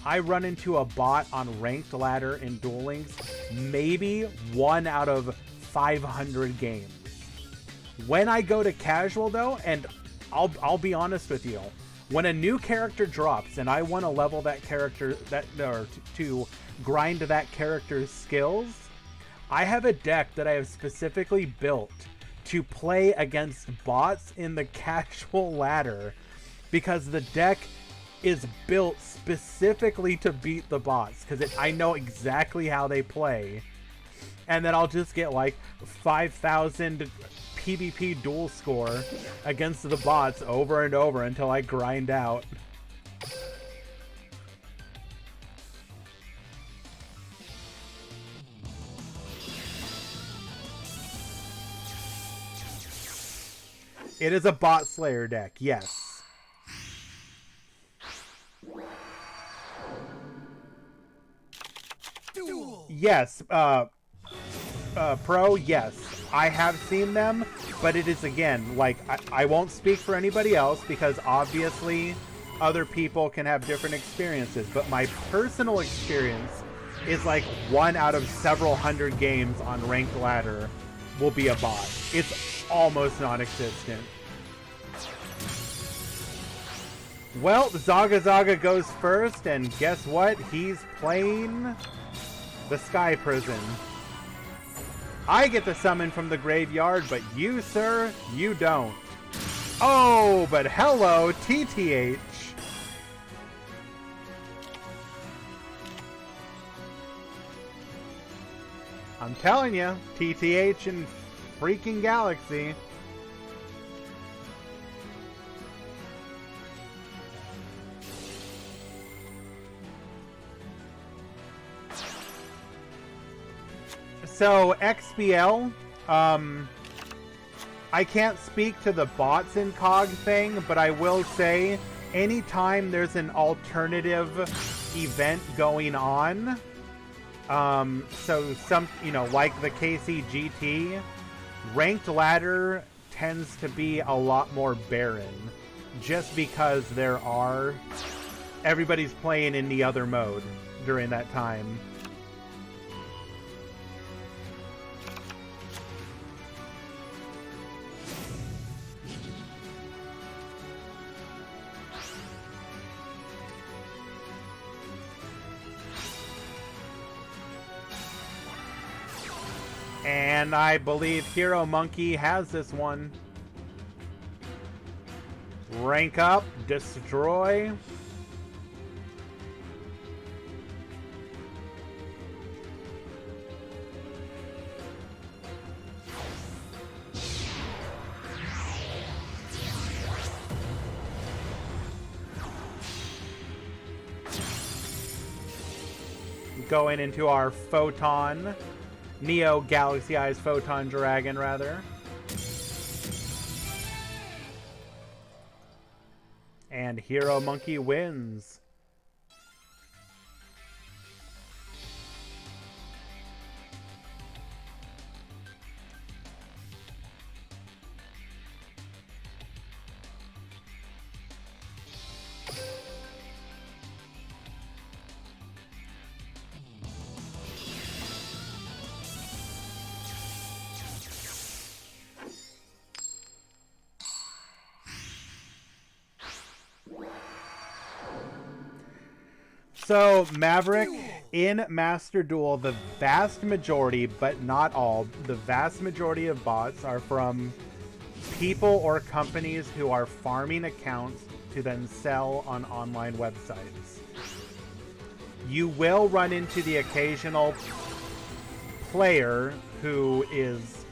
I run into a bot on ranked ladder in Duel Links maybe 1 out of 500 games. When I go to casual though, and I'll be honest with you, when a new character drops and I want to level that character, to grind that character's skills, I have a deck that I have specifically built to play against bots in the casual ladder, because the deck is built specifically to beat the bots, because I know exactly how they play. And then I'll just get like 5,000 PvP duel score against the bots over and over until I grind out. It is a bot slayer deck, yes. Yes, Pro, yes. I have seen them, but it is, again, like, I won't speak for anybody else, because obviously other people can have different experiences, but my personal experience is like 1 out of several hundred games on ranked ladder will be a bot. It's almost non-existent. Well, Zaga Zaga goes first, and guess what? He's playing the Sky Prison. I get to summon from the graveyard, but you, sir, you don't. Oh, but hello, TTH. I'm telling you, TTH and freaking Galaxy. So, XBL, I can't speak to the bots in COG thing, but I will say, anytime there's an alternative event going on, so some, like the KCGT, ranked ladder tends to be a lot more barren, just because everybody's playing in the other mode during that time. And I believe Hero Monkey has this one. Rank up, destroy. Going into our Photon, Neo Galaxy Eyes Photon Dragon, rather. And Hero Monkey wins. So, Maverick, in Master Duel, the vast majority, but not all, the vast majority of bots are from people or companies who are farming accounts to then sell on online websites. You will run into the occasional player who is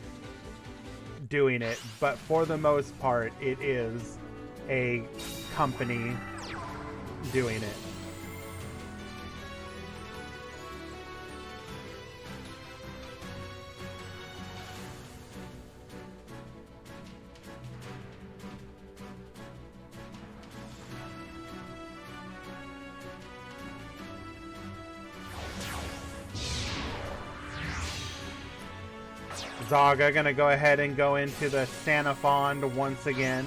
doing it, but for the most part, it is a company doing it. Zaga gonna go ahead and go into the Sanafond once again.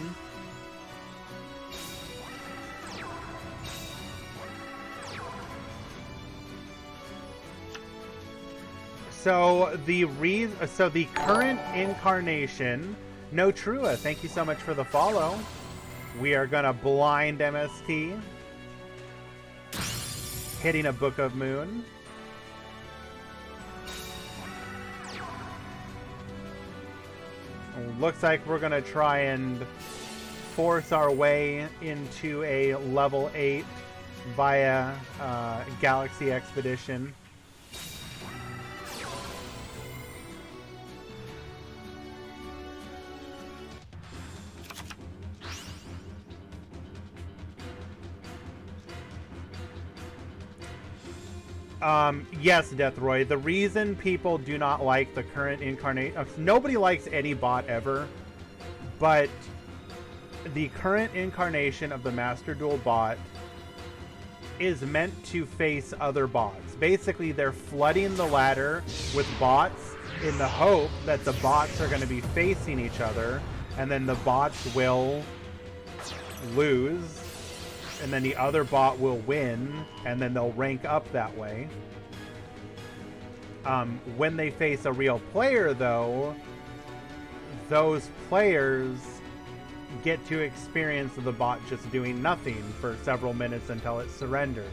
So the current incarnation, No Trua, thank you so much for the follow. We are gonna blind MST, hitting a Book of Moon. Looks like we're gonna try and force our way into a level 8 via Galaxy Expedition. Yes, Deathroy. The reason people do not like the current incarnation... nobody likes any bot ever, but the current incarnation of the Master Duel bot is meant to face other bots. Basically, they're flooding the ladder with bots in the hope that the bots are going to be facing each other, and then the bots will lose, and then the other bot will win, and then they'll rank up that way. When they face a real player, though, those players get to experience the bot just doing nothing for several minutes until it surrenders,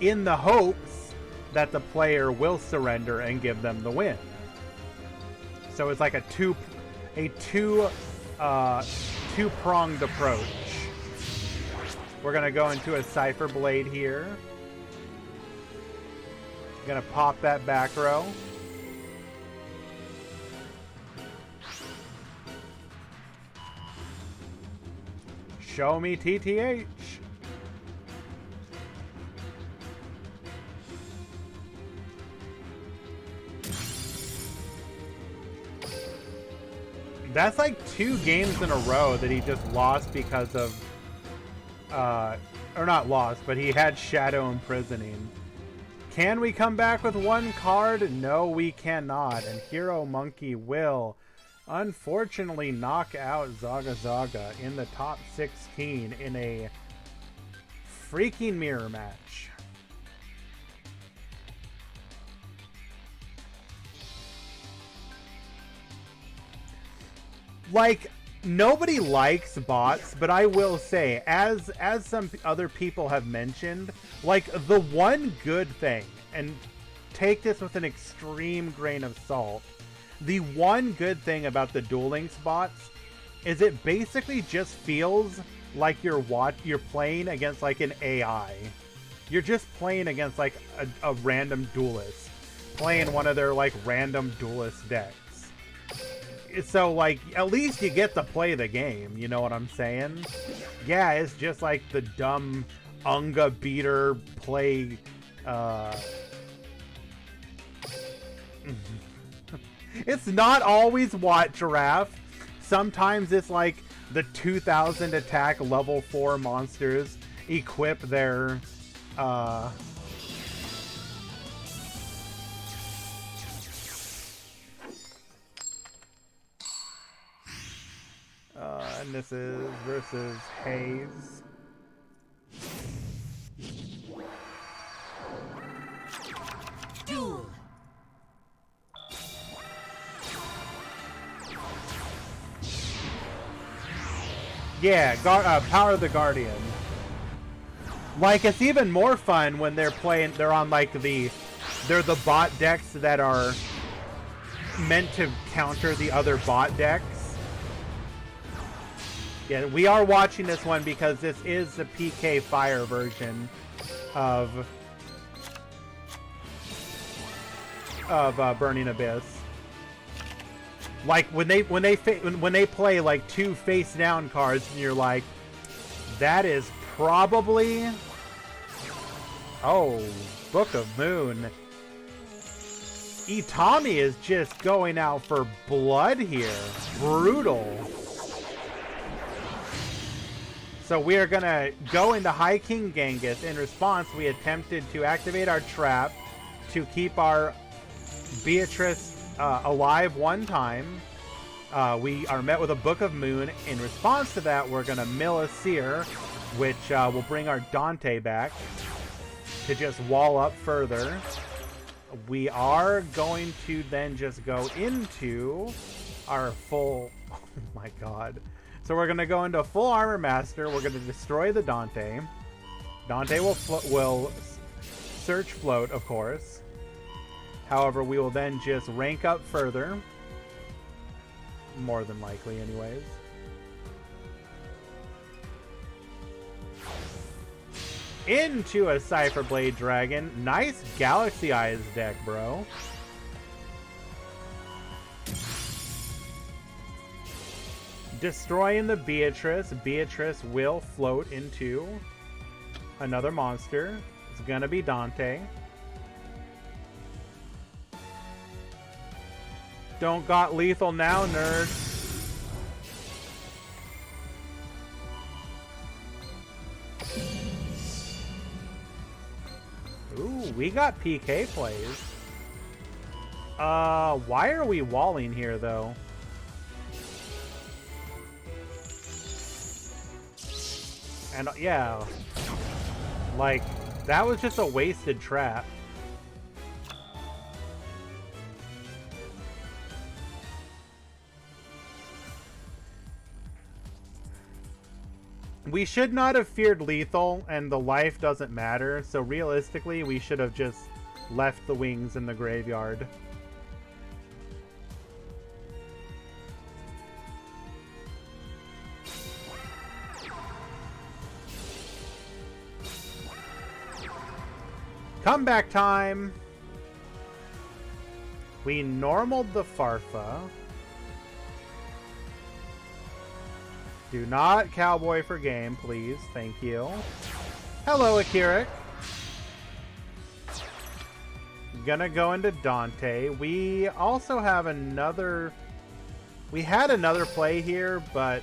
in the hopes that the player will surrender and give them the win. So it's like a two-pronged approach. We're gonna go into a Cypher Blade here. Gonna pop that back row. Show me TTH. That's like 2 games in a row that he just lost because of or not lost, but he had Shadow Imprisoning. Can we come back with 1 card? No, we cannot. And Hero Monkey will, unfortunately, knock out Zaga Zaga in the top 16 in a freaking mirror match. Like, nobody likes bots, but I will say, as some other people have mentioned, like, the one good thing, and take this with an extreme grain of salt. The one good thing about the Duel Links bots is it basically just feels like you're playing against like an AI. You're just playing against like a random duelist, playing one of their like random duelist decks. So like at least you get to play the game, you know what I'm saying? Yeah, it's just like the dumb Unga beater play it's not always what, Giraffe. Sometimes it's like the 2000 attack level 4 monsters equip their and this is versus Haze. Duel. Yeah, Power of the Guardian. Like, it's even more fun when they're on like they're the bot decks that are meant to counter the other bot decks. Yeah, we are watching this one because this is the PK Fire version of Burning Abyss. Like when they play like 2 face down cards, and you're like, that is probably, oh, Book of Moon. Itami is just going out for blood here. Brutal. So we are gonna go into High King Genghis. In response, we attempted to activate our trap to keep our Beatrice alive one time. We are met with a Book of Moon. In response to that, we're gonna mill a Seer, which will bring our Dante back to just wall up further. We are going to then just go into our full... Oh my god. So we're going to go into full Armor Master. We're going to destroy the Dante. Dante will search float, of course. However, we will then just rank up further. More than likely, anyways. Into a Cypher Blade Dragon. Nice Galaxy Eyes deck, bro. Destroying the Beatrice. Beatrice will float into another monster. It's gonna be Dante. Don't got lethal now, nerd. Ooh, we got PK plays. Why are we walling here, though? And, yeah. Like, that was just a wasted trap. We should not have feared lethal, and the life doesn't matter, so realistically, we should have just left the wings in the graveyard. Comeback time! We normaled the Farfa. Do not cowboy for game, please. Thank you. Hello, Akirik. Gonna go into Dante. We also have another... We had another play here, but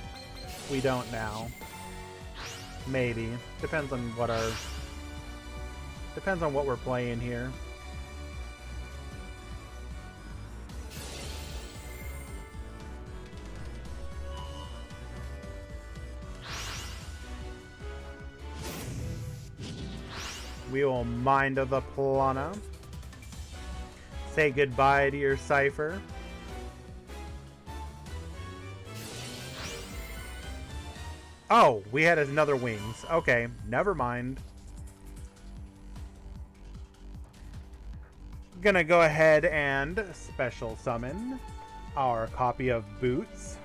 we don't now. Maybe. Depends on what our... Depends on what we're playing here. We will Mind of the Plana. Say goodbye to your Cypher. Oh, we had another wings. Okay, never mind. Gonna go ahead and special summon our copy of Boots.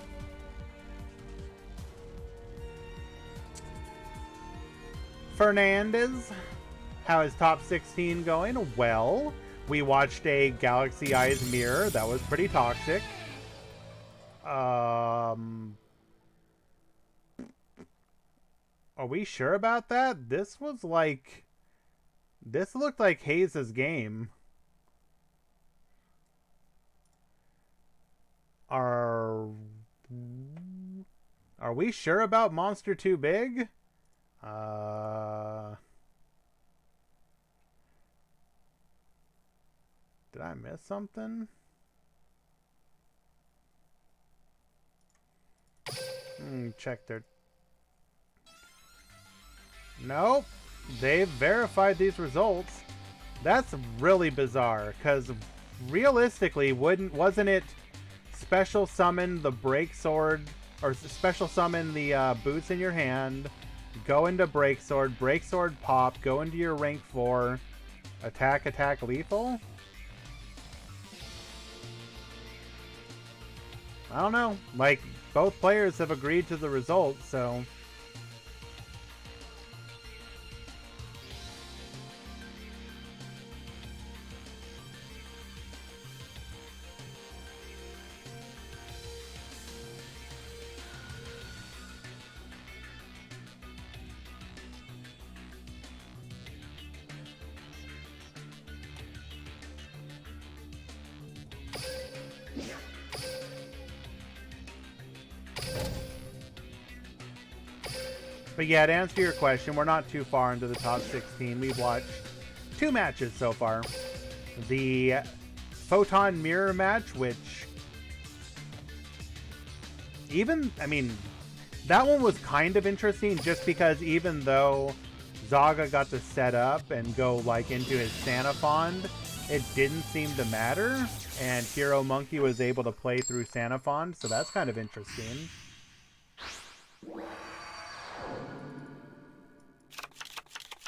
Fernandez, how is top 16 going? Well, we watched a Galaxy Eyes mirror. That was pretty toxic. Are we sure about that? This was like... This looked like Hayes' game. Are we sure about Monster Too Big? Did I miss something? Check their... Nope. They've verified these results. That's really bizarre, because realistically, wasn't it special summon the break sword, or special summon the boots in your hand, go into break sword pop, go into your rank 4, attack lethal? I don't know. Like, both players have agreed to the results, so... But yeah, to answer your question, we're not too far into the top 16. We've watched 2 matches so far. The Photon Mirror match, which... I mean, that one was kind of interesting just because even though Zaga got to set up and go, like, into his Santa Fond, it didn't seem to matter. And Hero Monkey was able to play through Santa Fond, so that's kind of interesting.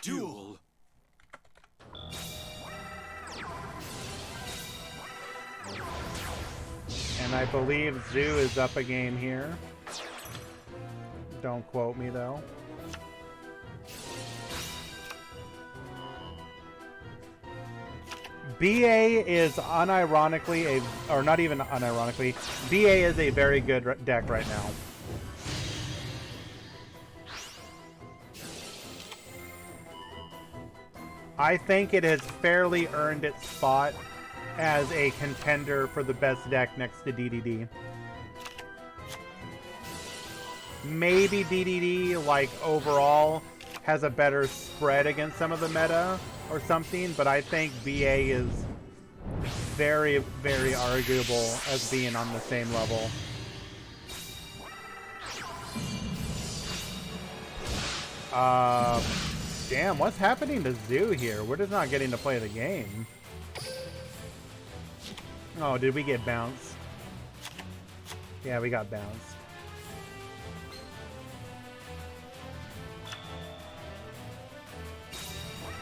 Duel. And I believe Zoo is up a game here. Don't quote me though. BA is unironically or not even unironically, BA is a very good deck right now. I think it has fairly earned its spot as a contender for the best deck next to DDD. Maybe DDD, like, overall has a better spread against some of the meta or something, but I think BA is very, very arguable as being on the same level. Damn, what's happening to Zoo here? We're just not getting to play the game. Oh, did we get bounced? Yeah, we got bounced.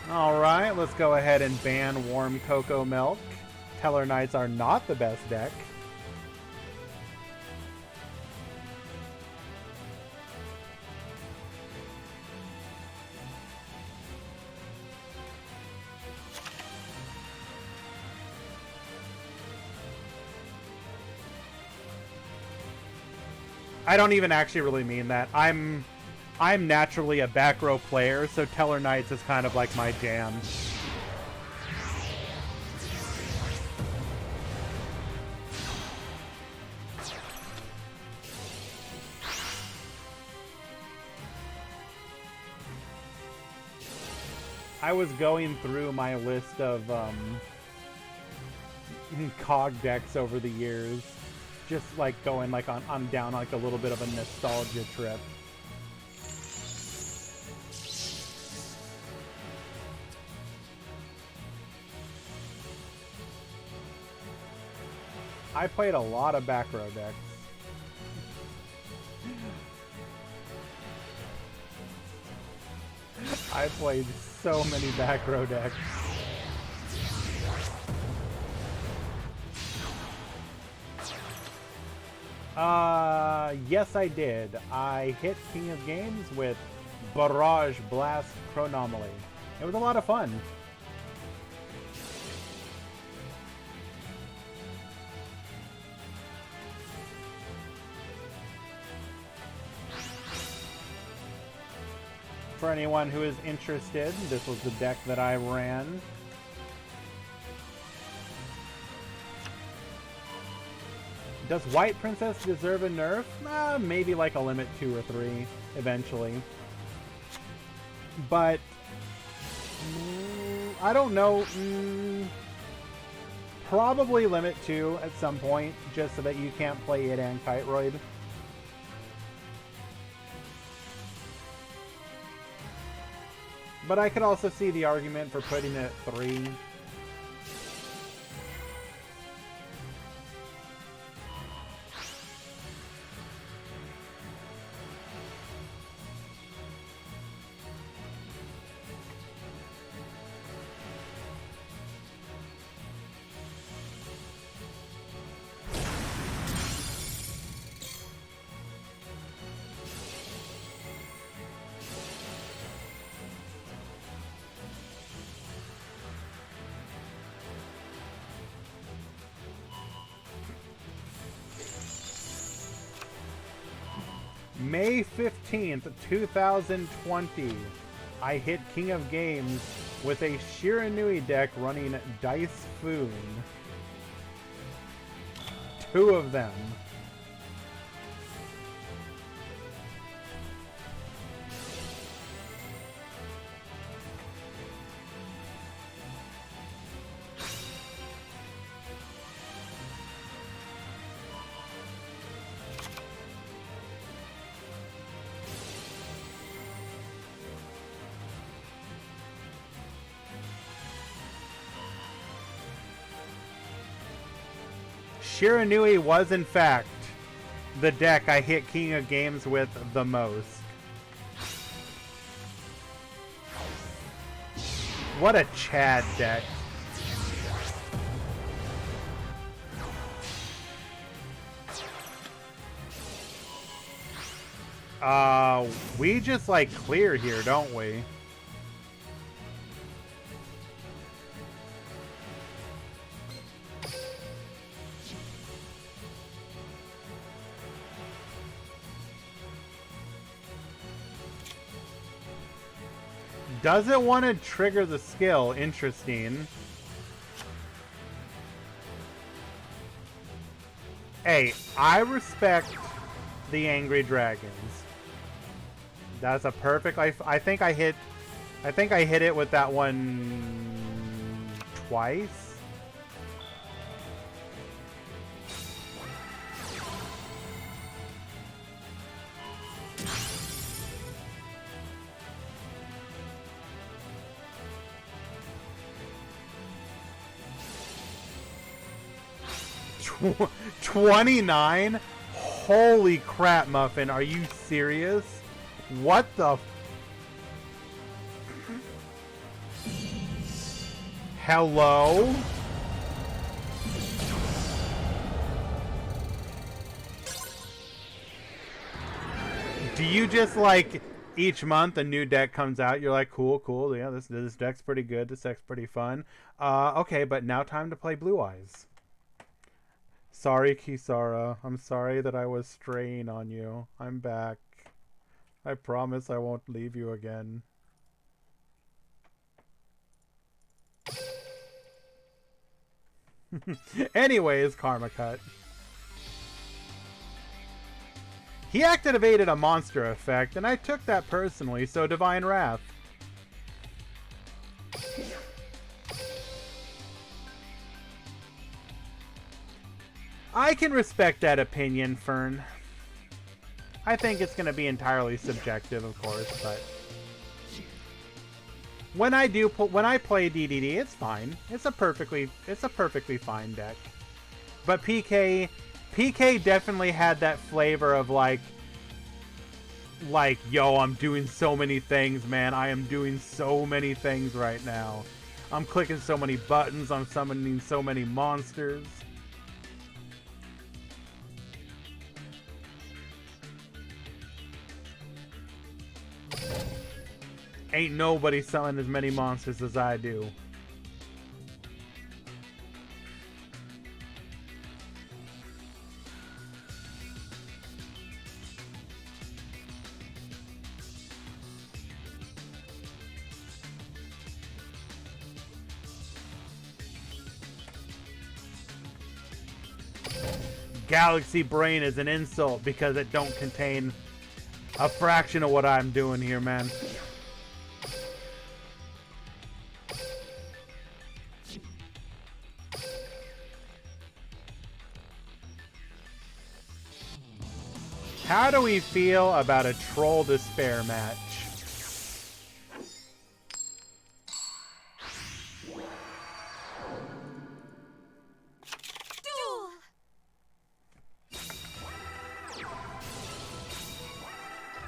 Alright, let's go ahead and ban Warm Cocoa Milk. Teller Knights are not the best deck. I don't even actually really mean that. I'm naturally a back row player, so Teller Knights is kind of like my jam. I was going through my list of COG decks over the years. Just like going like I'm down like a little bit of a nostalgia trip. I played a lot of back row decks. I played so many back row decks. Yes I did. I hit King of Games with Barrage Blast Chronomaly. It was a lot of fun. For anyone who is interested, this was the deck that I ran. Does White Princess deserve a nerf? Maybe like a limit 2 or 3 eventually. But I don't know. Probably limit 2 at some point, just so that you can't play it and Kiteroid. But I could also see the argument for putting it at 3. May 15th, 2020, I hit King of Games with a Shiranui deck running Dice Foon. 2 of them. Shiranui was, in fact, the deck I hit King of Games with the most. What a Chad deck. We just, like, clear here, don't we? Does it want to trigger the skill? Interesting. Hey, I respect the Angry Dragons. That's a perfect. I think I hit it with that one twice. Tw 29? Holy crap, Muffin. Are you serious? What the... Hello? Do you just, like, each month a new deck comes out, you're like, cool, cool, yeah, this deck's pretty good, this deck's pretty fun. Okay, but now time to play Blue Eyes. Sorry, Kisara. I'm sorry that I was straying on you. I'm back. I promise I won't leave you again. Anyways, Karma Cut. He activated a monster effect, and I took that personally, so Divine Wrath. I can respect that opinion, Fern. I think it's going to be entirely subjective, of course, but when I play DDD, it's fine. It's a perfectly fine deck. But PK definitely had that flavor of like, yo, I'm doing so many things, man. I am doing so many things right now. I'm clicking so many buttons. I'm summoning so many monsters. Ain't nobody selling as many monsters as I do. Galaxy Brain is an insult because it don't contain a fraction of what I'm doing here, man. How do we feel about a Troll Despair match? Duel!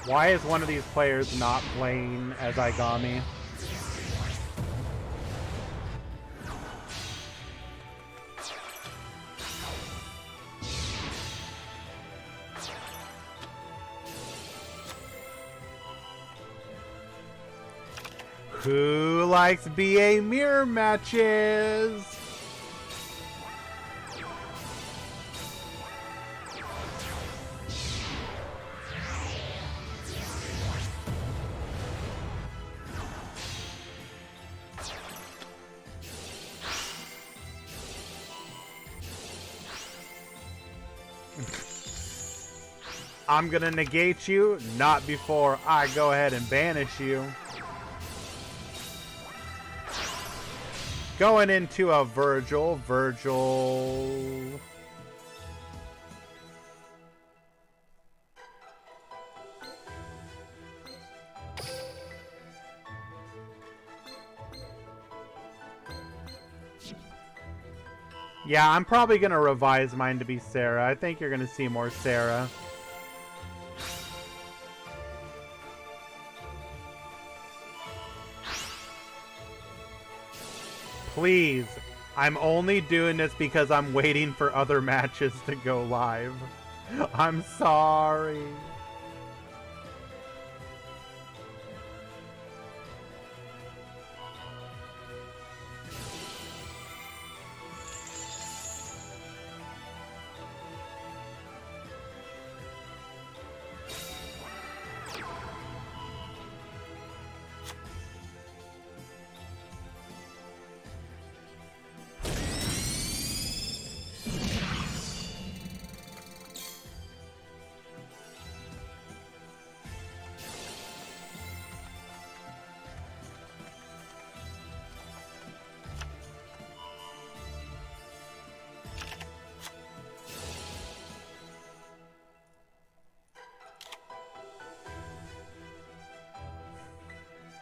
Why is one of these players not playing as Aigami? Who likes BA mirror matches? I'm gonna negate you, not before I go ahead and banish you. Going into a Virgil. Yeah, I'm probably gonna revise mine to be Sarah. I think you're gonna see more Sarah. Please, I'm only doing this because I'm waiting for other matches to go live. I'm sorry.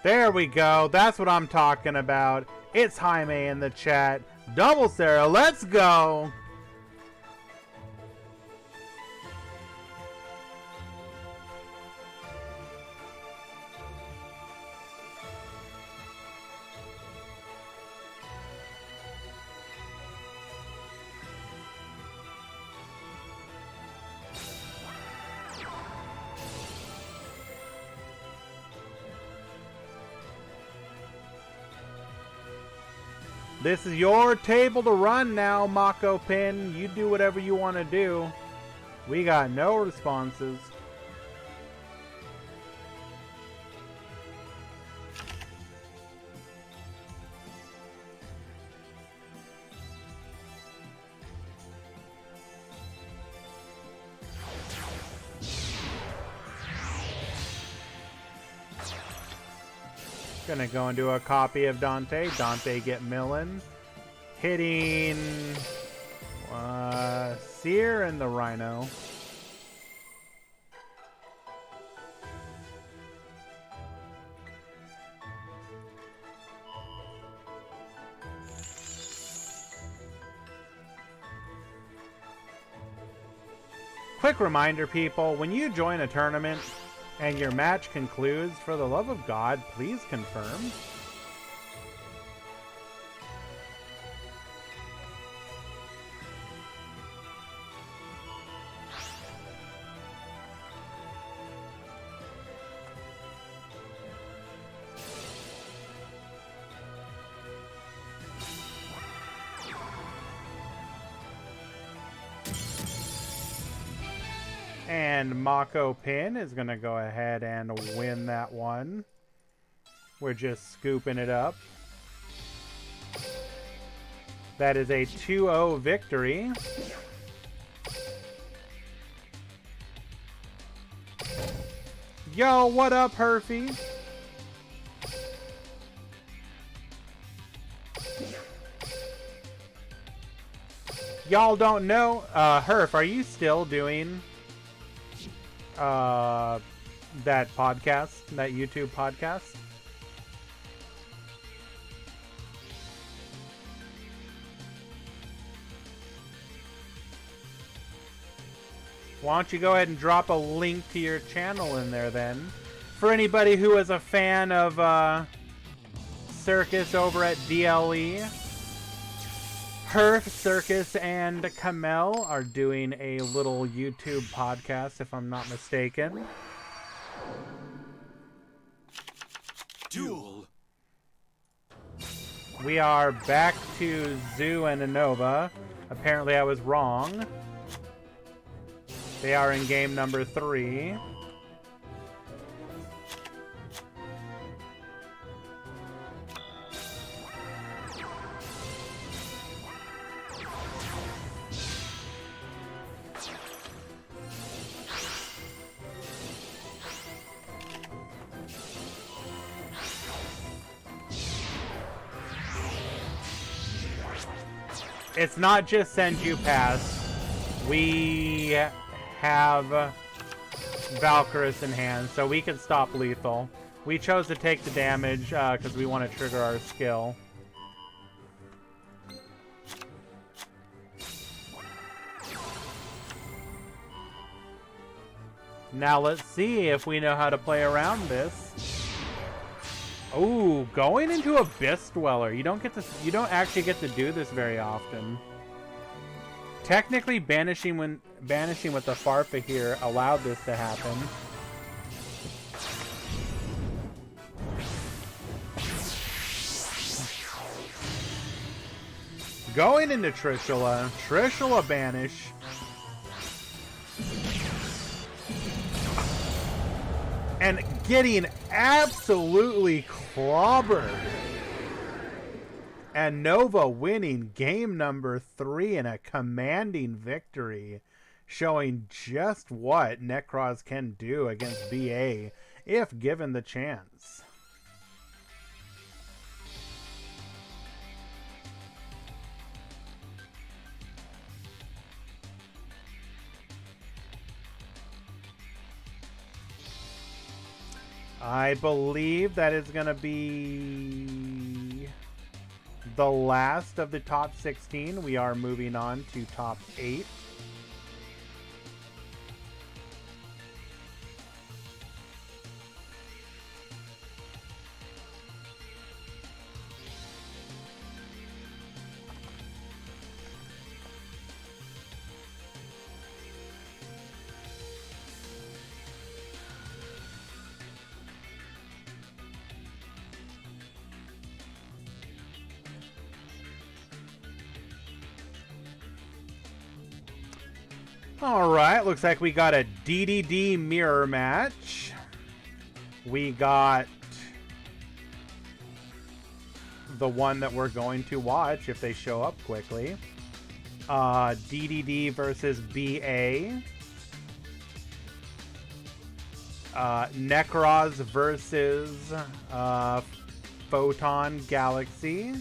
There we go. That's what I'm talking about. It's Jaime in the chat. Double Sarah, let's go. This is your table to run now, Mako Pin. You do whatever you want to do. We got no responses. Gonna go and do a copy of Dante. Dante get Millen. Hitting Seer and the Rhino. Quick reminder, people, when you join a tournament and your match concludes, for the love of God, please confirm. And Mako Pin is going to go ahead and win that one. We're just scooping it up. That is a 2-0 victory. Yo, what up, Herfy? Y'all don't know, Herf, are you still doing that podcast, that YouTube podcast? Why don't you go ahead and drop a link to your channel in there then? For anybody who is a fan of Circus over at DLE, Herf, Circus, and Kamel are doing a little YouTube podcast, if I'm not mistaken. Duel. We are back to Zoo and Innova. Apparently I was wrong. They are in game number 3. It's not just Senju Pass. We have Valkyrus in hand, so we can stop lethal. We chose to take the damage because we want to trigger our skill. Now let's see if we know how to play around this. Ooh, going into Abyss Dweller. You don't actually get to do this very often. Technically, banishing with the Farfa here allowed this to happen. Going into Trishula. Trishula banish. And getting absolutely clobbered. And Nova winning game number 3 in a commanding victory, showing just what Necros can do against BA if given the chance. I believe that is going to be the last of the top 16. We are moving on to top 8. Alright, looks like we got a DDD mirror match. We got the one that we're going to watch if they show up quickly. DDD versus BA. Necros versus Photon Galaxy.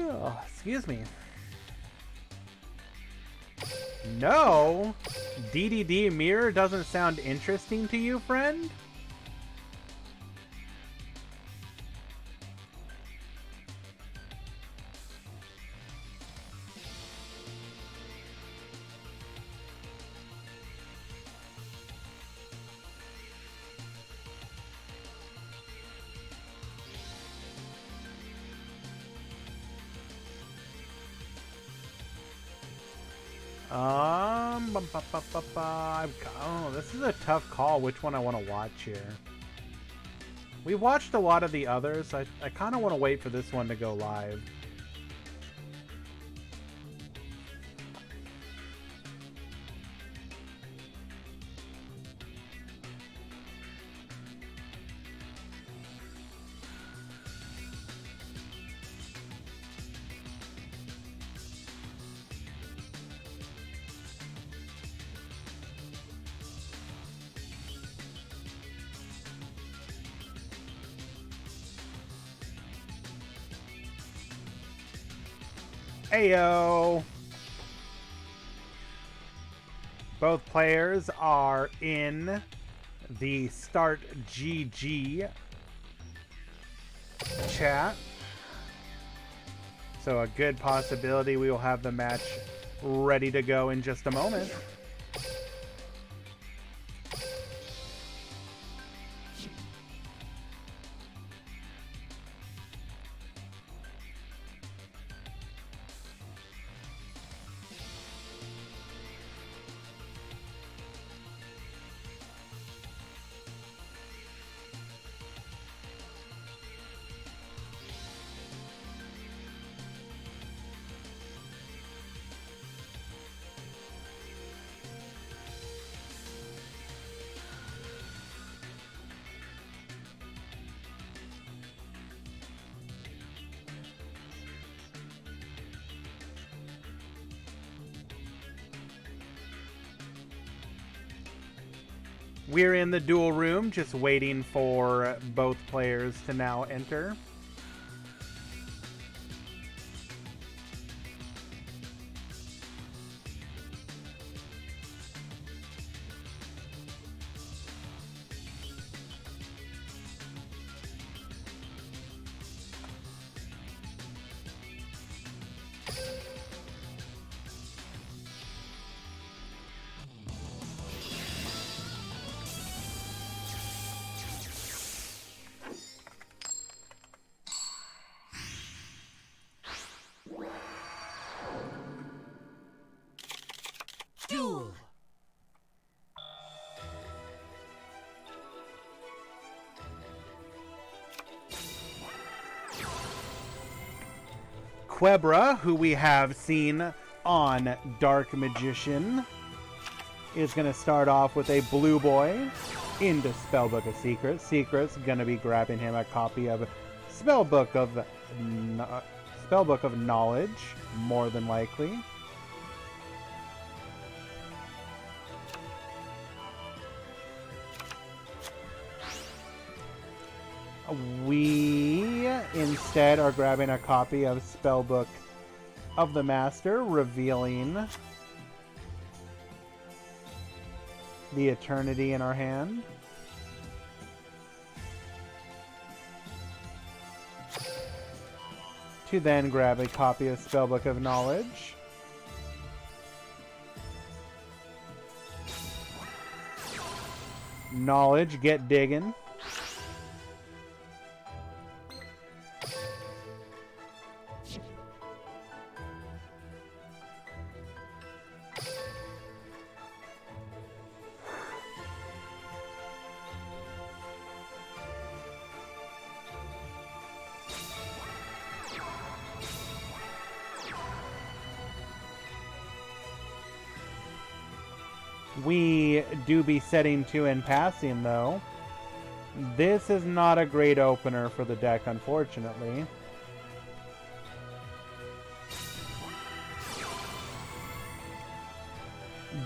Oh, excuse me. No? DDD Mirror doesn't sound interesting to you, friend? Oh, this is a tough call. Which one I want to watch here? We watched a lot of the others. I kind of want to wait for this one to go live. Heyo! Both players are in the Start GG chat. So a good possibility we will have the match ready to go in just a moment. We're in the duel room, just waiting for both players to now enter. Duel. Quebra, who we have seen on Dark Magician, is going to start off with a blue boy into Spellbook of Secrets. Secrets going to be grabbing him a copy of Spellbook of Knowledge, more than likely. We instead are grabbing a copy of Spellbook of the Master, revealing the Eternity in our hand. To then grab a copy of Spellbook of Knowledge. Knowledge, get diggin'. We do be setting 2 in passing, though. This is not a great opener for the deck, unfortunately.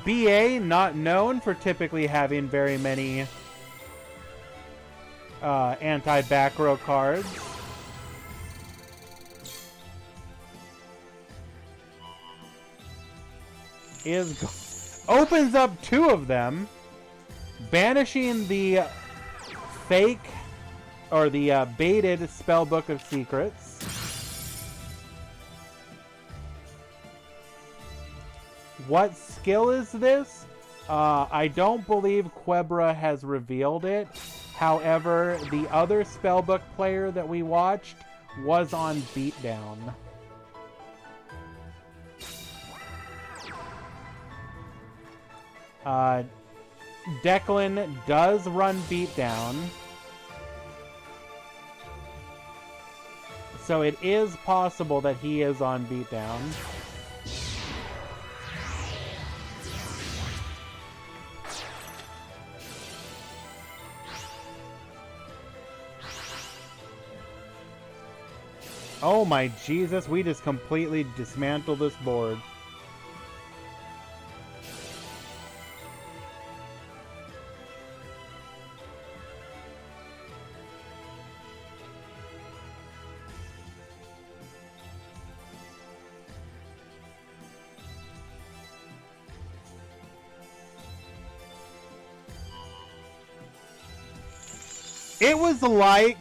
BA, not known for typically having very many anti-back row cards. Opens up 2 of them, banishing the fake or the baited Spellbook of Secrets. What skill is this? I don't believe Quebra has revealed it. However, the other Spellbook player that we watched was on Beatdown. Declan does run beatdown. So it is possible that he is on beatdown. Oh my Jesus, we just completely dismantled this board. It was like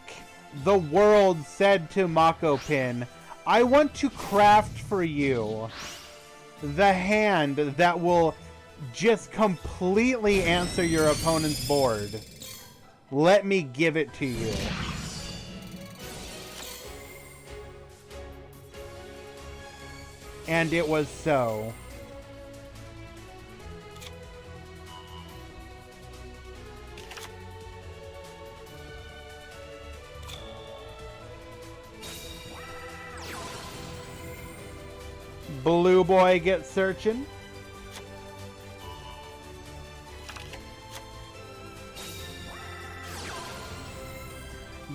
the world said to Makopin, I want to craft for you the hand that will just completely answer your opponent's board. Let me give it to you. And it was so. Blue boy gets searching.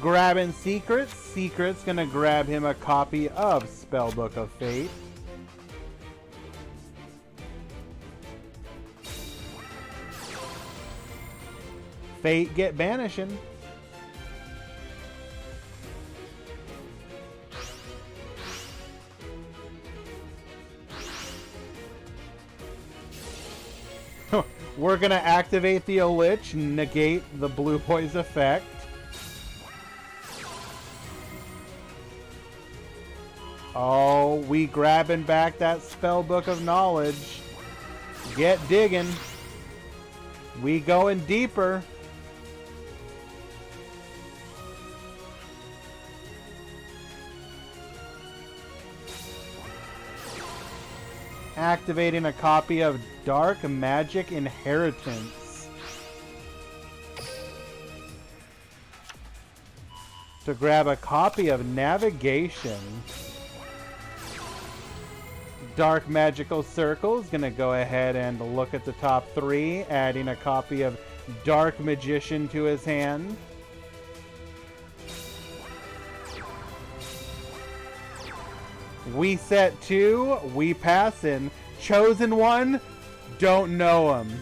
Grabbing Secrets. Secret's gonna grab him a copy of Spellbook of Fate. Fate get banishing. We're gonna activate the Lich, negate the blue boy's effect. Oh, we grabbing back that Spellbook of Knowledge. Get digging. We going deeper. Activating a copy of Dark Magic Inheritance to grab a copy of Navigation. Dark Magical Circle is going to go ahead and look at the top three, adding a copy of Dark Magician to his hand. We set two, we passin'. Chosen one, don't know him.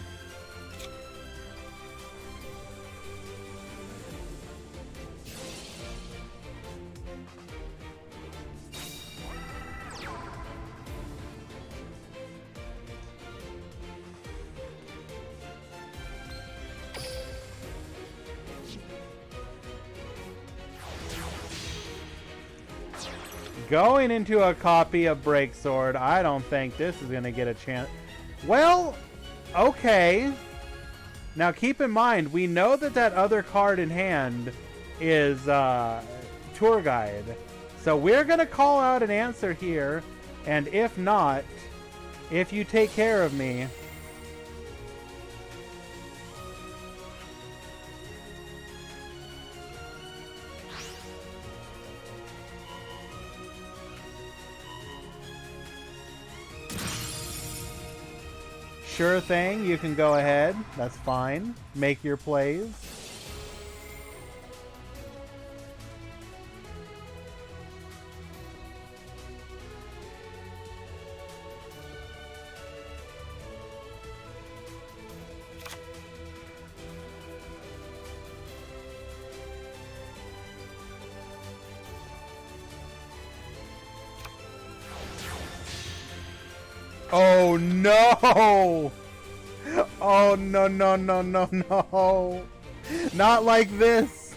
Going into a copy of Breaksword, I don't think this is going to get a chance. Well, okay. Now keep in mind, we know that that other card in hand is Tour Guide. So we're going to call out an answer here. And if not, if you take care of me... Sure thing, you can go ahead. That's fine. Make your plays. Oh no! Oh no no no no no! Not like this!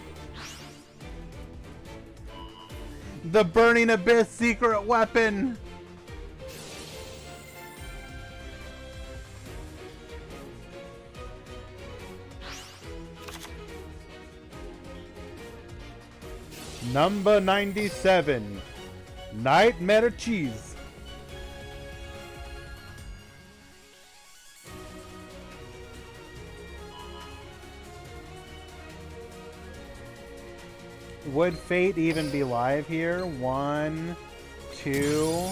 The Burning Abyss secret weapon! Number 97, Nightmare Cheese. Would Fate even be live here? 1, 2.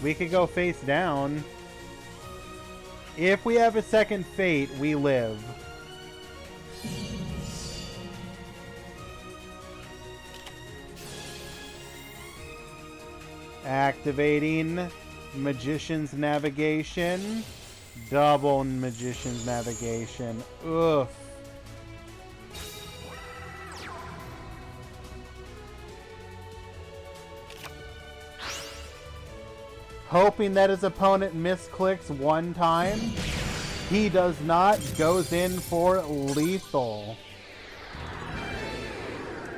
We could go face down. If we have a second Fate, we live. Activating Magician's Navigation. Double Magician's Navigation. Ugh. Hoping that his opponent misclicks one time. He does not. Goes in for lethal.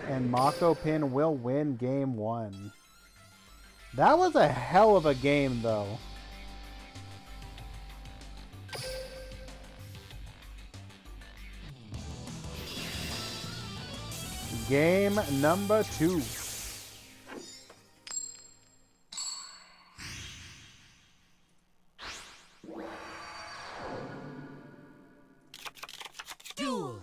And Mako Pin will win game 1. That was a hell of a game, though. Game number 2. Duel.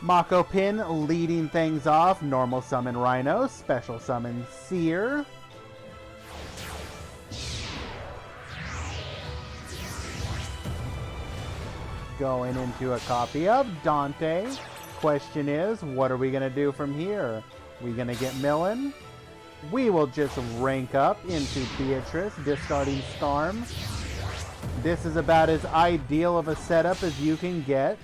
Mako Pin leading things off. Normal summon Rhino. Special summon Seer. Going into a copy of Dante. Question is, what are we going to do from here? We going to get Millen? We will just rank up into Beatrice, discarding Skarm. This is about as ideal of a setup as you can get.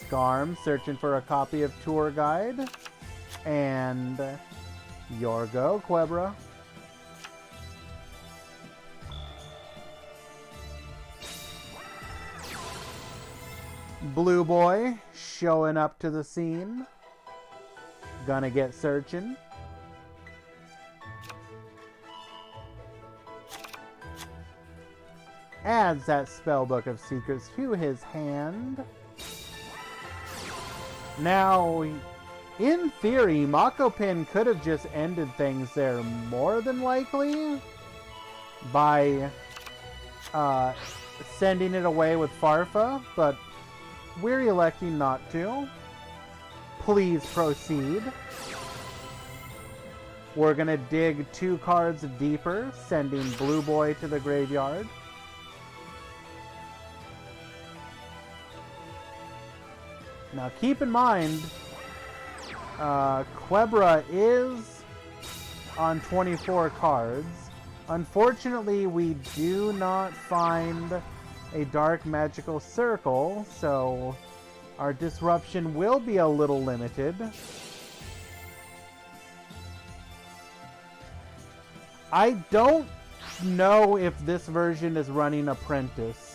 Skarm searching for a copy of Tour Guide. And Yorgo, Quebra. Blue Boy showing up to the scene. Gonna get searching. Adds that Spellbook of Secrets to his hand. Now, in theory, Mako Pin could have just ended things there more than likely by sending it away with Farfa, but we're electing not to. Please proceed. We're going to dig 2 cards deeper, sending Blue Boy to the graveyard. Now keep in mind, Quebra is on 24 cards. Unfortunately, we do not find a Dark Magical Circle, so our disruption will be a little limited. I don't know if this version is running Apprentice.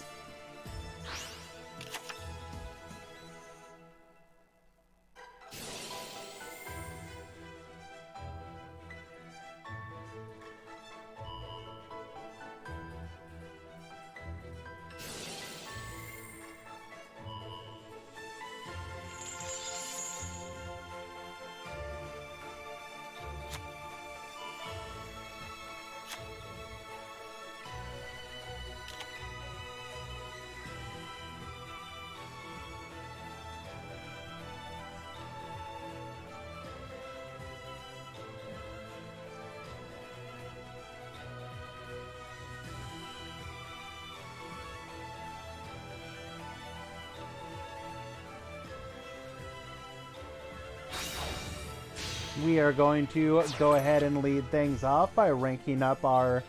We are going to go ahead and lead things off by ranking up our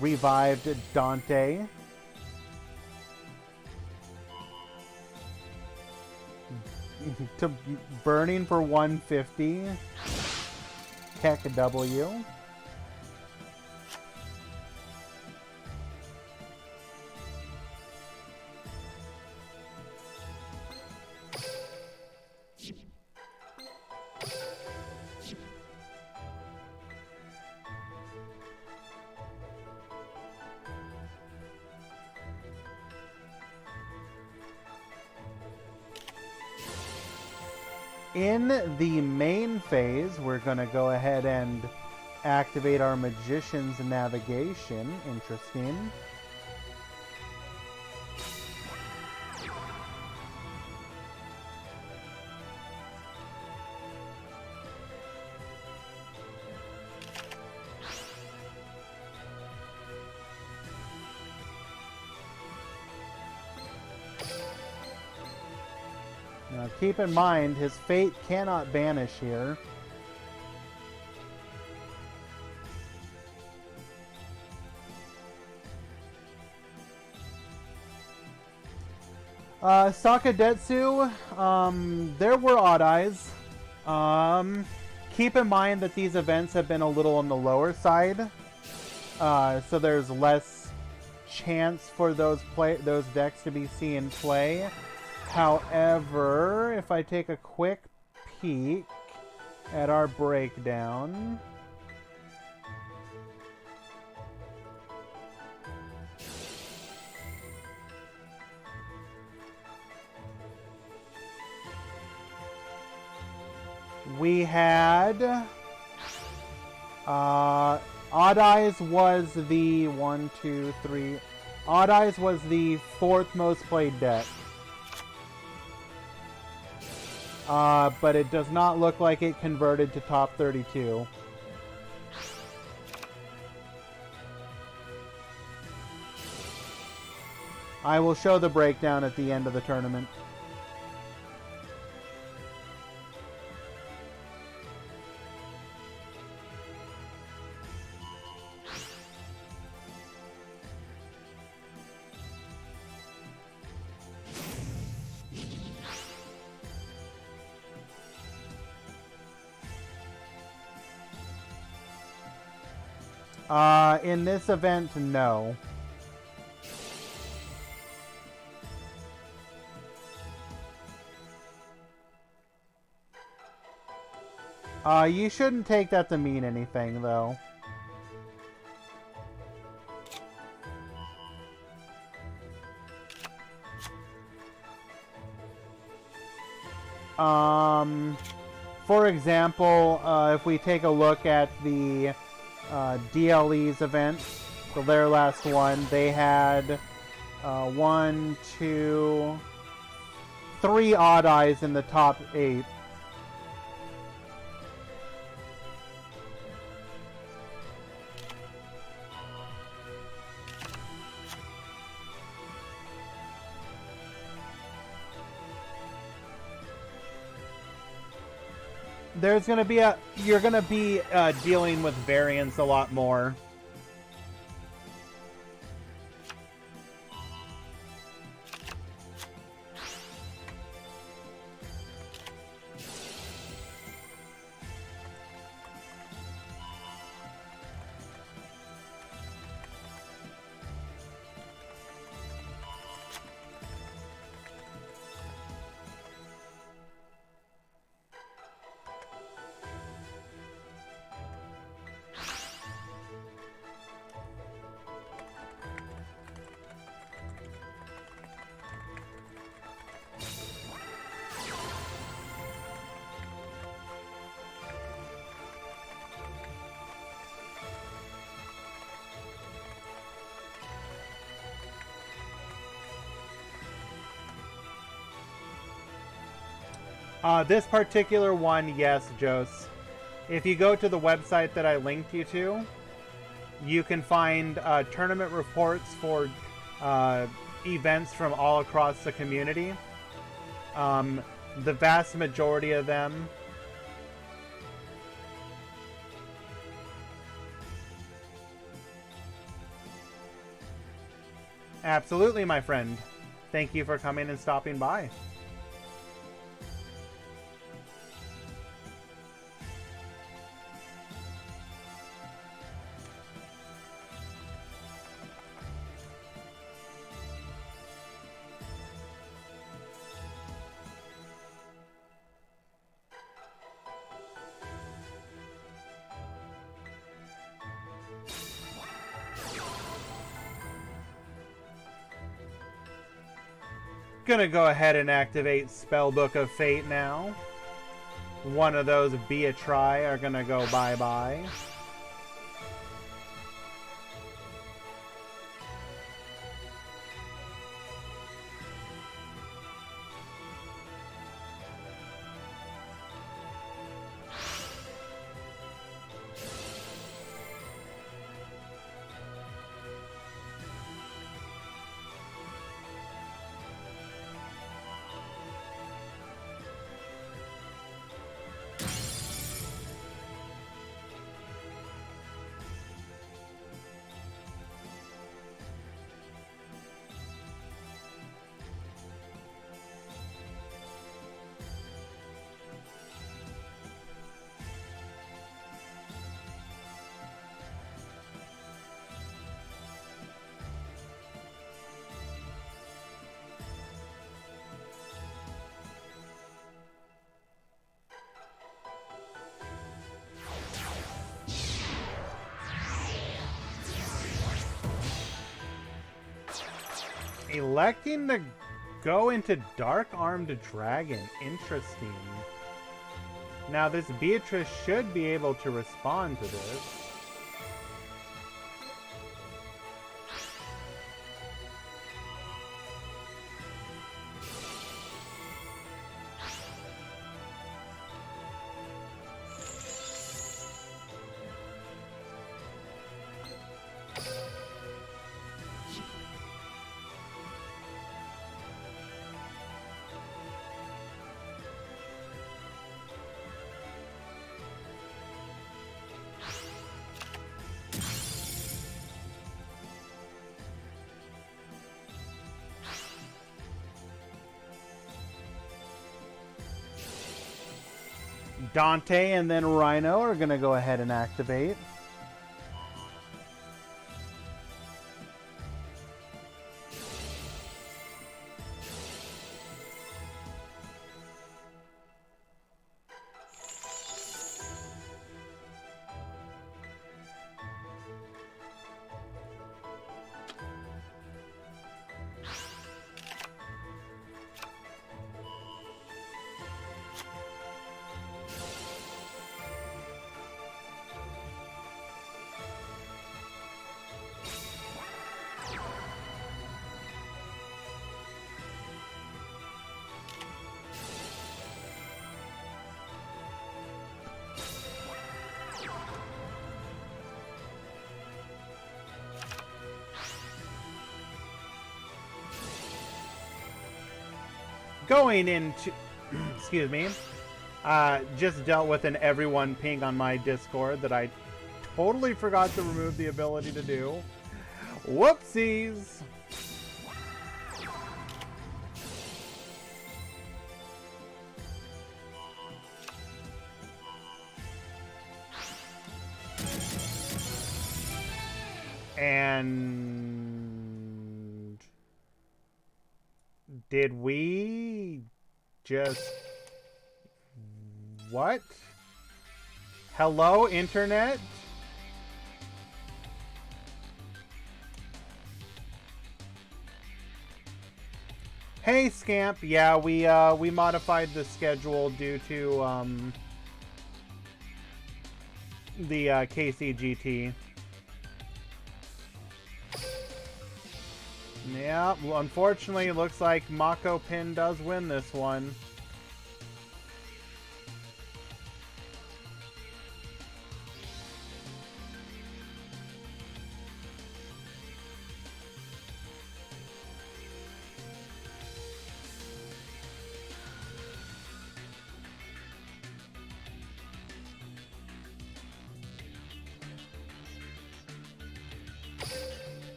revived Dante. To burning for 150. Heck W. In the main phase, we're going to go ahead and activate our Magician's Navigation. Interesting. Now keep in mind, his fate cannot banish here. Sakadetsu, there were odd eyes. Keep in mind that these events have been a little on the lower side. So there's less chance for those decks to be seen in play. However, if I take a quick peek at our breakdown, we had Odd Eyes was the Odd Eyes was the 4th most played deck. But it does not look like it converted to top 32. I will show the breakdown at the end of the tournament. In this event, no. You shouldn't take that to mean anything, though. For example, if we take a look at the DLE's event, so their last one, they had 1, 2, 3 Odd Eyes in the top 8. There's gonna be you're gonna be dealing with variance a lot more. This particular one, yes, Jose. If you go to the website that I linked you to, you can find tournament reports for events from all across the community. The vast majority of them Absolutely, my friend. Thank you for coming and stopping by. Gonna go ahead and activate Spellbook of Fate now. one of those be a try are gonna go bye-bye. Electing to go into Dark Armed Dragon. Interesting. Now this Beatrice should be able to respond to this. Dante and then Rhino are going to go ahead and activate. Going into, excuse me, just dealt with an everyone ping on my Discord that I totally forgot to remove the ability to do. Whoopsies! And did we just... What? Hello, internet? Hey, Scamp. Yeah, we modified the schedule due to the KCGT. Yeah, well, unfortunately, it looks like Mako Pin does win this one.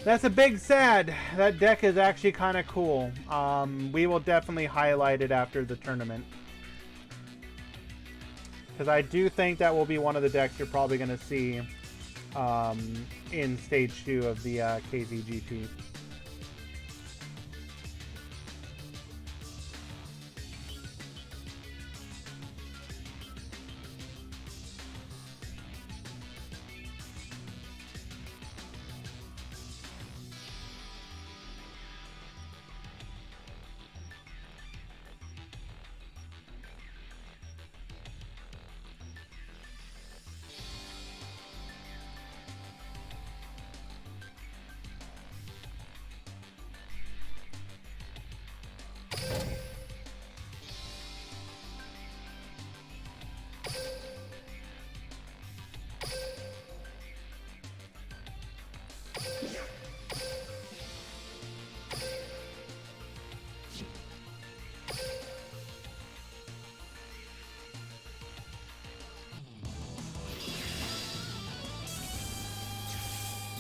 That's a big sad. That deck is actually kind of cool. We will definitely highlight it after the tournament. Because I do think that will be one of the decks you're probably going to see in Stage 2 of the KZGT.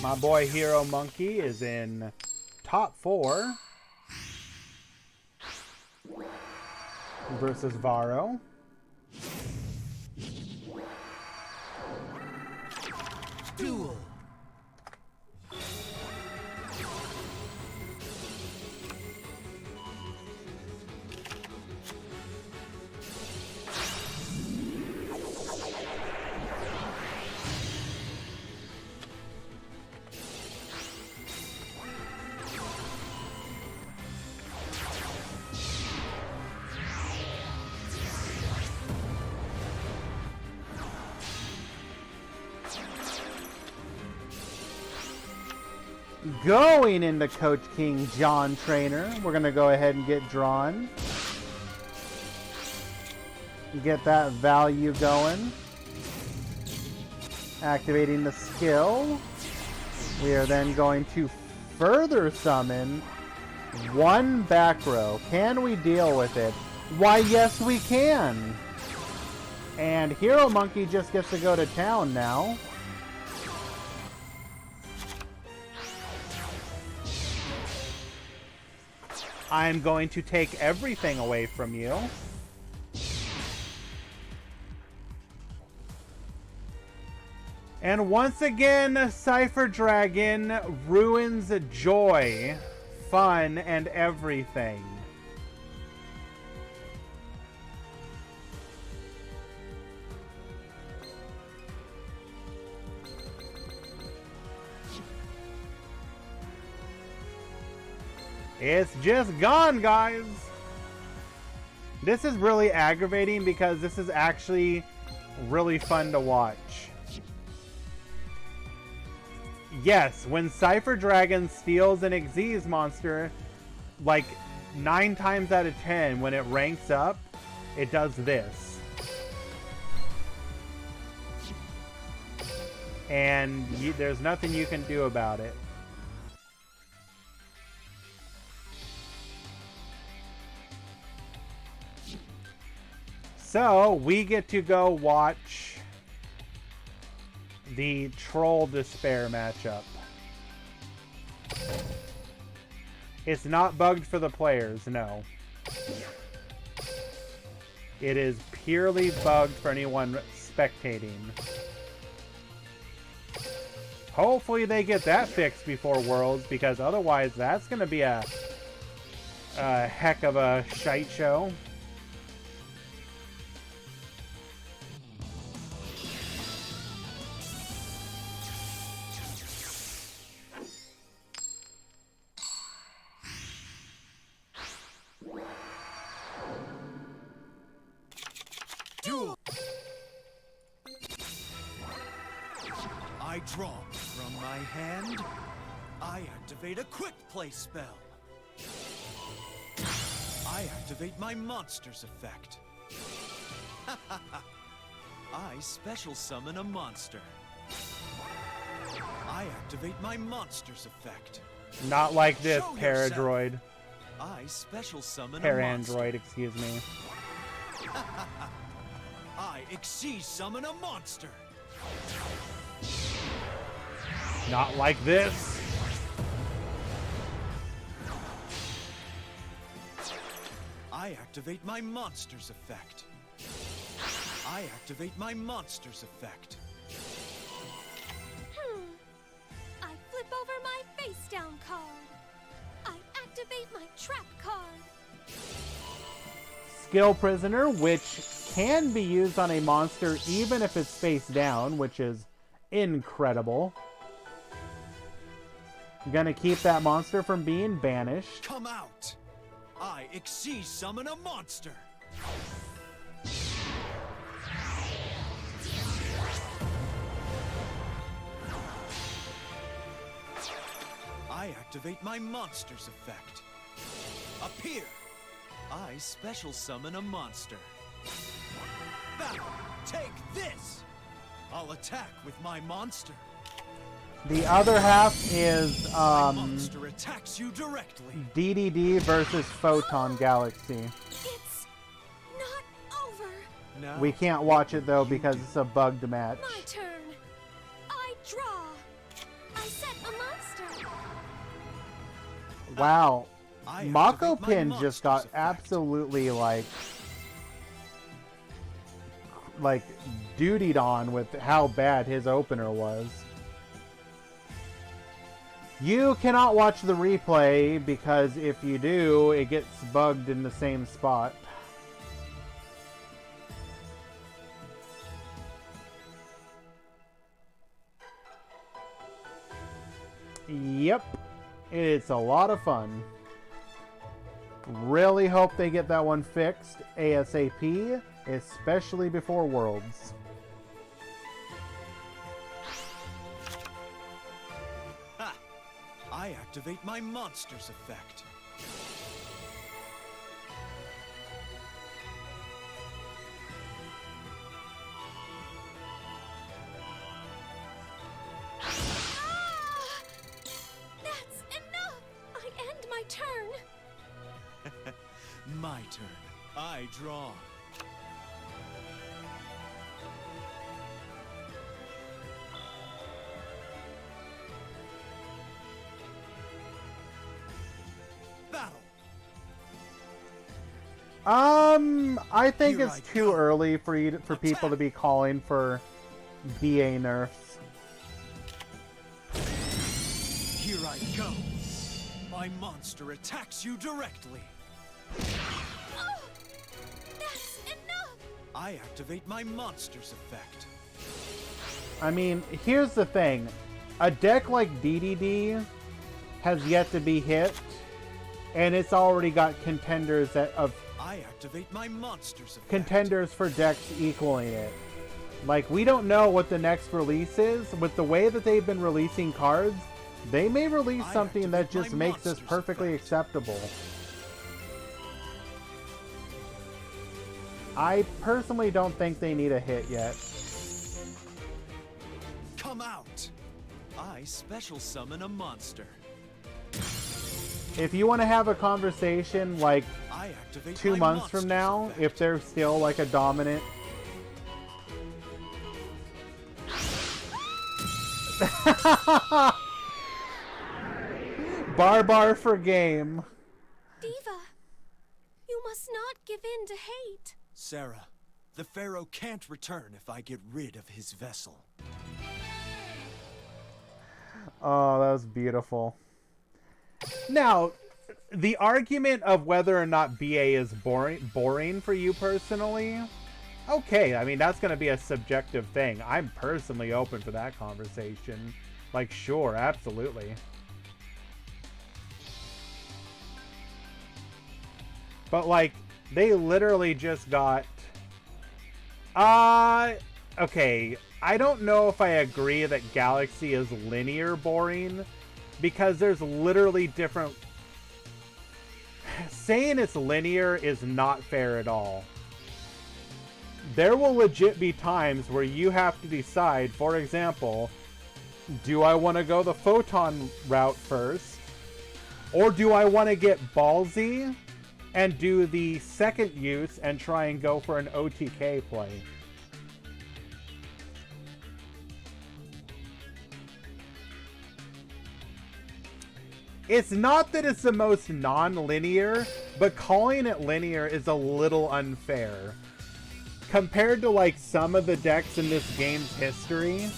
My boy Hero Monkey is in top 4 versus Varro. Duel. Going into Coach King John Trainer, we're going to go ahead and get drawn. Get that value going. Activating the skill. We are then going to further summon one back row. Can we deal with it? Why, yes we can. And Hero Monkey just gets to go to town now. I'm going to take everything away from you. And once again, Cypher Dragon ruins joy, fun, and everything. It's just gone, guys. This is really aggravating because this is actually really fun to watch. Yes, when Cypher Dragon steals an Xyz monster, like 9 times out of 10, when it ranks up, it does this. And there's nothing you can do about it. So, we get to go watch the Troll Despair matchup. It's not bugged for the players, no. It is purely bugged for anyone spectating. Hopefully they get that fixed before Worlds, because otherwise that's going to be a heck of a shite show. I draw from my hand. I activate a quick play spell. I activate my monster's effect. I special summon a monster. I activate my monster's effect. Not like this, Show Paradroid. yourself. I special summon a monster. Parandroid, excuse me. I Xyz summon a monster. Not like this. I activate my monster's effect. I activate my monster's effect. I flip over my face down card. I activate my trap card. Skill Prisoner, which can be used on a monster even if it's face down, which is incredible. Gonna keep that monster from being banished. Come out! I Xyz summon a monster. I activate my monster's effect. Appear! I special summon a monster. Battle! Take this! I'll attack with my monster. The other half is My monster attacks you directly. DDD versus Photon Galaxy. It's not over. Now, We can't watch it though because it's a bugged match. My turn. I draw. I set a monster. Wow. I Mako activate my Pin just got monster's effect. absolutely like dutied on with how bad his opener was. You cannot watch the replay because if you do, it gets bugged in the same spot. Yep. It's a lot of fun. Really hope they get that one fixed ASAP, especially before Worlds. Ha! I activate my monster's effect. Ah! That's enough! I end my turn. My turn. I draw. Battle. I think Here it's I too go. early for people to be calling for BA nerfs. Here I go. My monster attacks you directly. Oh! That's enough! I activate my monster's effect. I mean, here's the thing. A deck like DDD has yet to be hit, and it's already got contenders I activate my monster's effect. contenders for decks equaling it. Like, we don't know what the next release is. With the way that they've been releasing cards, they may release I something that activate just my makes this monster's perfectly effect. acceptable. I personally don't think they need a hit yet. Come out. I special summon a monster. If you want to have a conversation like I activate 2 my months from monster's now, effect. if they're still like a dominant Barbar for game. Diva, you must not give in to hate. Sarah, the Pharaoh can't return if I get rid of his vessel. Oh, that was beautiful. Now, the argument of whether or not BA is boring for you personally, okay, I mean, that's going to be a subjective thing. I'm personally open for that conversation. Like, sure, absolutely. But, like, they literally just got... okay, I don't know if I agree that Galaxy is linear boring, because there's literally different... Saying it's linear is not fair at all. There will legit be times where you have to decide, for example, do I want to go the Photon route first? Or do I want to get ballsy and do the second use and try and go for an OTK play? It's not that it's the most non-linear, but calling it linear is a little unfair. Compared to like some of the decks in this game's history,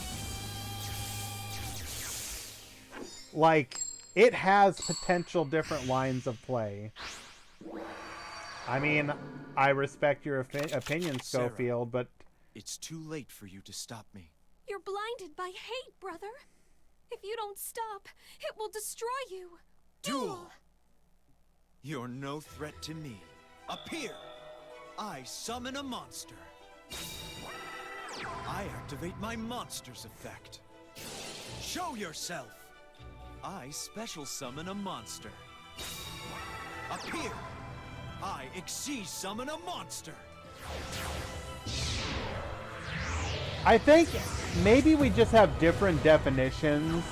like, it has potential different lines of play. I mean, I respect your opinion, Schofield, but... It's too late for you to stop me. You're blinded by hate, brother. If you don't stop, it will destroy you. Duel! You're no threat to me. Appear! I summon a monster. I activate my monster's effect. Show yourself! I special summon a monster. Appear! I exceed summon a monster. I think maybe we just have different definitions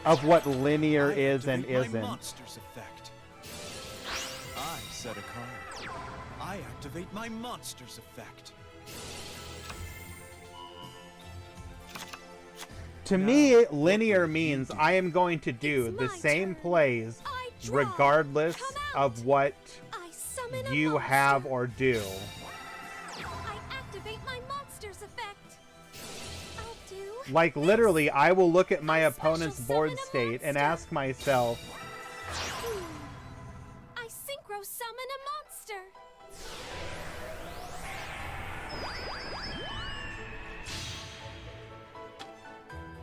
of what linear I is and activate my isn't. monster's effect. I set a card. I activate my monster's effect. To Now, me, what linear will you means do? I am going to do It's the my same turn. plays I draw. regardless Come out. of what I summon a you monster. have or do. I activate my monster's effect. I'll do. Like, literally, I will look at my I special opponent's summon board a state and monster. ask myself, I synchro summon a monster.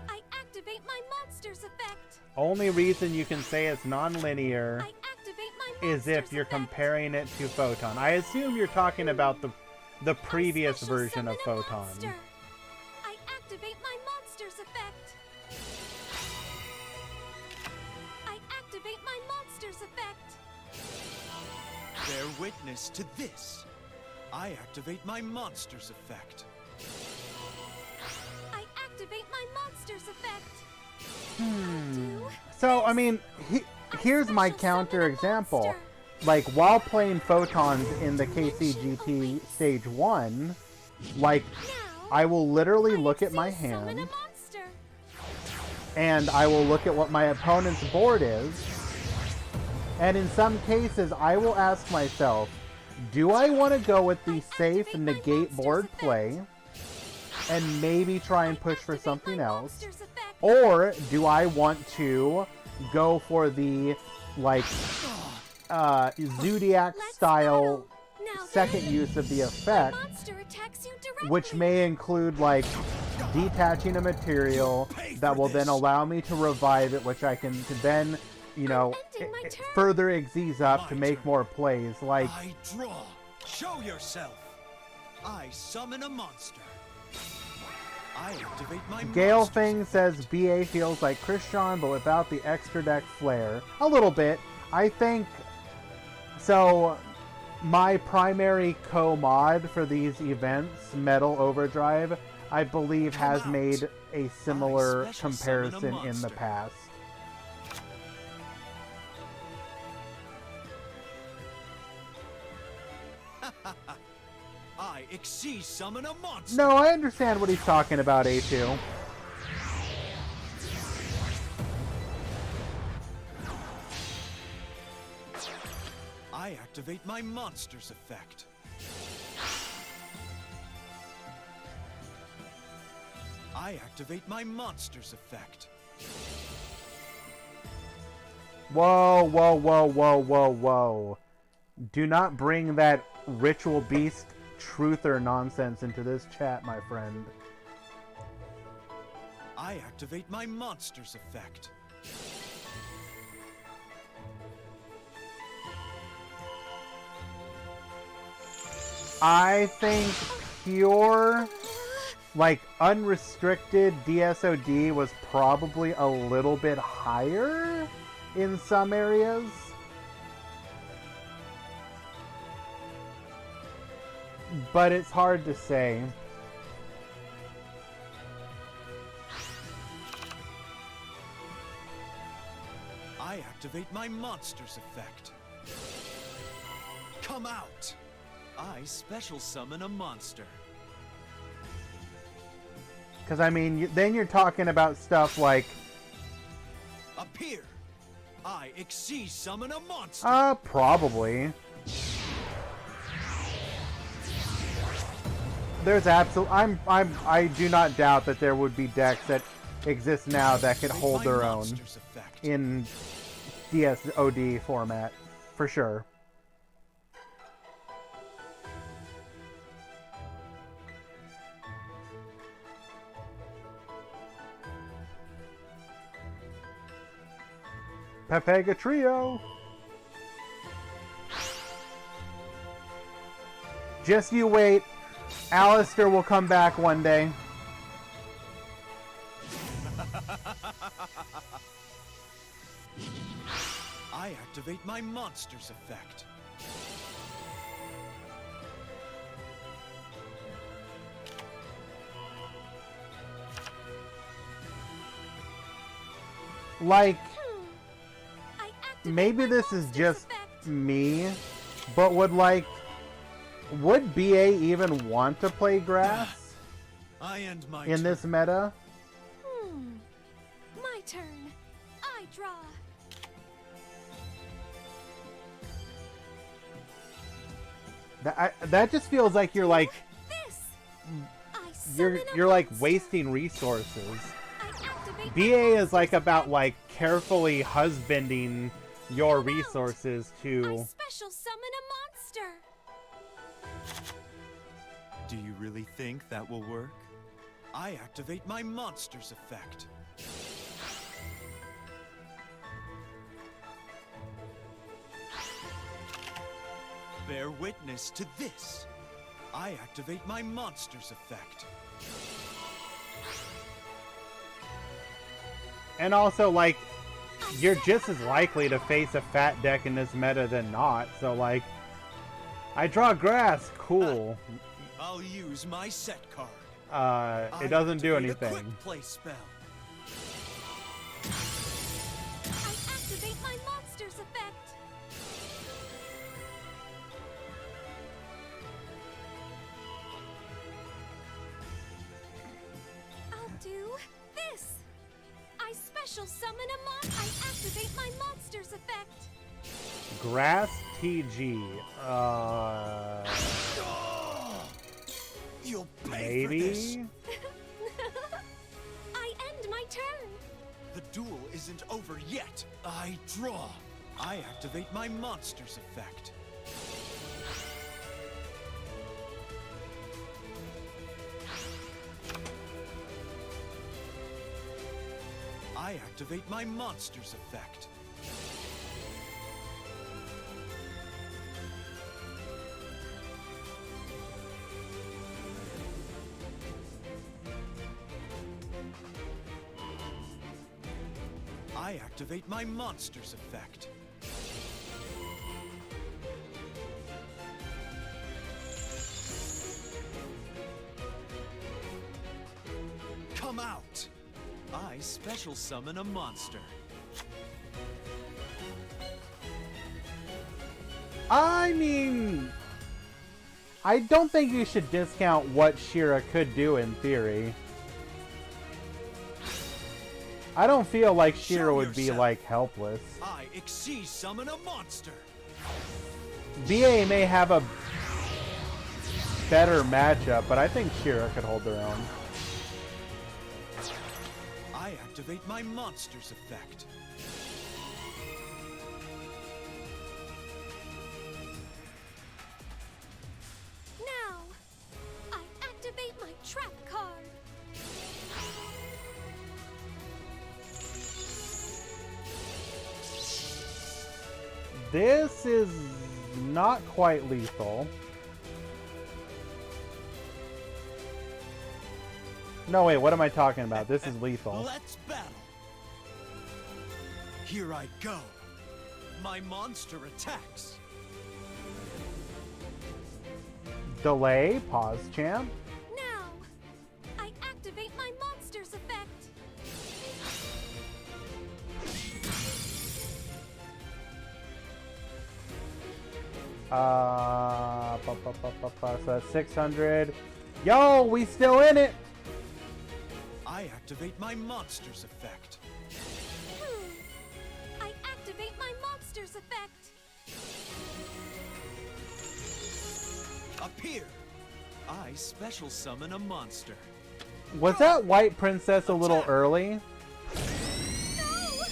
I activate my monster's effect. only reason you can say it's non-linear I activate my is monster's if you're effect. comparing it to Photon. I assume you're talking about the previous Special version of summon a Photon. monster. I activate my monster's effect. I activate my monster's effect. Bear witness to this. I activate my monster's effect. I activate my monster's effect. So, I mean, here's my special summon counter a example. monster. Like, while playing Photons in the KCGT Stage 1, like, Now, I will literally I look at my exceed summon a hand, monster. and I will look at what my opponent's board is, and in some cases, I will ask myself, do I want to go with the safe activate my negate monster's board effect. play, and maybe try and push for Activate something my else? monster's effect. Or do I want to go for the, like, Zodiac Let's style battle. Now second then, use of the my effect, monster attacks you directly. which may include, like, detaching a material that will then allow me to revive it, which I can then, you know, ending my turn. further exease up to My make turn. more plays. Like, I draw. Show yourself. I summon a monster. I activate my Gale monster's Thing effect. says BA feels like Christian, but without the extra deck flair. A little bit. I think... So, my primary co-mod for these events, Metal Overdrive, I believe Come has out. made a similar special summon a comparison in the monster. past. I exceed summon a monster. No, I understand what he's talking about, A2. I activate my monster's effect. I activate my monster's effect. Whoa, whoa, whoa, whoa, whoa, whoa. Do not bring that ritual beast truther nonsense into this chat, my friend. I activate my monster's effect. I think pure, like, unrestricted DSOD was probably a little bit higher in some areas. But it's hard to say. I activate my monster's effect. Come out! I special summon a monster. Because, I mean, then you're talking about stuff like, Appear! I exceed summon a monster. probably. There's I do not doubt that there would be decks that exist now that could Activate hold my their own monster's effect. in DSOD format, for sure. Pepega Trio! Just you wait. Alistair will come back one day. I activate my monster's effect. Like, I activate maybe my this is monster's just effect. me, but would BA even want to play grass I end my in turn. this meta? turn. I draw. That just feels like you're like This. I you're summon a you're like monster. wasting resources. I activate BA my is like monster's about effect. like carefully husbanding your Come out. resources I to. special summon a monster. Do you really think that will work? I activate my monster's effect. Bear witness to this. I activate my monster's effect. And also, like, I you're set just a as card. likely to face a fat deck in this meta than not. So, like, I draw grass. Cool. I'll use my set card. It doesn't do activate a anything. quick play spell. I activate my monster's effect. I'll do this. I special summon a I activate my monster's effect. Grass TG. You'll pay for this. Maybe? I end my turn. The duel isn't over yet. I draw. I activate my monster's effect. I activate my monster's effect. I activate my monster's effect. Come out! I special summon a monster. I mean, I don't think you should discount what Shira could do in theory. I don't feel like Shira Show would be yourself. like helpless. I exceed summon a monster. BA may have a better matchup, but I think Shira could hold their own. I activate my monster's effect. Now, I activate my trap card. This is not quite lethal. No, wait, what am I talking about? This is lethal. Let's battle. Here I go. My monster attacks. Delay, pause, champ. Now, I activate my monster's effect. So that's 600. Yo, we still in it. I activate my monster's effect. I activate my monster's effect. Appear. I special summon a monster. Was that White Princess a little early? No!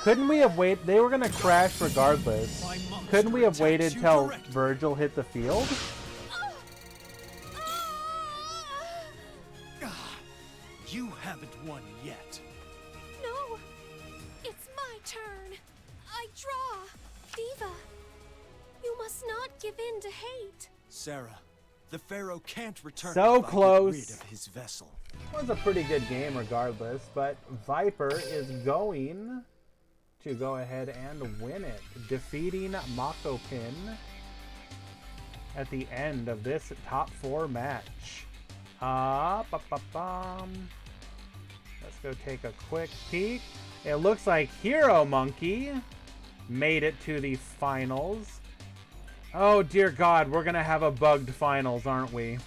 Couldn't we have waited? They were gonna crash regardless. My monster Couldn't we have attacks waited you till directly. Virgil hit the field? Ah, you haven't won yet. No! It's my turn. I draw. Diva, you must not give in to hate. Sarah, the Pharaoh can't return So if I close. get rid of his vessel. Was a pretty good game regardless, but Viper is going to go ahead and win it, defeating Makopin at the end of this top 4 match. Let's go take a quick peek. It looks like Hero Monkey made it to the finals. Oh dear God, we're gonna have a bugged finals, aren't we?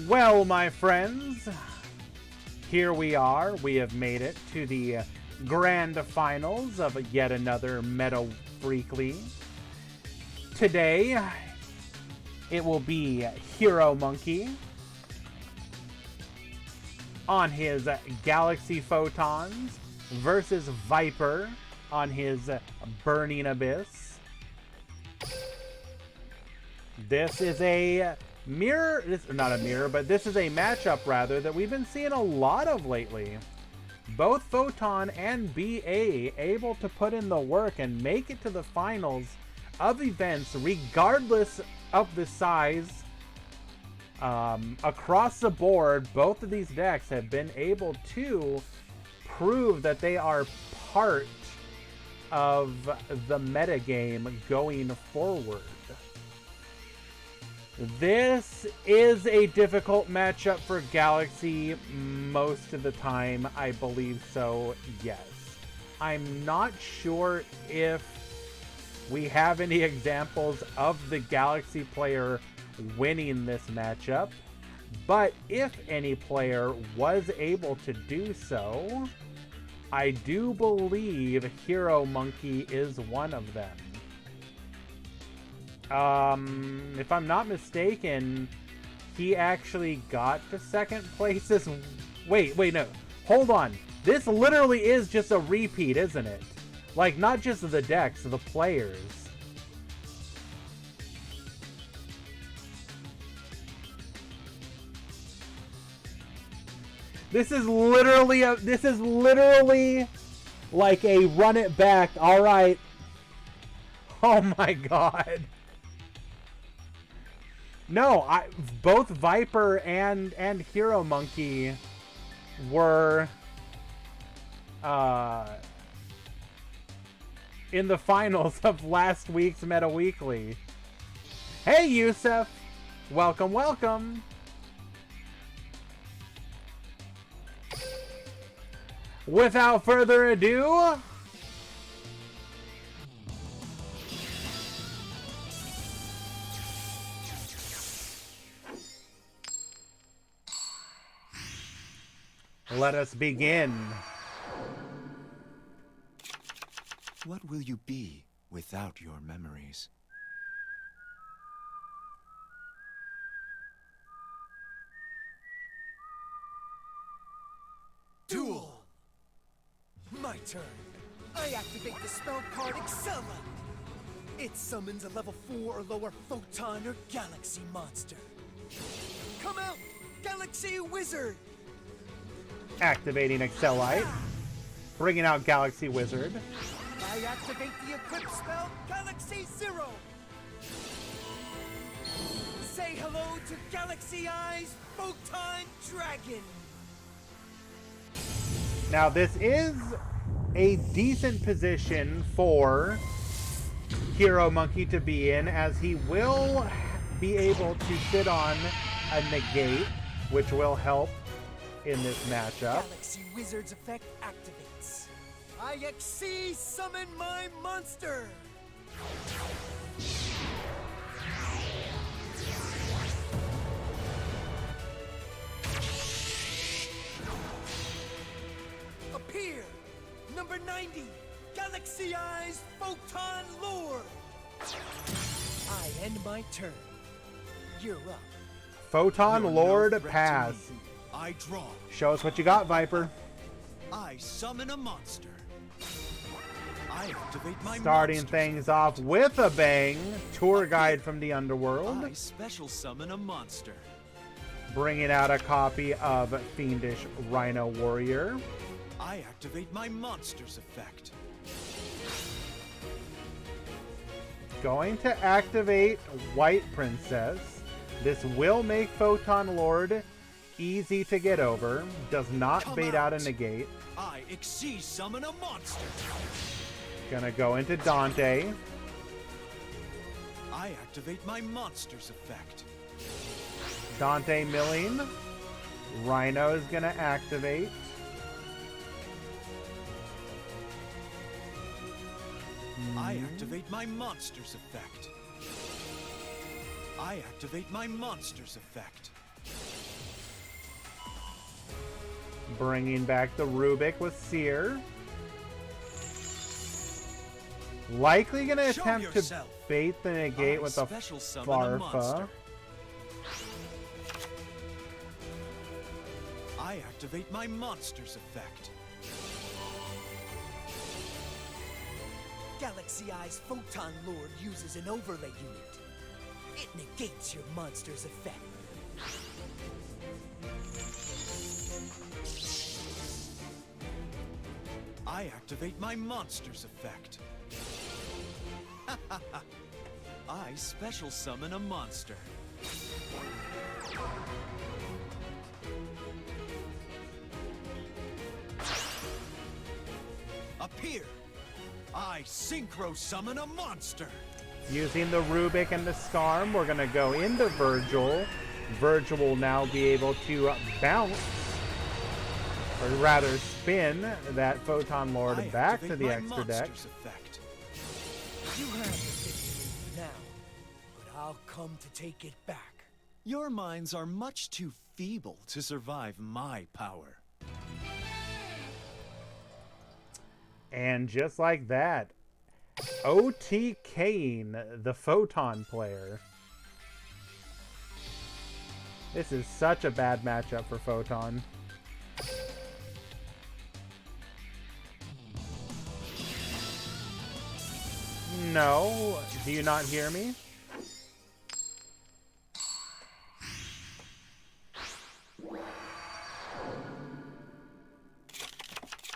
Well, my friends, here we are. We have made it to the grand finals of yet another Meta Freekly. Today, it will be Hero Monkey on his Galaxy Photons versus Viper on his Burning Abyss. This is a mirror, not a mirror, but this is a matchup rather that we've been seeing a lot of lately. Both Photon and BA able to put in the work and make it to the finals of events regardless of the size. Across the board, both of these decks have been able to prove that they are part of the metagame going forward. This is a difficult matchup for Galaxy most of the time, I believe so, yes. I'm not sure if we have any examples of the Galaxy player winning this matchup, but if any player was able to do so, I do believe Hero Monkey is one of them. If I'm not mistaken, he actually got to second place this... Wait, no. Hold on. This literally is just a repeat, isn't it? Like, not just the decks, the players. This is literally like a run it back. All right. Oh my god. No, both Viper and Hero Monkey were in the finals of last week's Meta Weekly. Hey Yusuf, welcome, welcome. Without further ado, let us begin. What will you be without your memories? Duel! My turn. I activate the spell card Excella. It summons a level 4 or lower Photon or Galaxy monster. Come out, Galaxy Wizard! Activating Excellite. Bringing out Galaxy Wizard. I activate the equip spell Galaxy Zero. Say hello to Galaxy Eyes Photon Dragon. Now this is a decent position for Hero Monkey to be in, as he will be able to sit on a negate, which will help in this matchup. Galaxy Wizard's effect activates. I XC summon my monster. Appear! Number 90, Galaxy Eyes Photon Lure! I end my turn. You're up. Photon You're Lord no threat to pass. me. I draw. Show us what you got, Viper. I summon a monster. I activate my Starting monsters. things off with a bang. Tour guide from the underworld. I special summon a monster. Bringing out a copy of Fiendish Rhino Warrior. I activate my monster's effect. Going to activate White Princess. This will make Photon Lord easy to get over. Does not Come bait out a out. negate. I XC summon a monster. Gonna go into Dante. I activate my monster's effect. Dante milling. Rhino is gonna activate. I activate my monster's effect. I activate my monster's effect. Bringing back the Rubik with Seer. Likely going to attempt to bait the negate with the Farfa. I activate my monster's effect. Galaxy Eye's Photon Lord uses an overlay unit. It negates your monster's effect. I activate my monster's effect. I special summon a monster. Appear! I synchro summon a monster! Using the Rubik and the Scarm, we're going to go into Virgil. Virgil will now be able to bounce, or rather spin, that Photon Lord back to the extra deck. Effect. You have the victory now, but I'll come to take it back. Your minds are much too feeble to survive my power. And just like that, OTKing the Photon player. This is such a bad matchup for Photon. No, do you not hear me?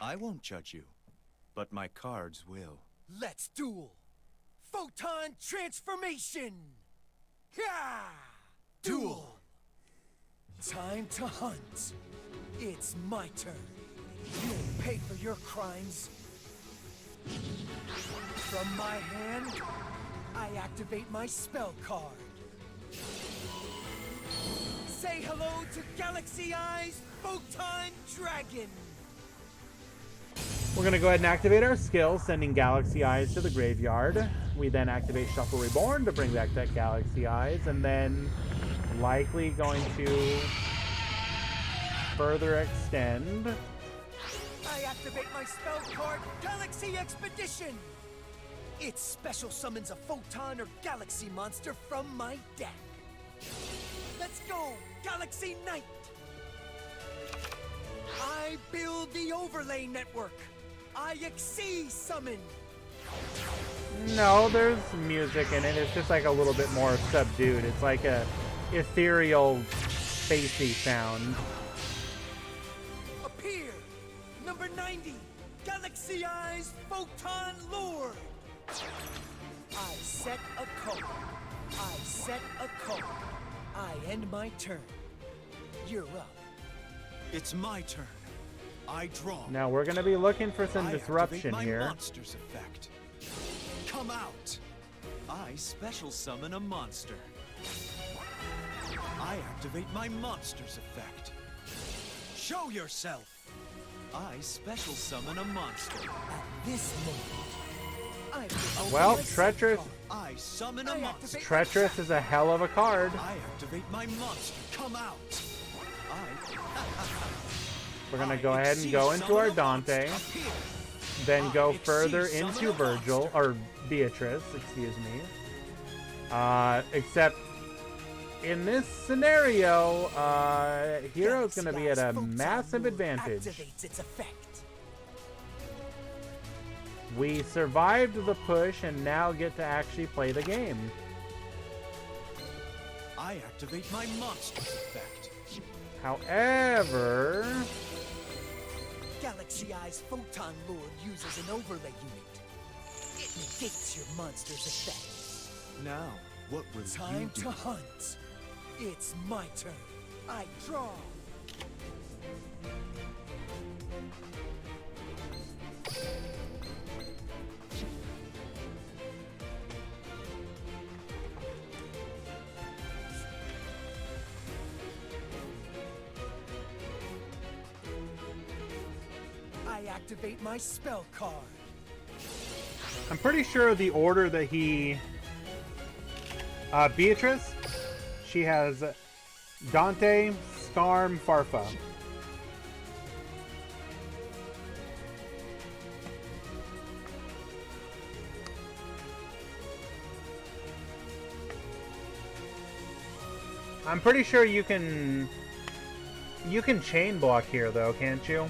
I won't judge you, but my cards will. Let's duel! Photon transformation! Yeah! Duel! Time to hunt. It's my turn. You'll pay for your crimes. From my hand, I activate my spell card. Say hello to Galaxy Eye's Photon Dragon! We're going to go ahead and activate our skill, sending Galaxy Eyes to the graveyard. We then activate Shuffle Reborn to bring back that Galaxy Eyes, and then likely going to further extend. I activate my spell card, Galaxy Expedition! It special summons a Photon or Galaxy monster from my deck. Let's go, Galaxy Knight! I build the overlay network. I exceed summon. No, there's music in it. It's just like a little bit more subdued. It's like a ethereal, spacey sound. Appear! Number 90, Galaxy Eye's Photon Lord. I set a card. I set a card. I end my turn. You're up. It's my turn. I draw. Now we're going to be looking for some disruption my here. Monster's effect. Come out. I special summon a monster. I activate my monster's effect. Show yourself. I special summon a monster. At this moment, I Well, my Treacherous. card. I summon a monster. Treacherous is a hell of a card. I activate my monster. Come out. We're going to go ahead and go into our Dante. Then go further into Virgil, or Beatrice, excuse me. Except in this scenario, Hero's going to be at a massive advantage. Its effect. We survived the push and now get to actually play the game. I activate my monster's effect. However, Galaxy Eye's Photon Lord uses an overlay unit. It negates your monster's effect. Now, what will you Time do? to hunt. It's my turn. I draw. I activate my spell card. I'm pretty sure the order that he... Beatrice, she has Dante, Scarm, Farfa. I'm pretty sure you can chain block here though, can't you?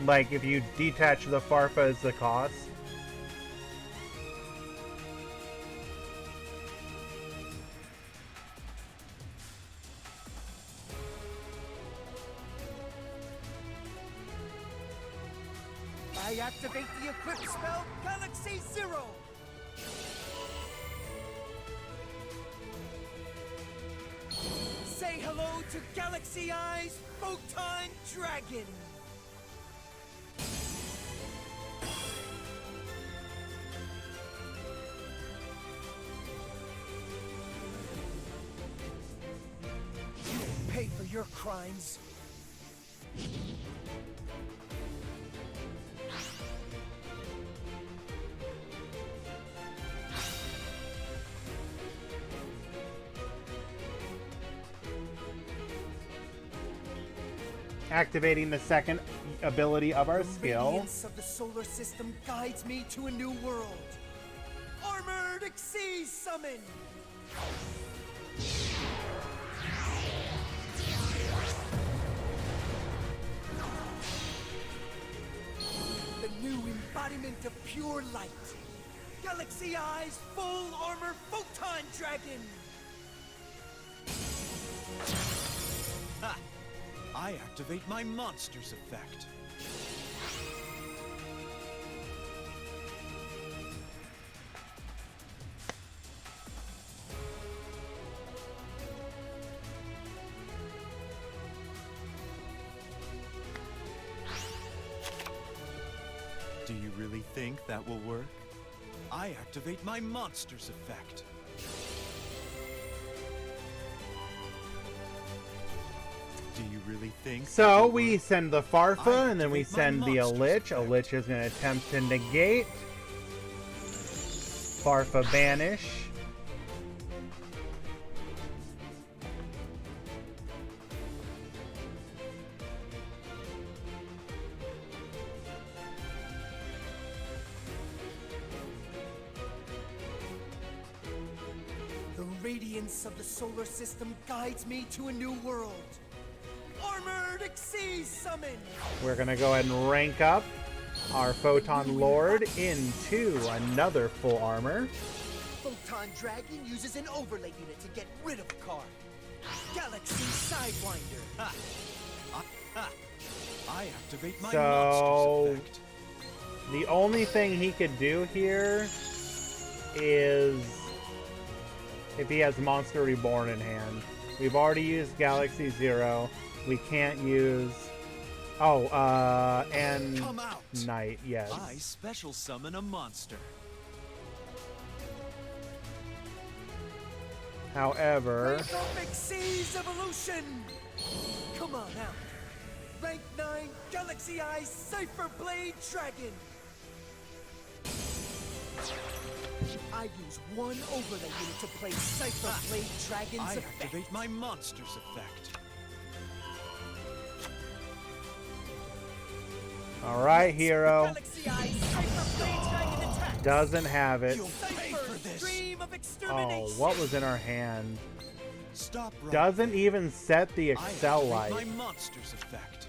Like if you detach the Farfa as the cost. I activate the equipped spell Galaxy Zero! Say hello to Galaxy Eyes Photon Dragon! You will pay for your crimes. Activating the second ability of our skill. Radiance of the solar system guides me to a new world. Armored Xyz Summon! The new embodiment of pure light. Galaxy Eyes Full Armor Photon Dragon! Ha! I activate my monster's effect. Do you really think that will work? I activate my monster's effect. Do you really think So we send the Farfa and then we send the Lich. A Lich is going to attempt to negate. Farfa banish. The radiance of the solar system guides me to a new world. Armored Xyz Summon! We're going to go ahead and rank up our Photon Lord into another full armor. Photon Dragon uses an overlay unit to get rid of a card. Galaxy Sidewinder! Ha! Ha! I activate my So, monster's effect. the only thing he could do here is if he has Monster Reborn in hand. We've already used Galaxy Zero. We can't use... Oh, and Come out. Knight, yes. I special summon a monster. However... Rank up Xyz Evolution! Come on out! Rank 9 Galaxy Eyes Cypher Blade Dragon! I use one overlay unit to play Cypher Blade Dragon's I effect. activate my monster's effect. Alright, hero. Galaxy Eyes Cypher Blade Dragon attack! Doesn't have it. You'll pay for Cypher this. Stream of Oh, Extermination! what was in our hand? Stop right Doesn't there. even set the I Excel activate light. my monster's effect.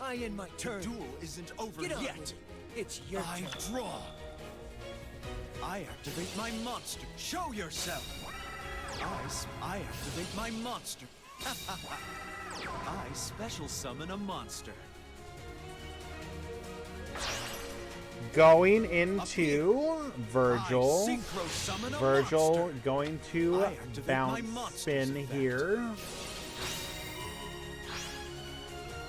I end my turn. Duel isn't over Get on yet. with it. It's your I turn. draw. I activate my monster. Show yourself. I activate my monster. I special summon a monster. Going into I Virgil. synchro summon a Virgil monster. going to I activate my bounce monster's spin effect. here.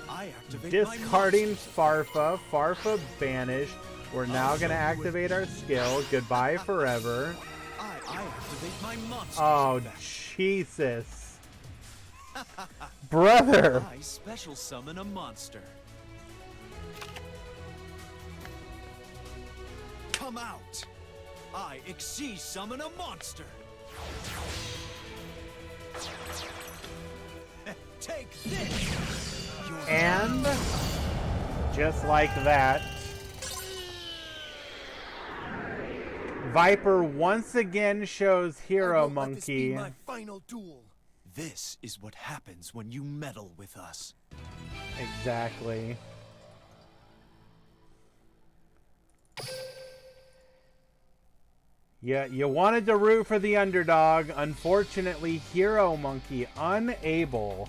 I activate Discarding my monster's Farfa. Farfa banished. We're now going to activate our skill. Goodbye forever. I activate my monster's Oh, effect. Jesus. Brother. I special summon a monster. Come out! I Xyz summon a monster. Take this! And just like that, Viper once again shows Hero I won't let this be Monkey. my final duel. This is what happens when you meddle with us. Exactly. Yeah, you wanted to root for the underdog. Unfortunately, Hero Monkey unable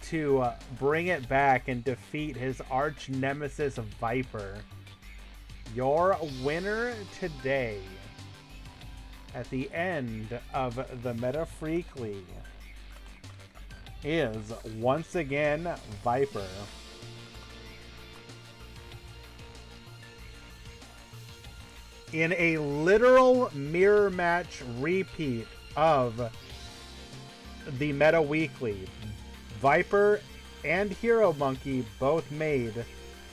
to bring it back and defeat his arch nemesis Viper. Your winner today at the end of the Meta Freekly is once again Viper. In a literal mirror match repeat of the Meta Weekly, Viper and Hero Monkey both made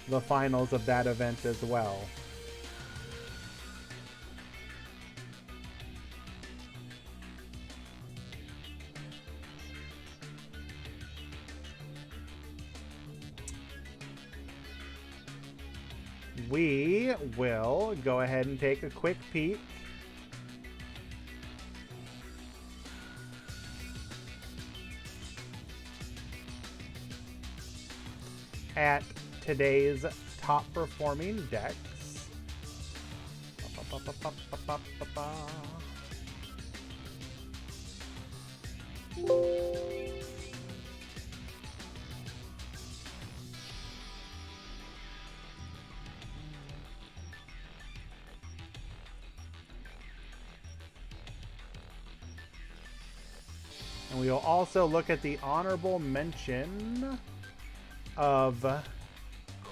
the finals of that event as well. We will go ahead and take a quick peek at today's top performing decks. And we will also look at the honorable mention of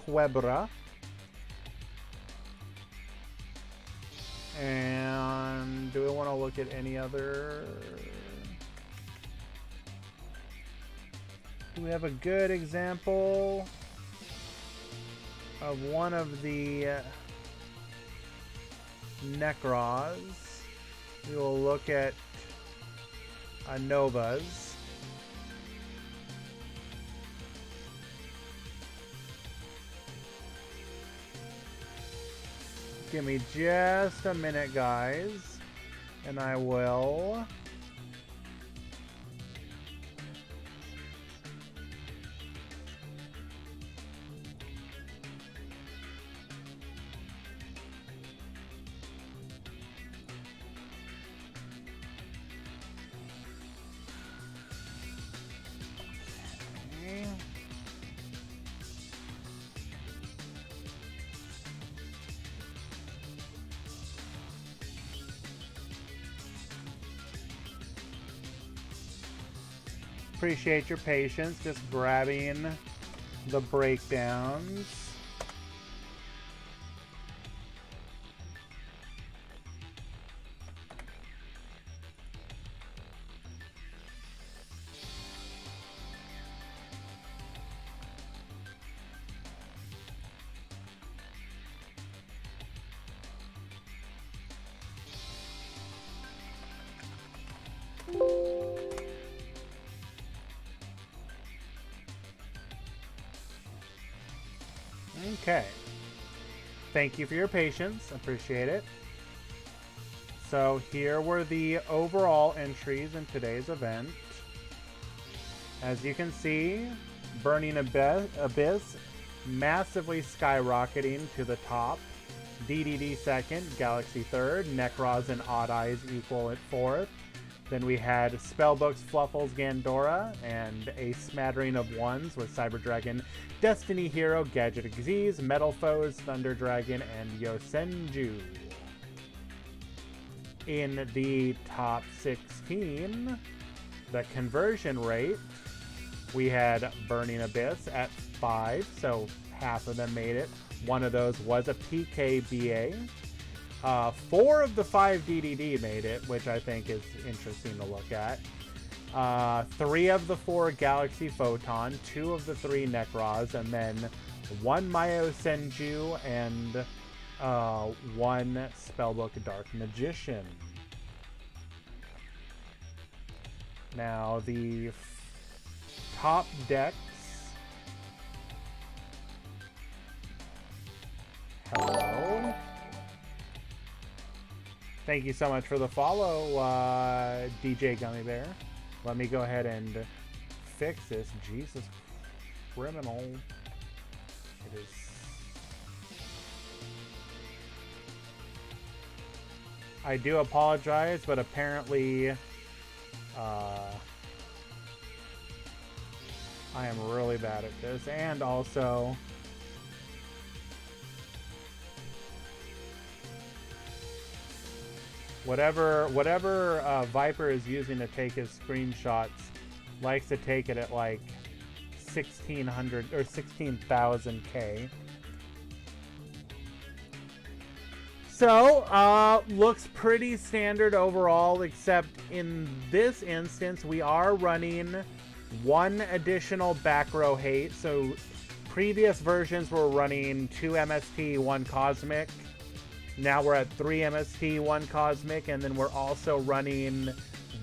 Quebra. And do we want to look at any other? Do we have a good example of one of the Necros? We will look at Novas. Give me just a minute, guys, and I will appreciate your patience, just grabbing the breakdowns. Okay. Thank you for your patience. Appreciate it. So here were the overall entries in today's event. As you can see, Burning Abyss massively skyrocketing to the top. DDD second, Galaxy third, Necros and Odd Eyes equal at fourth. Then we had Spellbooks, Fluffles, Gandora, and a smattering of ones with Cyber Dragon, Destiny Hero, Gadget Xyz, Metal Foes, Thunder Dragon, and Yosenju. In the top 16, the conversion rate, we had Burning Abyss at 5, so half of them made it. One of those was a PKBA. 4 of the 5 DDD made it, which I think is interesting to look at. 3 of the 4 Galaxy Photon, 2 of the 3 Necros, and then 1 Mayo Senju and 1 Spellbook Dark Magician. Now the top decks. Hello. Thank you so much for the follow, DJ Gummy Bear. Let me go ahead and fix this. Jesus, criminal. It is. I do apologize, but apparently, I am really bad at this, and also. Whatever Viper is using to take his screenshots likes to take it at like 1600 or 16,000 K. So, looks pretty standard overall, except in this instance, we are running one additional back row hate. So, previous versions were running 2 MST, 1 Cosmic. Now we're at 3 MST, 1 Cosmic, and then we're also running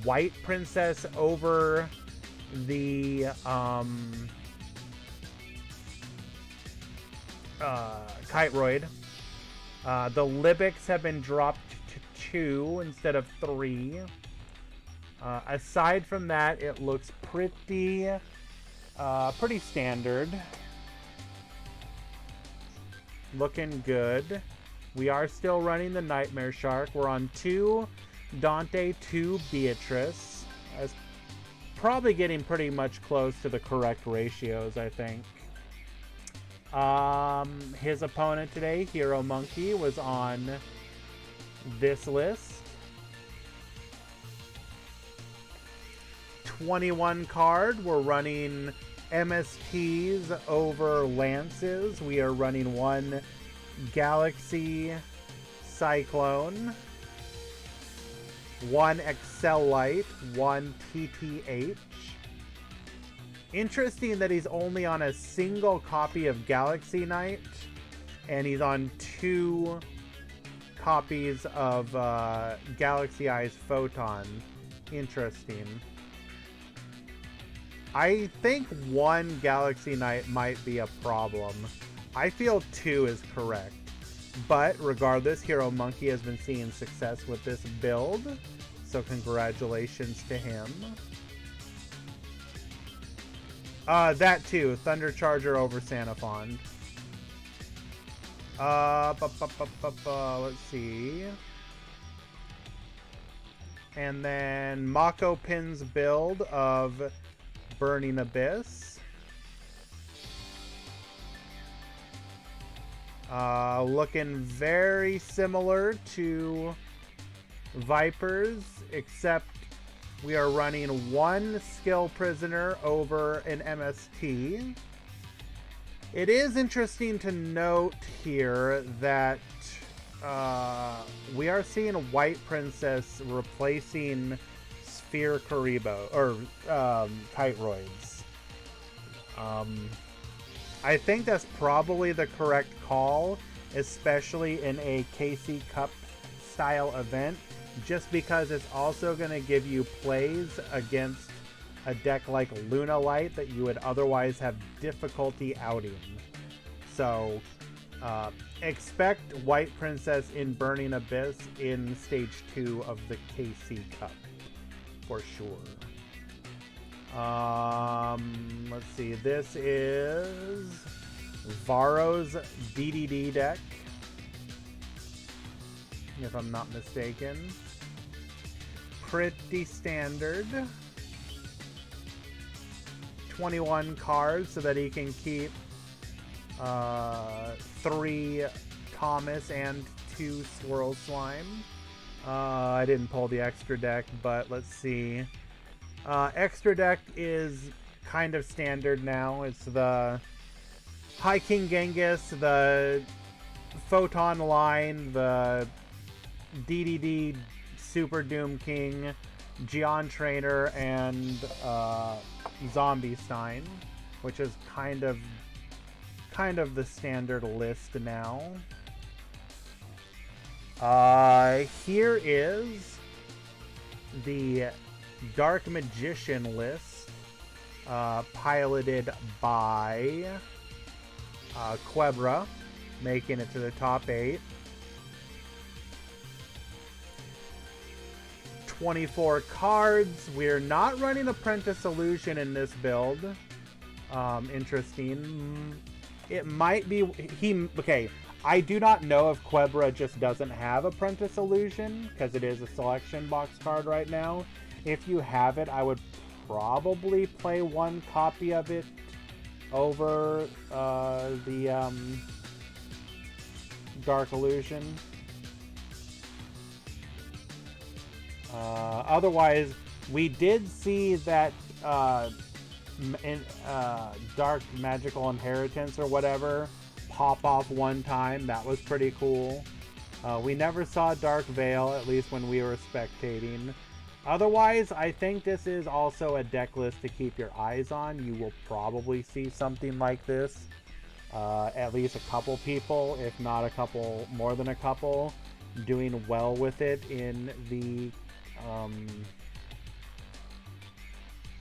White Princess over the Kiteroid. The Libics have been dropped to 2 instead of 3. Aside from that, it looks pretty standard. Looking good. We are still running the Nightmare Shark. We're on 2 Dante, 2 Beatrice. That's probably getting pretty much close to the correct ratios, I think. His opponent today, Hero Monkey, was on this list. 21 card. We're running MSTs over Lances. We are running 1 Galaxy Cyclone, 1 Excellite, 1 TTH. Interesting that he's only on a single copy of Galaxy Knight, and he's on 2 copies of Galaxy Eyes Photon. Interesting. I think 1 Galaxy Knight might be a problem. I feel 2 is correct, but regardless, Hero Monkey has been seeing success with this build, so congratulations to him. That too, Thunder Charger over Sanafond. Let's see. And then Mako Pin's build of Burning Abyss. Looking very similar to Vipers, except we are running 1 Skill Prisoner over an MST. It is interesting to note here that we are seeing White Princess replacing Sphere Karibo, or Kiteroids. I think that's probably the correct call, especially in a KC Cup style event, just because it's also going to give you plays against a deck like Luna Light that you would otherwise have difficulty outing. So expect White Princess in Burning Abyss in Stage 2 of the KC Cup, for sure. Let's see. This is Varro's DDD deck, if I'm not mistaken. Pretty standard. 21 cards so that he can keep 3 Thomas and 2 Swirl Slime. I didn't pull the extra deck, but let's see. Extra deck is kind of standard now. It's the High King Genghis, the Photon line, the DDD Super Doom King, Gion Trainer, and Zombie Stein, which is kind of the standard list now. Here is the Dark Magician list, piloted by Quebra, making it to the top 8. 24 cards. We're not running Apprentice Illusion in this build. Interesting. It might be... Okay, I do not know if Quebra just doesn't have Apprentice Illusion, because it is a selection box card right now. If you have it, I would probably play one copy of it over the Dark Illusion. Otherwise, we did see that Dark Magical Inheritance or whatever pop off one time. That was pretty cool. We never saw Dark Veil, at least when we were spectating. Otherwise, I think this is also a deck list to keep your eyes on. You will probably see something like this. At least a couple people, if not a couple, more than a couple, doing well with it in the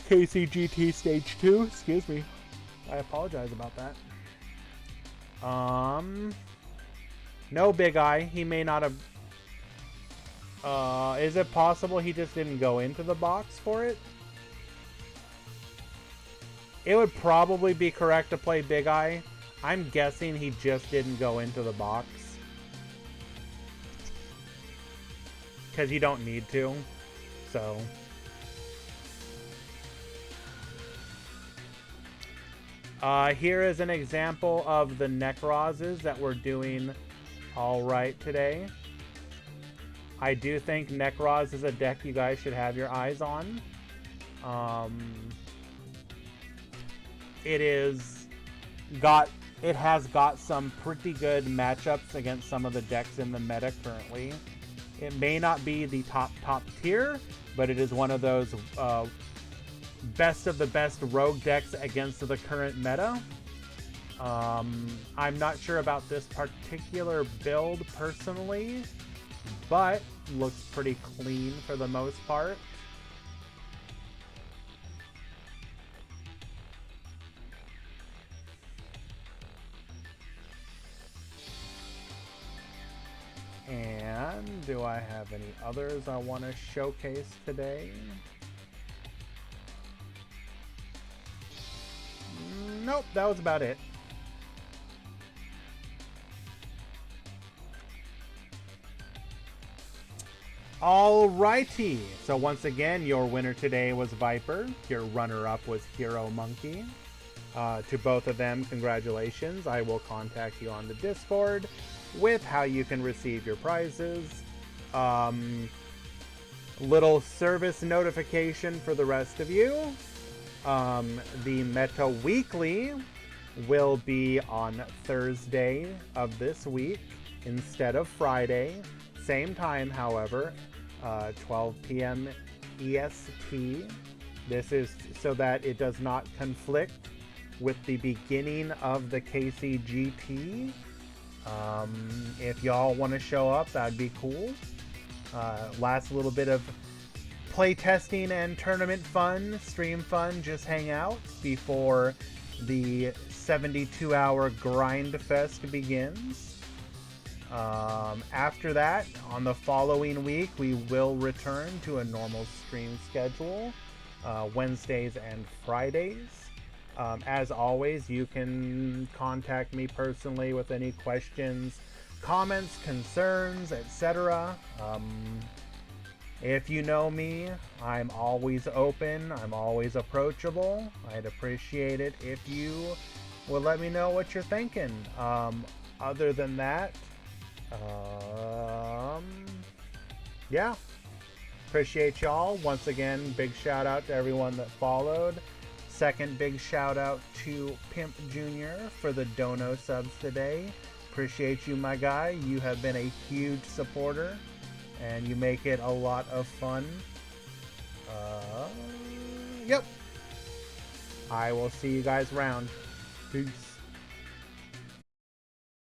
KCGT Stage 2. Excuse me. I apologize about that. No Big Eye. He may not have... is it possible he just didn't go into the box for it? It would probably be correct to play Big Eye. I'm guessing he just didn't go into the box. Because you don't need to. So... here is an example of the Necrozes that we're doing alright today. I do think Necroz is a deck you guys should have your eyes on. It has got some pretty good matchups against some of the decks in the meta currently. It may not be the top tier, but it is one of those best of the best rogue decks against the current meta. I'm not sure about this particular build personally, but looks pretty clean for the most part. And do I have any others I want to showcase today? Nope, that was about it. Alrighty, so once again, your winner today was Viper. Your runner-up was Hero Monkey. To both of them, congratulations. I will contact you on the Discord with how you can receive your prizes. Little service notification for the rest of you. The Meta Weekly will be on Thursday of this week instead of Friday. Same time, however, 12 p.m. EST. This is so that it does not conflict with the beginning of the KCGT. If y'all want to show up, that'd be cool. Last little bit of play testing and tournament fun, stream fun, just hang out before the 72-hour grind fest begins. After that, on the following week, we will return to a normal stream schedule, Wednesdays and Fridays. As always, you can contact me personally with any questions, comments, concerns, etc. If you know me, I'm always open, I'm always approachable. I'd appreciate it if you would let me know what you're thinking. Other than that, yeah. Appreciate y'all. Once again, big shout out to everyone that followed. Second big shout out to Pimp Jr. for the dono subs today. Appreciate you, my guy. You have been a huge supporter, and you make it a lot of fun. Yep. I will see you guys around. Peace.